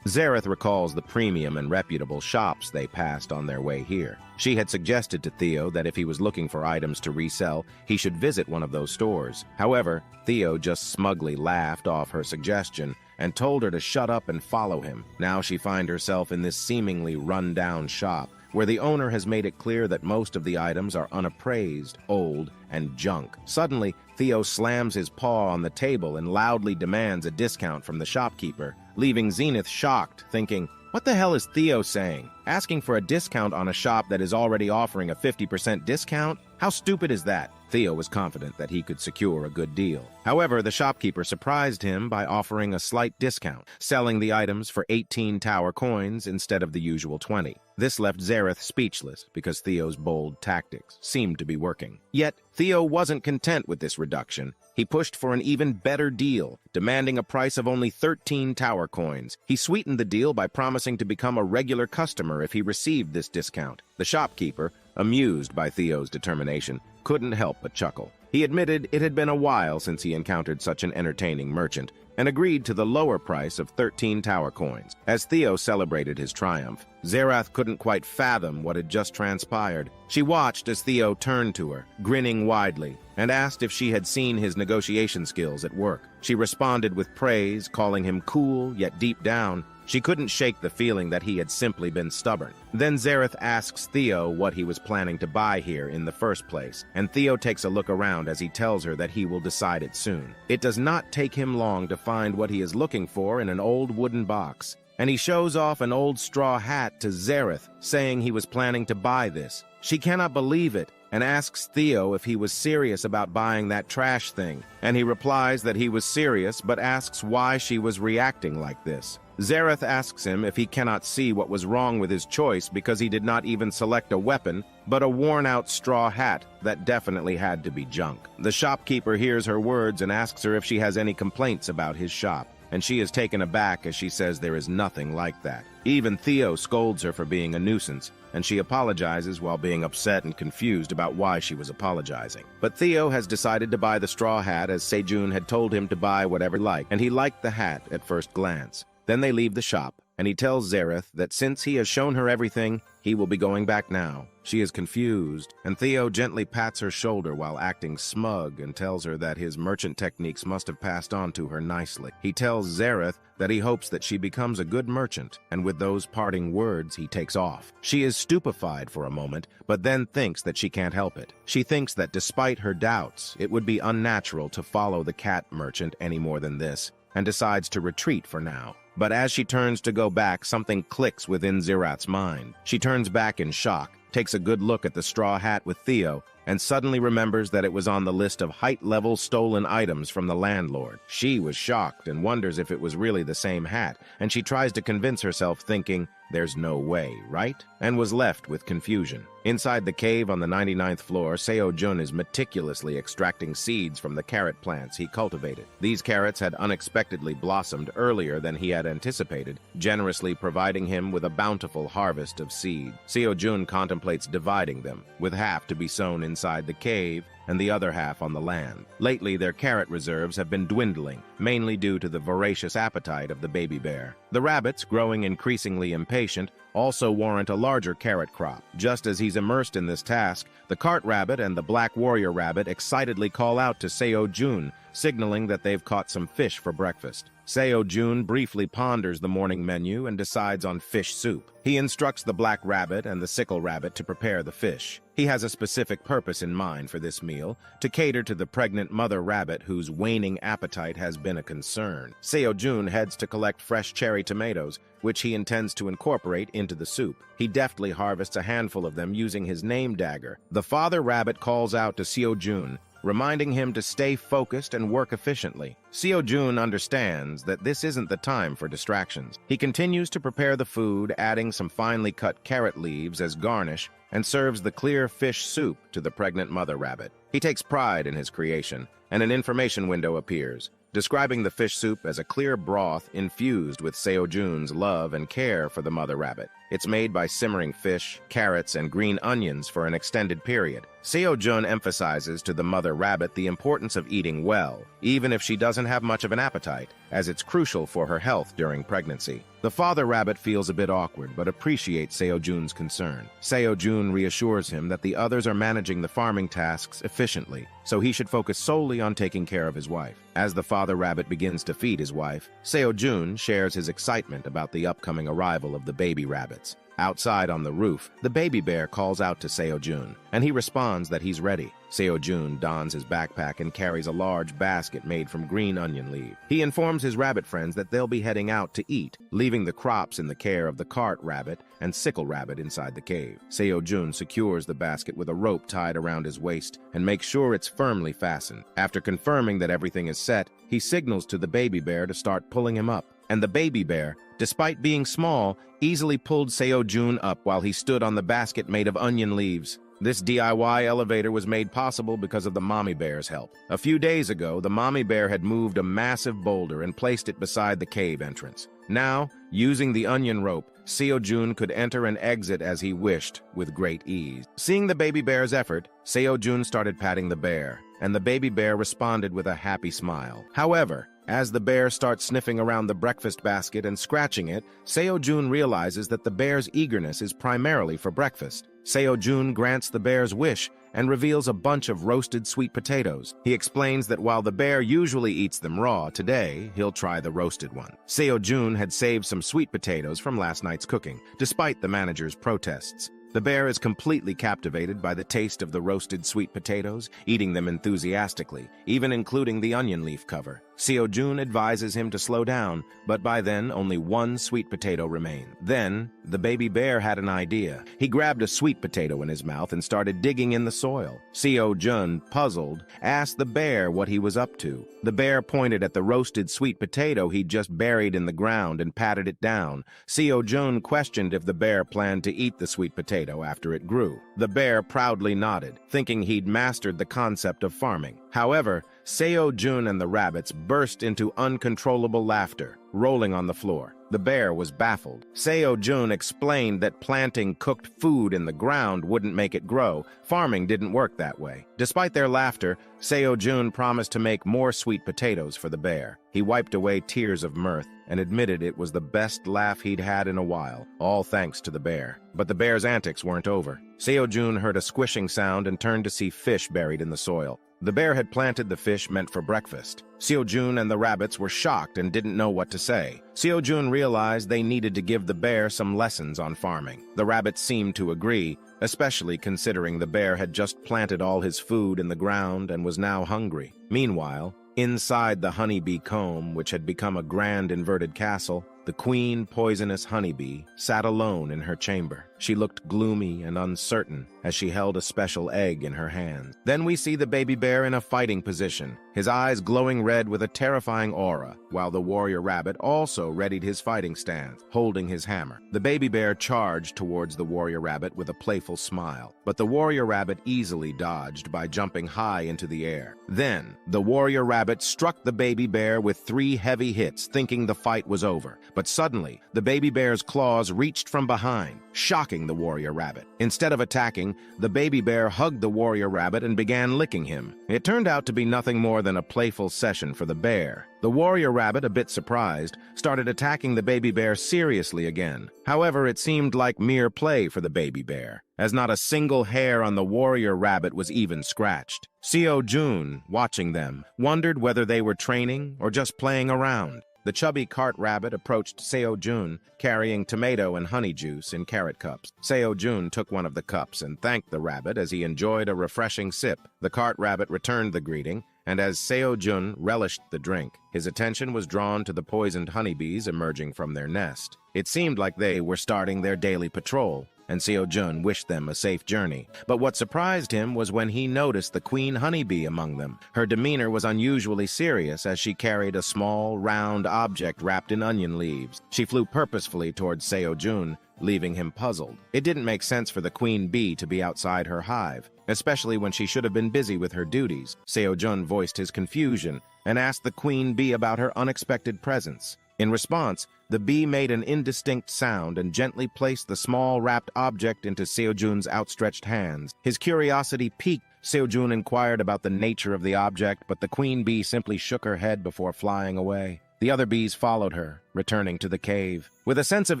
Zareth recalls the premium and reputable shops they passed on their way here. She had suggested to Theo that if he was looking for items to resell, he should visit one of those stores. However, Theo just smugly laughed off her suggestion and told her to shut up and follow him. Now she finds herself in this seemingly run-down shop, where the owner has made it clear that most of the items are unappraised, old, and junk. Suddenly, Theo slams his paw on the table and loudly demands a discount from the shopkeeper, leaving Zenith shocked, thinking, "What the hell is Theo saying? Asking for a discount on a shop that is already offering a 50% discount? How stupid is that?" Theo was confident that he could secure a good deal. However, the shopkeeper surprised him by offering a slight discount, selling the items for 18 tower coins instead of the usual 20. This left Zareth speechless because Theo's bold tactics seemed to be working. Yet, Theo wasn't content with this reduction. He pushed for an even better deal, demanding a price of only 13 tower coins. He sweetened the deal by promising to become a regular customer if he received this discount. The shopkeeper, amused by Theo's determination, couldn't help but chuckle. He admitted it had been a while since he encountered such an entertaining merchant, and agreed to the lower price of 13 tower coins. As Theo celebrated his triumph, Zerath couldn't quite fathom what had just transpired. She watched as Theo turned to her, grinning widely, and asked if she had seen his negotiation skills at work. She responded with praise, calling him cool, yet deep down, she couldn't shake the feeling that he had simply been stubborn. Then Zerath asks Theo what he was planning to buy here in the first place, and Theo takes a look around as he tells her that he will decide it soon. It does not take him long to find what he is looking for in an old wooden box, and he shows off an old straw hat to Zerath, saying he was planning to buy this. She cannot believe it, and asks Theo if he was serious about buying that trash thing, and he replies that he was serious but asks why she was reacting like this. Zerath asks him if he cannot see what was wrong with his choice because he did not even select a weapon, but a worn-out straw hat that definitely had to be junk. The shopkeeper hears her words and asks her if she has any complaints about his shop, and she is taken aback as she says there is nothing like that. Even Theo scolds her for being a nuisance, and she apologizes while being upset and confused about why she was apologizing. But Theo has decided to buy the straw hat as Sejun had told him to buy whatever he liked, and he liked the hat at first glance. Then they leave the shop, and he tells Zerath that since he has shown her everything, he will be going back now. She is confused, and Theo gently pats her shoulder while acting smug and tells her that his merchant techniques must have passed on to her nicely. He tells Zerath that he hopes that she becomes a good merchant, and with those parting words, he takes off. She is stupefied for a moment, but then thinks that she can't help it. She thinks that despite her doubts, it would be unnatural to follow the cat merchant any more than this, and decides to retreat for now. But as she turns to go back, something clicks within Zerath's mind. She turns back in shock, takes a good look at the straw hat with Theo, and suddenly remembers that it was on the list of height-level stolen items from the landlord. She was shocked and wonders if it was really the same hat, and she tries to convince herself thinking, there's no way, right? And was left with confusion. Inside the cave on the 99th floor, Seo-jun is meticulously extracting seeds from the carrot plants he cultivated. These carrots had unexpectedly blossomed earlier than he had anticipated, generously providing him with a bountiful harvest of seed. Seo-jun contemplates dividing them, with half to be sown inside the cave and the other half on the land. Lately, their carrot reserves have been dwindling, mainly due to the voracious appetite of the baby bear. The rabbits, growing increasingly impatient, also warrant a larger carrot crop. Just as he's immersed in this task, the cart rabbit and the black warrior rabbit excitedly call out to Seo-jun, signaling that they've caught some fish for breakfast. Seo-jun briefly ponders the morning menu and decides on fish soup. He instructs the black rabbit and the sickle rabbit to prepare the fish. He has a specific purpose in mind for this meal, to cater to the pregnant mother rabbit whose waning appetite has been a concern. Seo-jun heads to collect fresh cherry tomatoes, which he intends to incorporate into the soup. He deftly harvests a handful of them using his name dagger. The father rabbit calls out to Seo-jun, reminding him to stay focused and work efficiently. Seo-jun understands that this isn't the time for distractions. He continues to prepare the food, adding some finely cut carrot leaves as garnish, and serves the clear fish soup to the pregnant mother rabbit. He takes pride in his creation, and an information window appears, describing the fish soup as a clear broth infused with Seo-jun's love and care for the mother rabbit. It's made by simmering fish, carrots, and green onions for an extended period. Seo-jun emphasizes to the mother rabbit the importance of eating well, even if she doesn't have much of an appetite, as it's crucial for her health during pregnancy. The father rabbit feels a bit awkward, but appreciates Seo-jun's concern. Seo-jun reassures him that the others are managing the farming tasks efficiently, so he should focus solely on taking care of his wife. As the father rabbit begins to feed his wife, Seo-jun shares his excitement about the upcoming arrival of the baby rabbits. Outside on the roof, the baby bear calls out to Seo-jun, and he responds that he's ready. Seo-jun dons his backpack and carries a large basket made from green onion leaf. He informs his rabbit friends that they'll be heading out to eat, leaving the crops in the care of the cart rabbit and sickle rabbit inside the cave. Seo-jun secures the basket with a rope tied around his waist and makes sure it's firmly fastened. After confirming that everything is set, he signals to the baby bear to start pulling him up. And the baby bear, despite being small, easily pulled Seo-jun up while he stood on the basket made of onion leaves. This DIY elevator was made possible because of the mommy bear's help. A few days ago, the mommy bear had moved a massive boulder and placed it beside the cave entrance. Now, using the onion rope, Seo-jun could enter and exit as he wished with great ease. Seeing the baby bear's effort, Seo-jun started patting the bear, and the baby bear responded with a happy smile. However, as the bear starts sniffing around the breakfast basket and scratching it, Sejun realizes that the bear's eagerness is primarily for breakfast. Sejun grants the bear's wish and reveals a bunch of roasted sweet potatoes. He explains that while the bear usually eats them raw, today he'll try the roasted one. Sejun had saved some sweet potatoes from last night's cooking, despite the manager's protests. The bear is completely captivated by the taste of the roasted sweet potatoes, eating them enthusiastically, even including the onion leaf cover. Sejun advises him to slow down, but by then only one sweet potato remained. Then, the baby bear had an idea. He grabbed a sweet potato in his mouth and started digging in the soil. Sejun, puzzled, asked the bear what he was up to. The bear pointed at the roasted sweet potato he'd just buried in the ground and patted it down. Sejun questioned if the bear planned to eat the sweet potato after it grew. The bear proudly nodded, thinking he'd mastered the concept of farming. However, Sejun and the rabbits burst into uncontrollable laughter, rolling on the floor. The bear was baffled. Sejun explained that planting cooked food in the ground wouldn't make it grow. Farming didn't work that way. Despite their laughter, Sejun promised to make more sweet potatoes for the bear. He wiped away tears of mirth and admitted it was the best laugh he'd had in a while, all thanks to the bear. But the bear's antics weren't over. Sejun heard a squishing sound and turned to see fish buried in the soil. The bear had planted the fish meant for breakfast. Sejun and the rabbits were shocked and didn't know what to say. Sejun realized they needed to give the bear some lessons on farming. The rabbits seemed to agree, especially considering the bear had just planted all his food in the ground and was now hungry. Meanwhile, inside the honeybee comb, which had become a grand inverted castle, the queen poisonous honeybee sat alone in her chamber. She looked gloomy and uncertain as she held a special egg in her hand. Then we see the baby bear in a fighting position, his eyes glowing red with a terrifying aura, while the warrior rabbit also readied his fighting stance, holding his hammer. The baby bear charged towards the warrior rabbit with a playful smile, but the warrior rabbit easily dodged by jumping high into the air. Then, the warrior rabbit struck the baby bear with 3 heavy hits, thinking the fight was over. But suddenly, the baby bear's claws reached from behind, shocking the warrior rabbit. Instead of attacking, the baby bear hugged the warrior rabbit and began licking him. It turned out to be nothing more than a playful session for the bear. The warrior rabbit, a bit surprised, started attacking the baby bear seriously again. However, it seemed like mere play for the baby bear, as not a single hair on the warrior rabbit was even scratched. Sejun, watching them, wondered whether they were training or just playing around. The chubby cart rabbit approached Sejun, carrying tomato and honey juice in carrot cups. Sejun took one of the cups and thanked the rabbit as he enjoyed a refreshing sip. The cart rabbit returned the greeting, and as Sejun relished the drink, his attention was drawn to the poisoned honeybees emerging from their nest. It seemed like they were starting their daily patrol, and Sejun wished them a safe journey. But what surprised him was when he noticed the queen honeybee among them. Her demeanor was unusually serious as she carried a small, round object wrapped in onion leaves. She flew purposefully towards Sejun, leaving him puzzled. It didn't make sense for the queen bee to be outside her hive, especially when she should have been busy with her duties. Sejun voiced his confusion and asked the queen bee about her unexpected presence. In response, the bee made an indistinct sound and gently placed the small wrapped object into Sejun's outstretched hands. His curiosity piqued. Sejun inquired about the nature of the object, but the queen bee simply shook her head before flying away. The other bees followed her, returning to the cave. With a sense of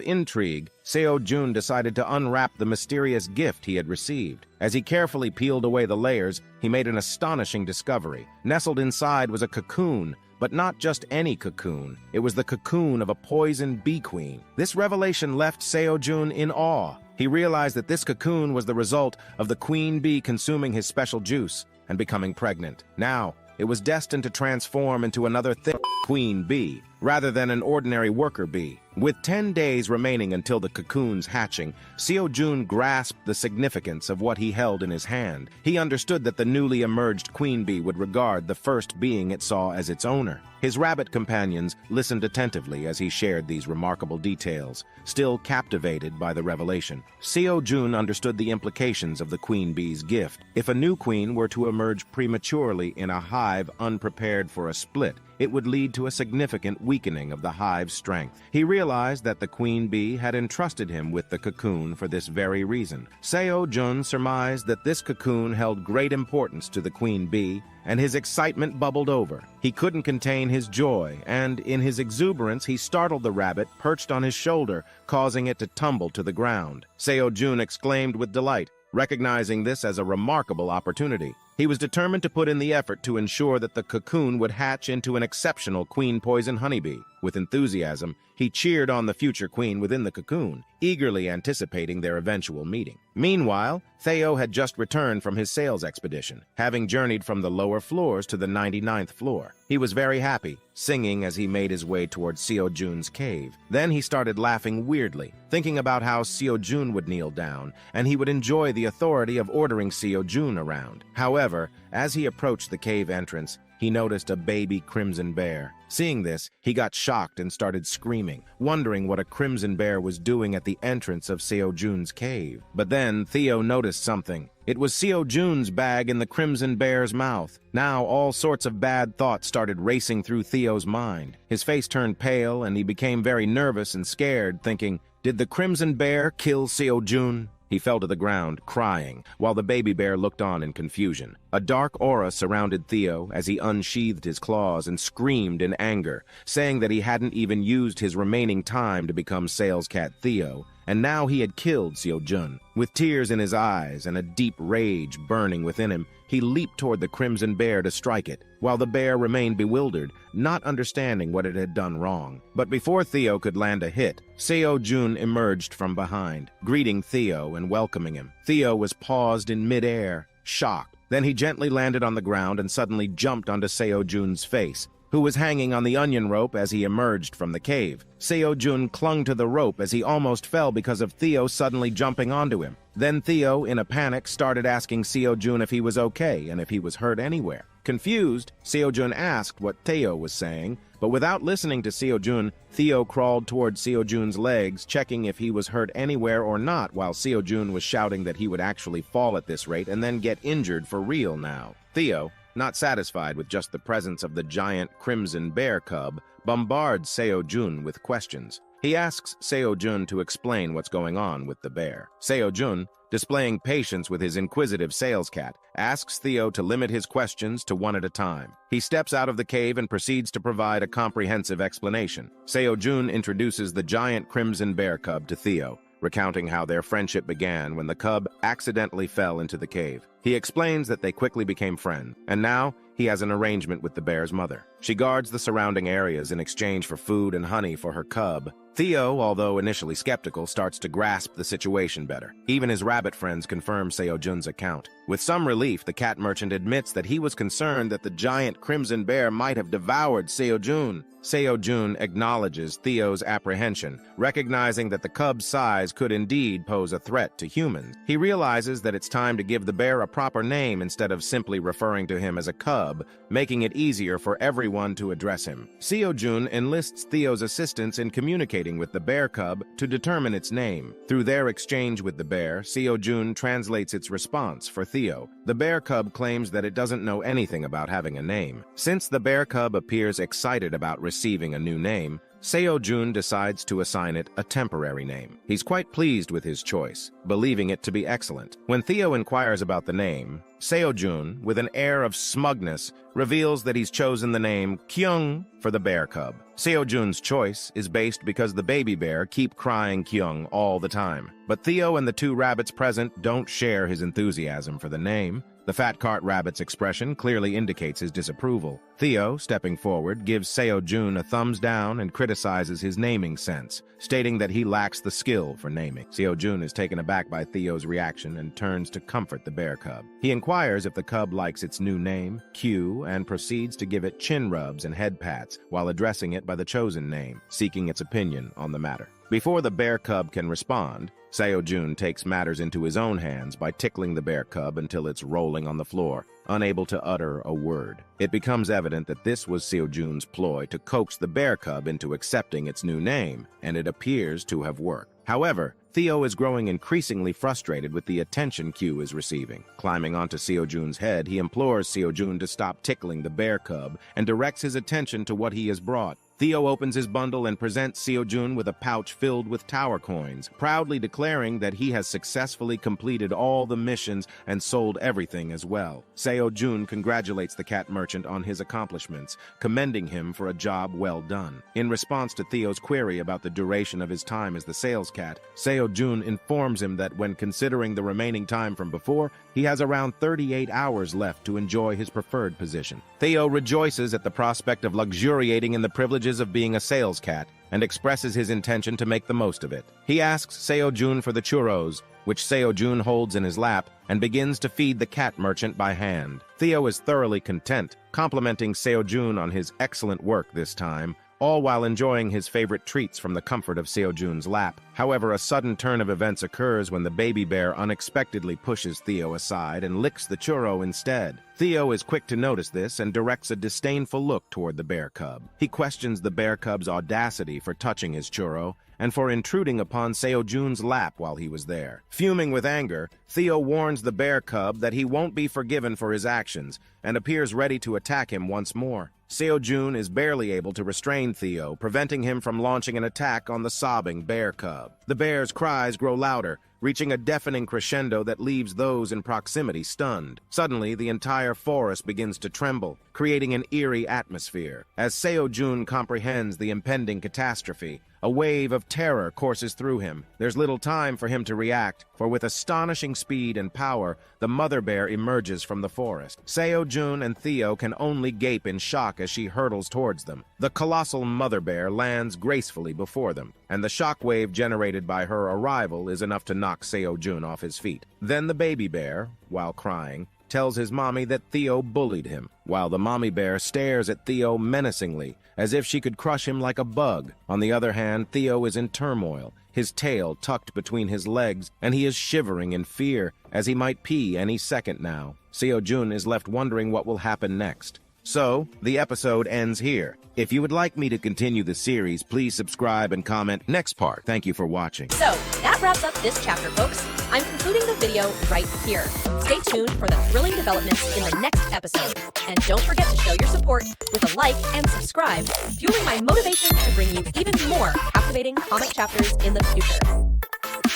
intrigue, Sejun decided to unwrap the mysterious gift he had received. As he carefully peeled away the layers, he made an astonishing discovery. Nestled inside was a cocoon, but not just any cocoon. It was the cocoon of a poisoned bee queen. This revelation left Sejun in awe. He realized that this cocoon was the result of the queen bee consuming his special juice and becoming pregnant. Now, it was destined to transform into another thick queen bee, rather than an ordinary worker bee. With 10 days remaining until the cocoon's hatching, Sejun grasped the significance of what he held in his hand. He understood that the newly emerged queen bee would regard the first being it saw as its owner. His rabbit companions listened attentively as he shared these remarkable details, still captivated by the revelation. Sejun understood the implications of the queen bee's gift. If a new queen were to emerge prematurely in a hive unprepared for a split, it would lead to a significant weakening of the hive's strength. He realized that the queen bee had entrusted him with the cocoon for this very reason. Sejun surmised that this cocoon held great importance to the queen bee, and his excitement bubbled over. He couldn't contain his joy, and in his exuberance he startled the rabbit perched on his shoulder, causing it to tumble to the ground. Sejun exclaimed with delight, recognizing this as a remarkable opportunity. He was determined to put in the effort to ensure that the cocoon would hatch into an exceptional queen poison honeybee. With enthusiasm, he cheered on the future queen within the cocoon, eagerly anticipating their eventual meeting. Meanwhile, Theo had just returned from his sales expedition, having journeyed from the lower floors to the 99th floor. He was very happy, singing as he made his way towards Sejun's cave. Then he started laughing weirdly, thinking about how Sejun would kneel down, and he would enjoy the authority of ordering Sejun around. However, as he approached the cave entrance, he noticed a baby crimson bear. Seeing this, he got shocked and started screaming, wondering what a crimson bear was doing at the entrance of Sejun's cave. But then Theo noticed something. It was Sejun's bag in the crimson bear's mouth. Now all sorts of bad thoughts started racing through Theo's mind. His face turned pale and he became very nervous and scared, thinking, "Did the crimson bear kill Sejun?" He fell to the ground, crying, while the baby bear looked on in confusion. A dark aura surrounded Theo as he unsheathed his claws and screamed in anger, saying that he hadn't even used his remaining time to become Sales Cat Theo, and now he had killed Sejun. With tears in his eyes and a deep rage burning within him, he leaped toward the crimson bear to strike it, while the bear remained bewildered, not understanding what it had done wrong. But before Theo could land a hit, Sejun emerged from behind, greeting Theo and welcoming him. Theo was paused in midair, shocked. Then he gently landed on the ground and suddenly jumped onto Sejun's face, who was hanging on the onion rope as he emerged from the cave. Sejun clung to the rope as he almost fell because of Theo suddenly jumping onto him. Then Theo, in a panic, started asking Sejun if he was okay and if he was hurt anywhere. Confused, Sejun asked what Theo was saying, but without listening to Sejun, Theo crawled towards Sejun's legs, checking if he was hurt anywhere or not, while Sejun was shouting that he would actually fall at this rate and then get injured for real now. Theo, not satisfied with just the presence of the giant crimson bear cub, bombards Sejun with questions. He asks Sejun to explain what's going on with the bear. Sejun, displaying patience with his inquisitive sales cat, asks Theo to limit his questions to one at a time. He steps out of the cave and proceeds to provide a comprehensive explanation. Sejun introduces the giant crimson bear cub to Theo, recounting how their friendship began when the cub accidentally fell into the cave. He explains that they quickly became friends, and now he has an arrangement with the bear's mother. She guards the surrounding areas in exchange for food and honey for her cub. Theo, although initially skeptical, starts to grasp the situation better. Even his rabbit friends confirm Sejun's account. With some relief, the cat merchant admits that he was concerned that the giant crimson bear might have devoured Sejun. Sejun acknowledges Theo's apprehension, recognizing that the cub's size could indeed pose a threat to humans. He realizes that it's time to give the bear a proper name instead of simply referring to him as a cub, making it easier for everyone to address him. Sejun enlists Theo's assistance in communicating with the bear cub to determine its name. Through their exchange with the bear, Sejun translates its response for Theo. The bear cub claims that it doesn't know anything about having a name. Since the bear cub appears excited about receiving a new name, Sejun decides to assign it a temporary name. He's quite pleased with his choice, believing it to be excellent. When Theo inquires about the name, Sejun, with an air of smugness, reveals that he's chosen the name Kyung for the bear cub. Sejun's choice is based because the baby bear keep crying Kyung all the time. But Theo and the two rabbits present don't share his enthusiasm for the name. The fat cart rabbit's expression clearly indicates his disapproval. Theo, stepping forward, gives Sejun a thumbs down and criticizes his naming sense, stating that he lacks the skill for naming. Sejun is taken aback by Theo's reaction and turns to comfort the bear cub. He inquires if the cub likes its new name, Q, and proceeds to give it chin rubs and head pats while addressing it by the chosen name, seeking its opinion on the matter. Before the bear cub can respond, Sejun takes matters into his own hands by tickling the bear cub until it's rolling on the floor, unable to utter a word. It becomes evident that this was Sejun's ploy to coax the bear cub into accepting its new name, and it appears to have worked. However, Theo is growing increasingly frustrated with the attention Q is receiving. Climbing onto Sejun's head, he implores Sejun to stop tickling the bear cub and directs his attention to what he has brought. Theo opens his bundle and presents Sejun with a pouch filled with tower coins, proudly declaring that he has successfully completed all the missions and sold everything as well. Sejun congratulates the cat merchant on his accomplishments, commending him for a job well done. In response to Theo's query about the duration of his time as the sales cat, Sejun informs him that when considering the remaining time from before, he has around 38 hours left to enjoy his preferred position. Theo rejoices at the prospect of luxuriating in the privileges of being a sales cat and expresses his intention to make the most of it. He asks Sejun for the churros, which Sejun holds in his lap, and begins to feed the cat merchant by hand. Theo is thoroughly content, complimenting Sejun on his excellent work this time, all while enjoying his favorite treats from the comfort of Sejun's lap. However, a sudden turn of events occurs when the baby bear unexpectedly pushes Theo aside and licks the churro instead. Theo is quick to notice this and directs a disdainful look toward the bear cub. He questions the bear cub's audacity for touching his churro and for intruding upon Sejun's lap while he was there. Fuming with anger, Theo warns the bear cub that he won't be forgiven for his actions and appears ready to attack him once more. Sejun is barely able to restrain Theo, preventing him from launching an attack on the sobbing bear cub. The bear's cries grow louder, reaching a deafening crescendo that leaves those in proximity stunned. Suddenly, the entire forest begins to tremble, creating an eerie atmosphere. As Sejun comprehends the impending catastrophe, a wave of terror courses through him. There's little time for him to react, for with astonishing speed and power, the mother bear emerges from the forest. Sejun and Theo can only gape in shock as she hurtles towards them. The colossal mother bear lands gracefully before them, and the shockwave generated by her arrival is enough to knock Sejun off his feet. Then the baby bear, while crying, tells his mommy that Theo bullied him, while the mommy bear stares at Theo menacingly, as if she could crush him like a bug. On the other hand, Theo is in turmoil, his tail tucked between his legs, and he is shivering in fear, as he might pee any second now. Sejun is left wondering what will happen next. So, the episode ends here. If you would like me to continue the series, please subscribe and comment next part. Thank you for watching. So, that wraps up this chapter, folks. I'm concluding the video right here. Stay tuned for the thrilling developments in the next episode. And don't forget to show your support with a like and subscribe, fueling my motivation to bring you even more captivating comic chapters in the future.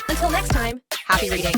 Until next time, happy reading!